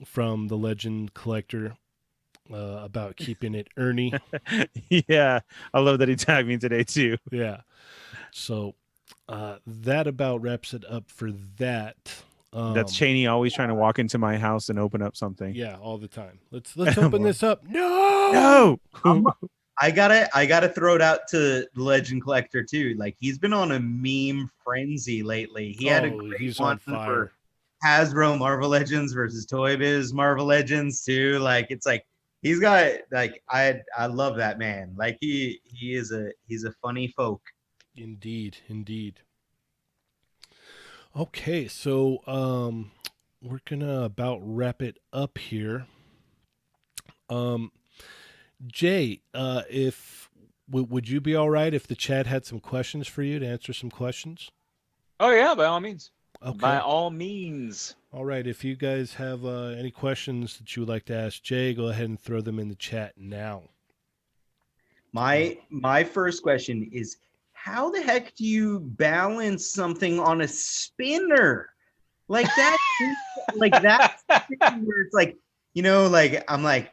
from the Legend Collector about keeping it Ernie. Yeah, I love that he tagged me today too. Yeah. So that about wraps it up for that. That's Cheney always trying to walk into my house and open up something. Yeah, all the time. Let's open this up. No. I gotta throw it out to the Legend Collector too. Like he's been on a meme frenzy lately. He had a great he's one on fire. for Hasbro Marvel Legends versus Toy Biz Marvel Legends too. Like it's like he's got like I love that man. Like he's a funny folk. Indeed. Okay, so we're gonna about wrap it up here. Jay, if would you be all right if the chat had some questions for you to answer some questions? Oh yeah, by all means. Okay. By all means. All right. If you guys have any questions that you would like to ask Jay, go ahead and throw them in the chat now. My first question is, how the heck do you balance something on a spinner? Like that, like that where it's like, you know, like I'm like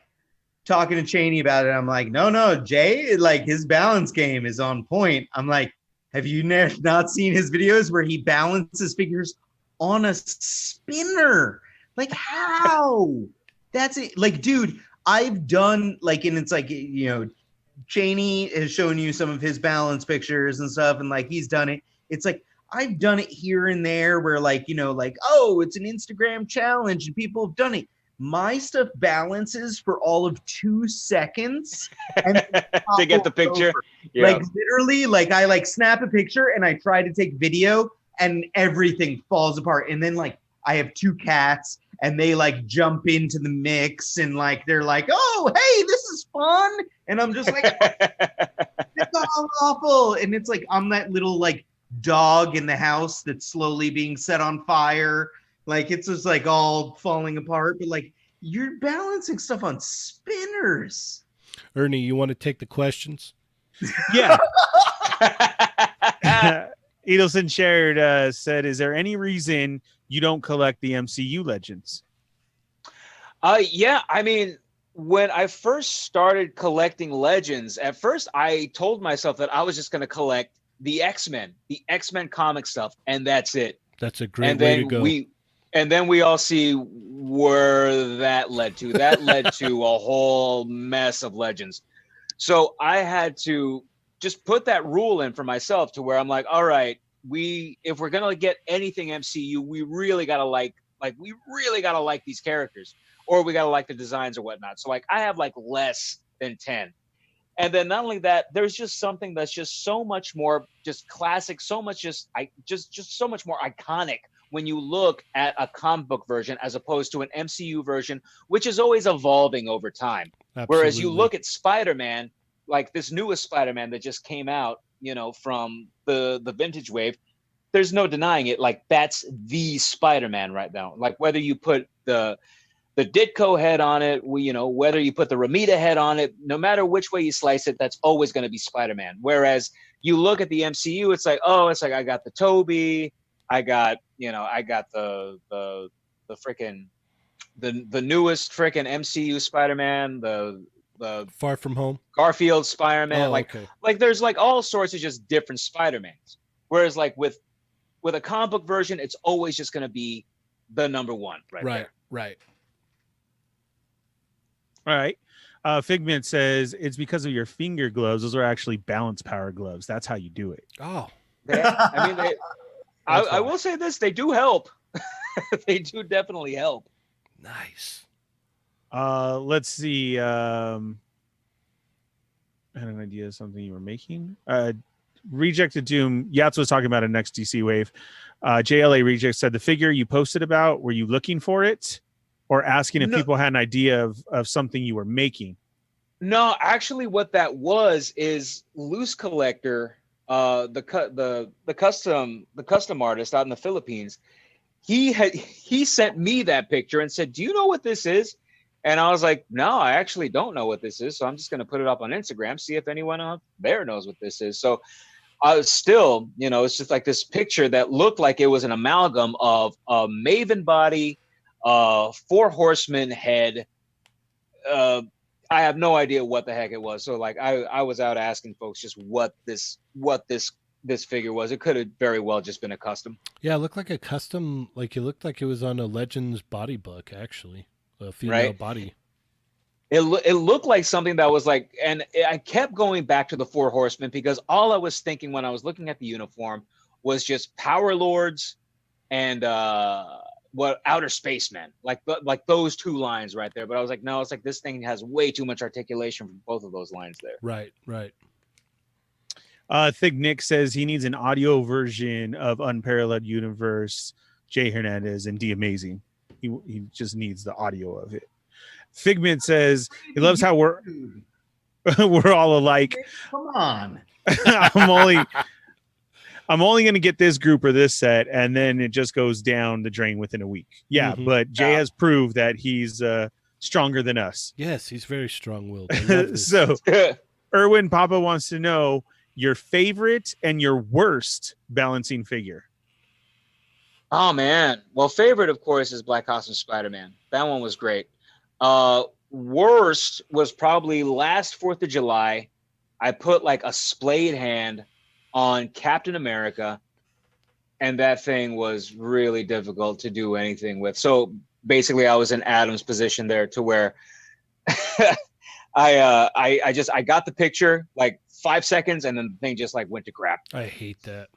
talking to Cheney about it. I'm like, no, Jay, like his balance game is on point. I'm like, have you not seen his videos where he balances figures on a spinner? Like how? That's it. Like, dude, I've done like, and it's like, you know, Cheney has shown you some of his balance pictures and stuff, and like he's done it. It's like I've done it here and there where like, you know, like, oh, it's an Instagram challenge and people have done it. My stuff balances for all of 2 seconds and to get the picture. over. Yeah. Like literally, like I like snap a picture and I try to take video and everything falls apart. And then like I have 2 cats and they like jump into the mix and like they're like, oh, hey, this is fun. And I'm just like, it's all awful. And it's like I'm that little like dog in the house that's slowly being set on fire. Like it's just like all falling apart. But like you're balancing stuff on spinners. Ernie, you want to take the questions? Yeah. Edelson shared said, is there any reason you don't collect the MCU Legends? Yeah, I mean, when I first started collecting Legends, at first I told myself that I was just going to collect the X-Men comic stuff, and that's it. That's a great way to go. And then we all see where that led to. That led to a whole mess of Legends. So I had to just put that rule in for myself to where I'm like, all right, if we're gonna get anything MCU, we really gotta like these characters, or we gotta like the designs or whatnot. So like I have like less than 10. And then not only that, there's just something that's just so much more just classic, so much just so much more iconic when you look at a comic book version as opposed to an MCU version, which is always evolving over time. Absolutely. Whereas you look at Spider-Man, like this newest Spider-Man that just came out, you know, from the vintage wave, there's no denying it. Like that's the Spider-Man right now. Like whether you put the Ditko head on it, whether you put the Ramita head on it, no matter which way you slice it, that's always going to be Spider-Man. Whereas you look at the MCU, it's like I got the Toby, I got the freaking the newest freaking MCU Spider-Man, the Far From Home, Garfield Spider-Man, okay. like there's like all sorts of just different Spider-Mans. Whereas like with a comic book version, it's always just going to be the number one, right there. Right. All right. Figment says it's because of your finger gloves. Those are actually balance power gloves. That's how you do it. Oh, I mean, I will say this: they do help. They do definitely help. Nice. Let's see. I had an idea of something you were making. Rejected Doom. Yats was talking about a next DC wave. JLA Reject said the figure you posted about. Were you looking for it, or asking if people had an idea of something you were making? No, actually, what that was is Loose Collector, the custom artist out in the Philippines. He sent me that picture and said, "Do you know what this is?" And I was like, "No, I actually don't know what this is. So I'm just going to put it up on Instagram, see if anyone out there knows what this is." So I was still, it's just like this picture that looked like it was an amalgam of a Maven body, Four Horsemen head. I have no idea what the heck it was. So like I was out asking folks just what this figure was. It could have very well just been a custom. Yeah, it looked like a custom. Like it looked like it was on a Legends body book, actually, a female Right. body. It looked like something that was like, and I kept going back to the Four Horsemen because all I was thinking when I was looking at the uniform was just Power Lords and Outer Spacemen, like those two lines right there. But I was like, no, it's like this thing has way too much articulation from both of those lines there. Right, right. Thick Nick says he needs an audio version of Unparalleled Universe, Jay Hernandez, and D Amazing. He just needs the audio of it. Figment says he loves how we're all alike. Come on. I'm only going to get this group or this set, and then it just goes down the drain within a week. Yeah, Mhm. but Jay has proved that he's stronger than us. Yes, he's very strong-willed. So Erwin Papa wants to know your favorite and your worst balancing figure. Oh man. Well, favorite of course is Black Costume Spider-Man. That one was great. Worst was probably last 4th of July. I put like a splayed hand on Captain America, and that thing was really difficult to do anything with. So basically I was in Adam's position there to where I got the picture like 5 seconds and then the thing just like went to crap. I hate that.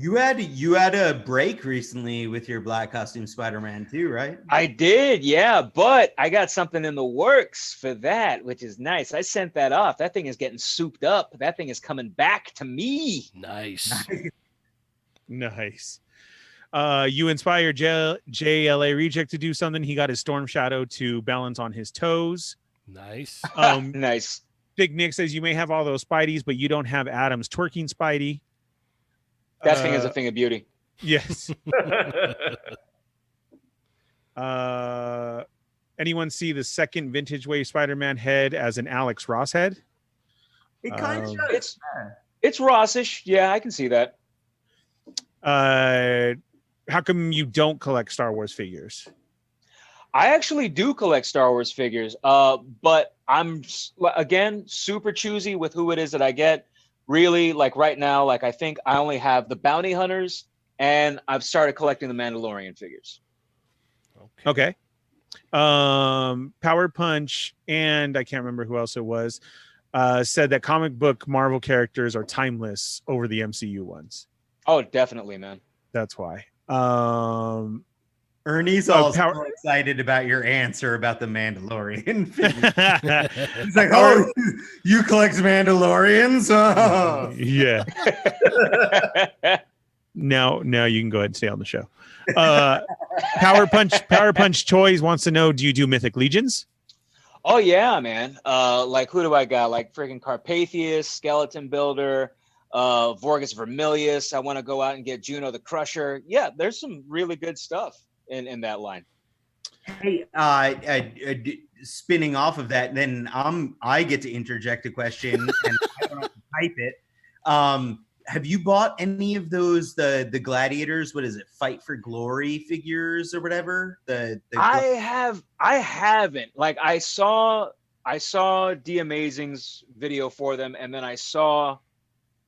You had a break recently with your Black Costume Spider-Man too, right? I did, yeah, but I got something in the works for that, which is nice. I sent that off. That thing is getting souped up. That thing is coming back to me. Nice. Nice. You inspired JLA Reject to do something. He got his Storm Shadow to balance on his toes. Nice. Nice. Big Nick says you may have all those Spideys, but you don't have Adam's twerking Spidey. That thing is a thing of beauty. Yes. Anyone see the second Vintage Wave Spider-Man head as an Alex Ross head? It kind of It's Rossish. Yeah, I can see that. How come you don't collect Star Wars figures? I actually do collect Star Wars figures, but I'm again super choosy with who it is that I get. Really, like right now, like I think I only have the Bounty Hunters, and I've started collecting the Mandalorian figures. Okay. Power Punch and I can't remember who else it was, said that comic book Marvel characters are timeless over the MCU ones. Oh, definitely, man. That's why. Ernie's all so excited about your answer about the Mandalorian figure. He's like, "Oh, you collect Mandalorians?" Oh. Yeah. Now you can go ahead and stay on the show. Power Punch Toys wants to know: do you do Mythic Legions? Oh yeah, man. Like who do I got? Like freaking Carpathius, Skeleton Builder, Vorgus Vermilius. I want to go out and get Juno the Crusher. Yeah, there's some really good stuff in that line. Hey, spinning off of that, then I get to interject a question and I don't have to type it. Have you bought any of those the Gladiators? What is it? Fight for Glory figures or whatever? I haven't. Like I saw D Amazing's video for them, and then I saw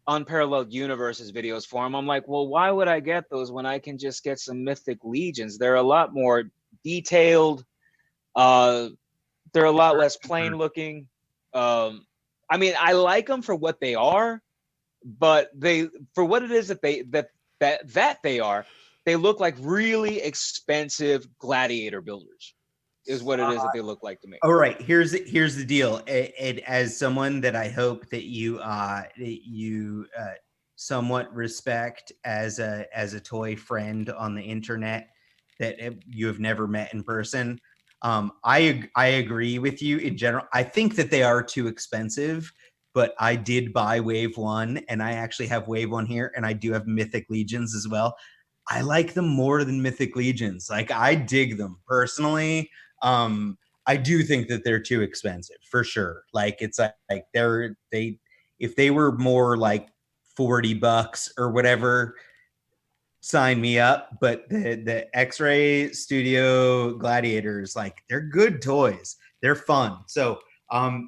Unparalleled Universe's videos for them. I'm like, well, why would I get those when I can just get some Mythic Legions? They're a lot more detailed. They're a lot less plain looking. I mean, I like them for what they are, but for what it is that they are, they look like really expensive gladiator builders. Is what it is that they look like to me. All right, here's the deal. As someone that I hope that you somewhat respect as a toy friend on the internet that you have never met in person, I agree with you in general. I think that they are too expensive, but I did buy Wave 1, and I actually have Wave 1 here, and I do have Mythic Legions as well. I like them more than Mythic Legions. Like I dig them personally. I do think that they're too expensive for sure. Like it's like if they were more like $40 or whatever, sign me up. But the X-Ray Studio Gladiators, like, they're good toys. They're fun. So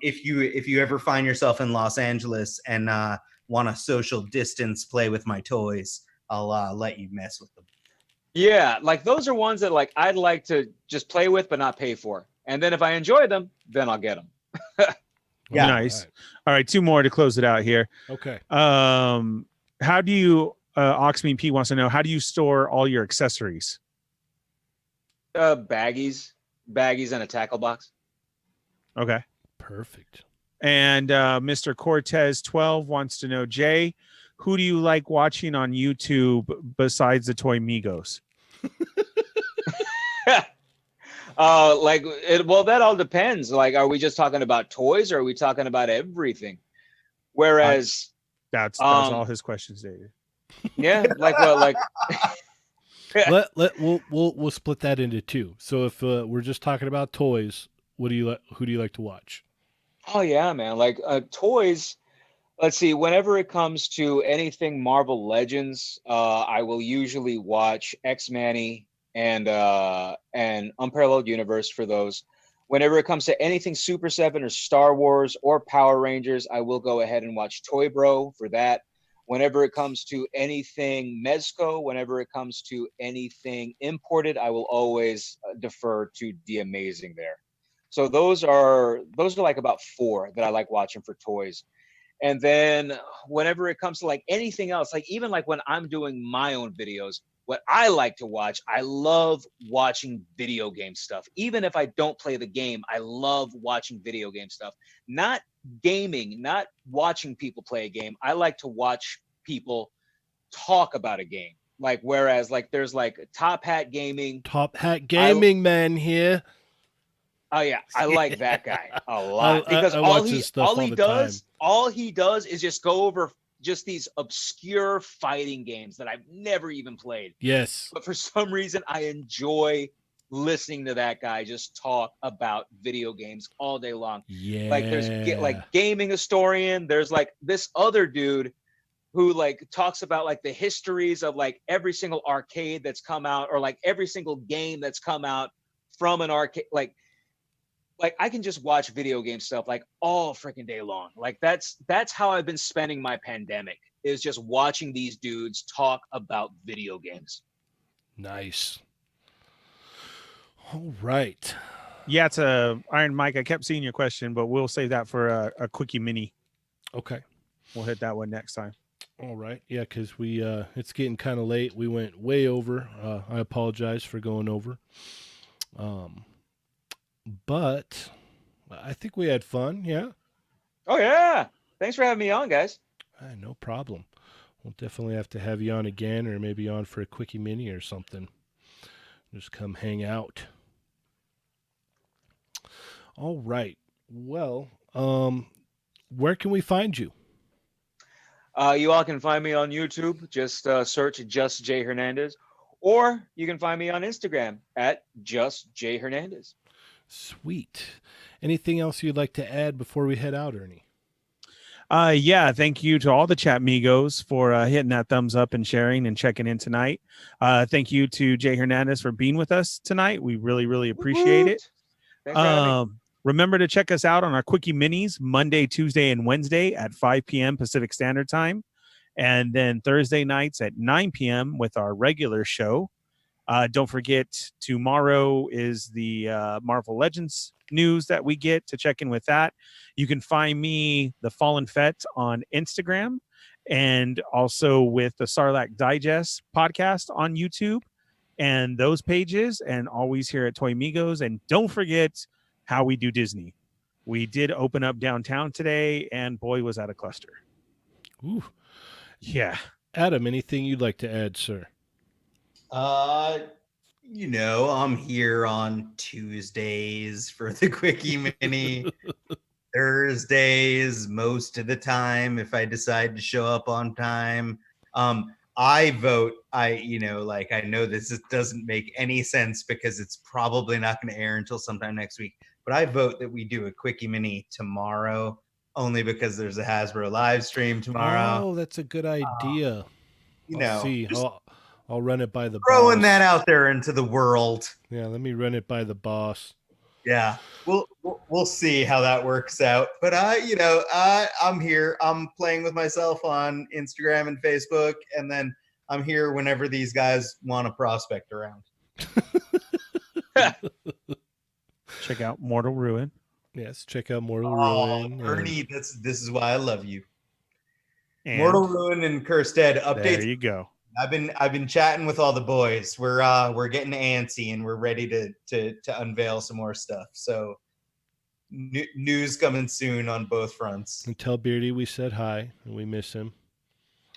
if you ever find yourself in Los Angeles and want to social distance play with my toys, I'll let you mess with them. Yeah, like those are ones that like I'd like to just play with but not pay for. And then if I enjoy them, then I'll get them. Yeah. Nice. All right, 2 more to close it out here. Okay. How do you Oxmean Pete wants to know, how do you store all your accessories? Baggies and a tackle box. Okay. Perfect. And Mr. Cortez 12 wants to know, Jay, who do you like watching on YouTube besides the Toy Migos? Well, that all depends. Like, are we just talking about toys or are we talking about everything? Whereas that's all his questions, David. yeah, like what, like we'll split that into two. So if we're just talking about toys, who do you like to watch? oh yeah, man, like toys. Let's see, whenever it comes to anything Marvel Legends, I will usually watch X-Men and Unparalleled Universe for those. Whenever it comes to anything Super 7 or Star Wars or Power Rangers, I will go ahead and watch Toy Bro for that. Whenever it comes to anything Mezco, whenever it comes to anything imported, I will always defer to The Amazing there. So those are like about 4 that I like watching for toys. And then whenever it comes to like anything else, like even like when I'm doing my own videos, what I like to watch, I love watching video game stuff. Even if I don't play the game, I love watching video game stuff. Not gaming, not watching people play a game. I like to watch people talk about a game. Like, whereas like there's like Top Hat Gaming. Top Hat Gaming man here. Oh yeah, I like that guy a lot because I all watch he his stuff all he does is just go over just these obscure fighting games that I've never even played. Yes. But for some reason I enjoy listening to that guy just talk about video games all day long. Yeah. Like there's like Gaming Historian, there's like this other dude who like talks about like the histories of like every single arcade that's come out or like every single game that's come out from an arcade. Like I can just watch video game stuff like all freaking day long. Like that's how I've been spending my pandemic, is just watching these dudes talk about video games. Nice. All right. Yeah, it's Iron Mike. I kept seeing your question, but we'll save that for a quickie mini. Okay. We'll hit that one next time. All right. Yeah, because it's getting kind of late. We went way over. I apologize for going over. But I think we had fun. Yeah. Oh yeah. Thanks for having me on, guys. No problem. We'll definitely have to have you on again, or maybe on for a quickie mini or something. Just come hang out. All right. Well, where can we find you? You all can find me on YouTube. Just search Just Jay Hernandez, or you can find me on Instagram at Just Jay Hernandez. Sweet. Anything else you'd like to add before we head out, Ernie? Yeah, thank you to all the chat migos for hitting that thumbs up and sharing and checking in tonight. Thank you to Jay Hernandez for being with us tonight. We really, really appreciate it. Thanks for having me. Remember to check us out on our Quickie Minis Monday, Tuesday, and Wednesday at 5 p.m. Pacific Standard Time. And then Thursday nights at 9 p.m. with our regular show. Don't forget, tomorrow is the Marvel Legends news that we get to check in with that. You can find me, the Fallen Fett, on Instagram, and also with the Sarlacc Digest podcast on YouTube and those pages, and always here at Toy Migos. And don't forget how we do Disney. We did open up downtown today, and boy, was that a cluster. Ooh. Yeah. Adam, anything you'd like to add, sir? I'm here on Tuesdays for the Quickie Mini. Thursdays, most of the time, if I decide to show up on time. I vote. I know this doesn't make any sense because it's probably not going to air until sometime next week. But I vote that we do a Quickie Mini tomorrow only because there's a Hasbro live stream tomorrow. Oh, that's a good idea. You I'll know, see. just I'll run it by the throwing boss. that out there into the world. Yeah, let me run it by the boss. Yeah, we'll see how that works out. But I'm here. I'm playing with myself on Instagram and Facebook, and then I'm here whenever these guys want to prospect around. Check out Mortal Ruin. Yes, check out Mortal Oh, Ruin. Ernie, this is why I love you. And Mortal Ruin and Cursed Dead updates. there you go. I've been chatting with all the boys. We're getting antsy and we're ready to unveil some more stuff. So news coming soon on both fronts. And tell Beardy we said hi and we miss him.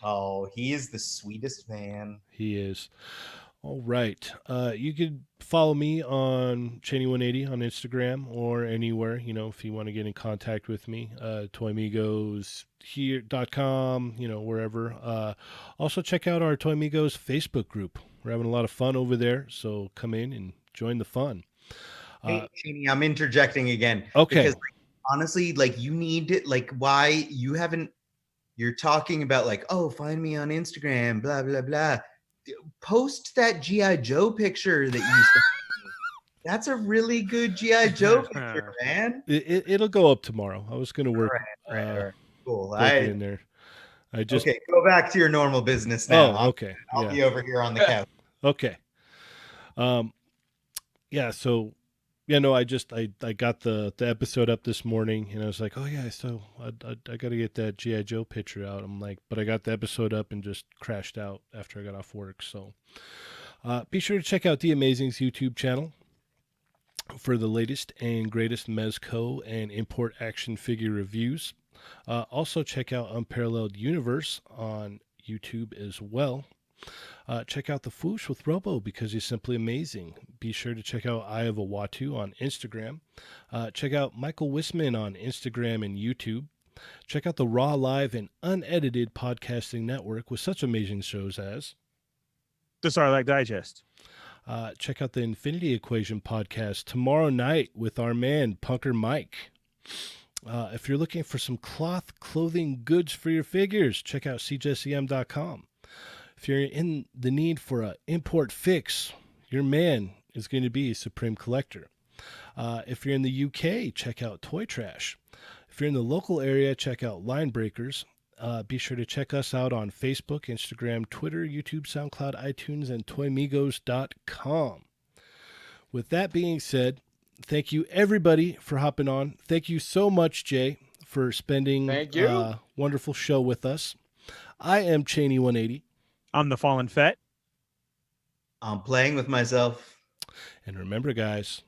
Oh, he is the sweetest man. He is. All right. You could follow me on Cheney180 on Instagram or anywhere, if you want to get in contact with me. ToyMigosHere.com, wherever. Also check out our Toy Migos Facebook group. We're having a lot of fun over there, so come in and join the fun. Hey, Cheney, I'm interjecting again. Okay. Because honestly, you need to, why you haven't, you're talking about find me on Instagram, blah, blah, blah. Post that G.I. Joe picture that you sent me. That's a really good G.I. Joe picture, man. It'll go up tomorrow. I was going to work All right. Cool. work it in there. Okay, go back to your normal business now. Oh, okay. I'll be over here on the couch. Okay. Yeah, so I got the episode up this morning and I was like, oh yeah, so I got to get that G.I. Joe picture out. I'm like, but I got the episode up and just crashed out after I got off work. So be sure to check out The Amazing's YouTube channel for the latest and greatest Mezco and import action figure reviews. Also check out Unparalleled Universe on YouTube as well. Check out The Foosh with Robo because he's simply amazing. Be sure to check out Eye of a Watu on Instagram. Check out Michael Wisman on Instagram and YouTube. Check out the Raw Live and Unedited Podcasting Network with such amazing shows as The Sarlacc Digest. check out the Infinity Equation podcast tomorrow night with our man, Punker Mike. If you're looking for some cloth clothing goods for your figures, check out cjsem.com. If you're in the need for an import fix, your man is going to be Supreme Collector. If you're in the UK, check out Toy Trash. If you're in the local area, check out Line Breakers. Be sure to check us out on Facebook, Instagram, Twitter, YouTube, SoundCloud, iTunes, and toymigos.com. With that being said, thank you everybody for hopping on. Thank you so much, Jay, for spending a wonderful show with us. I am Cheney180. I'm the Fallen Fett. I'm playing with myself. And remember, guys,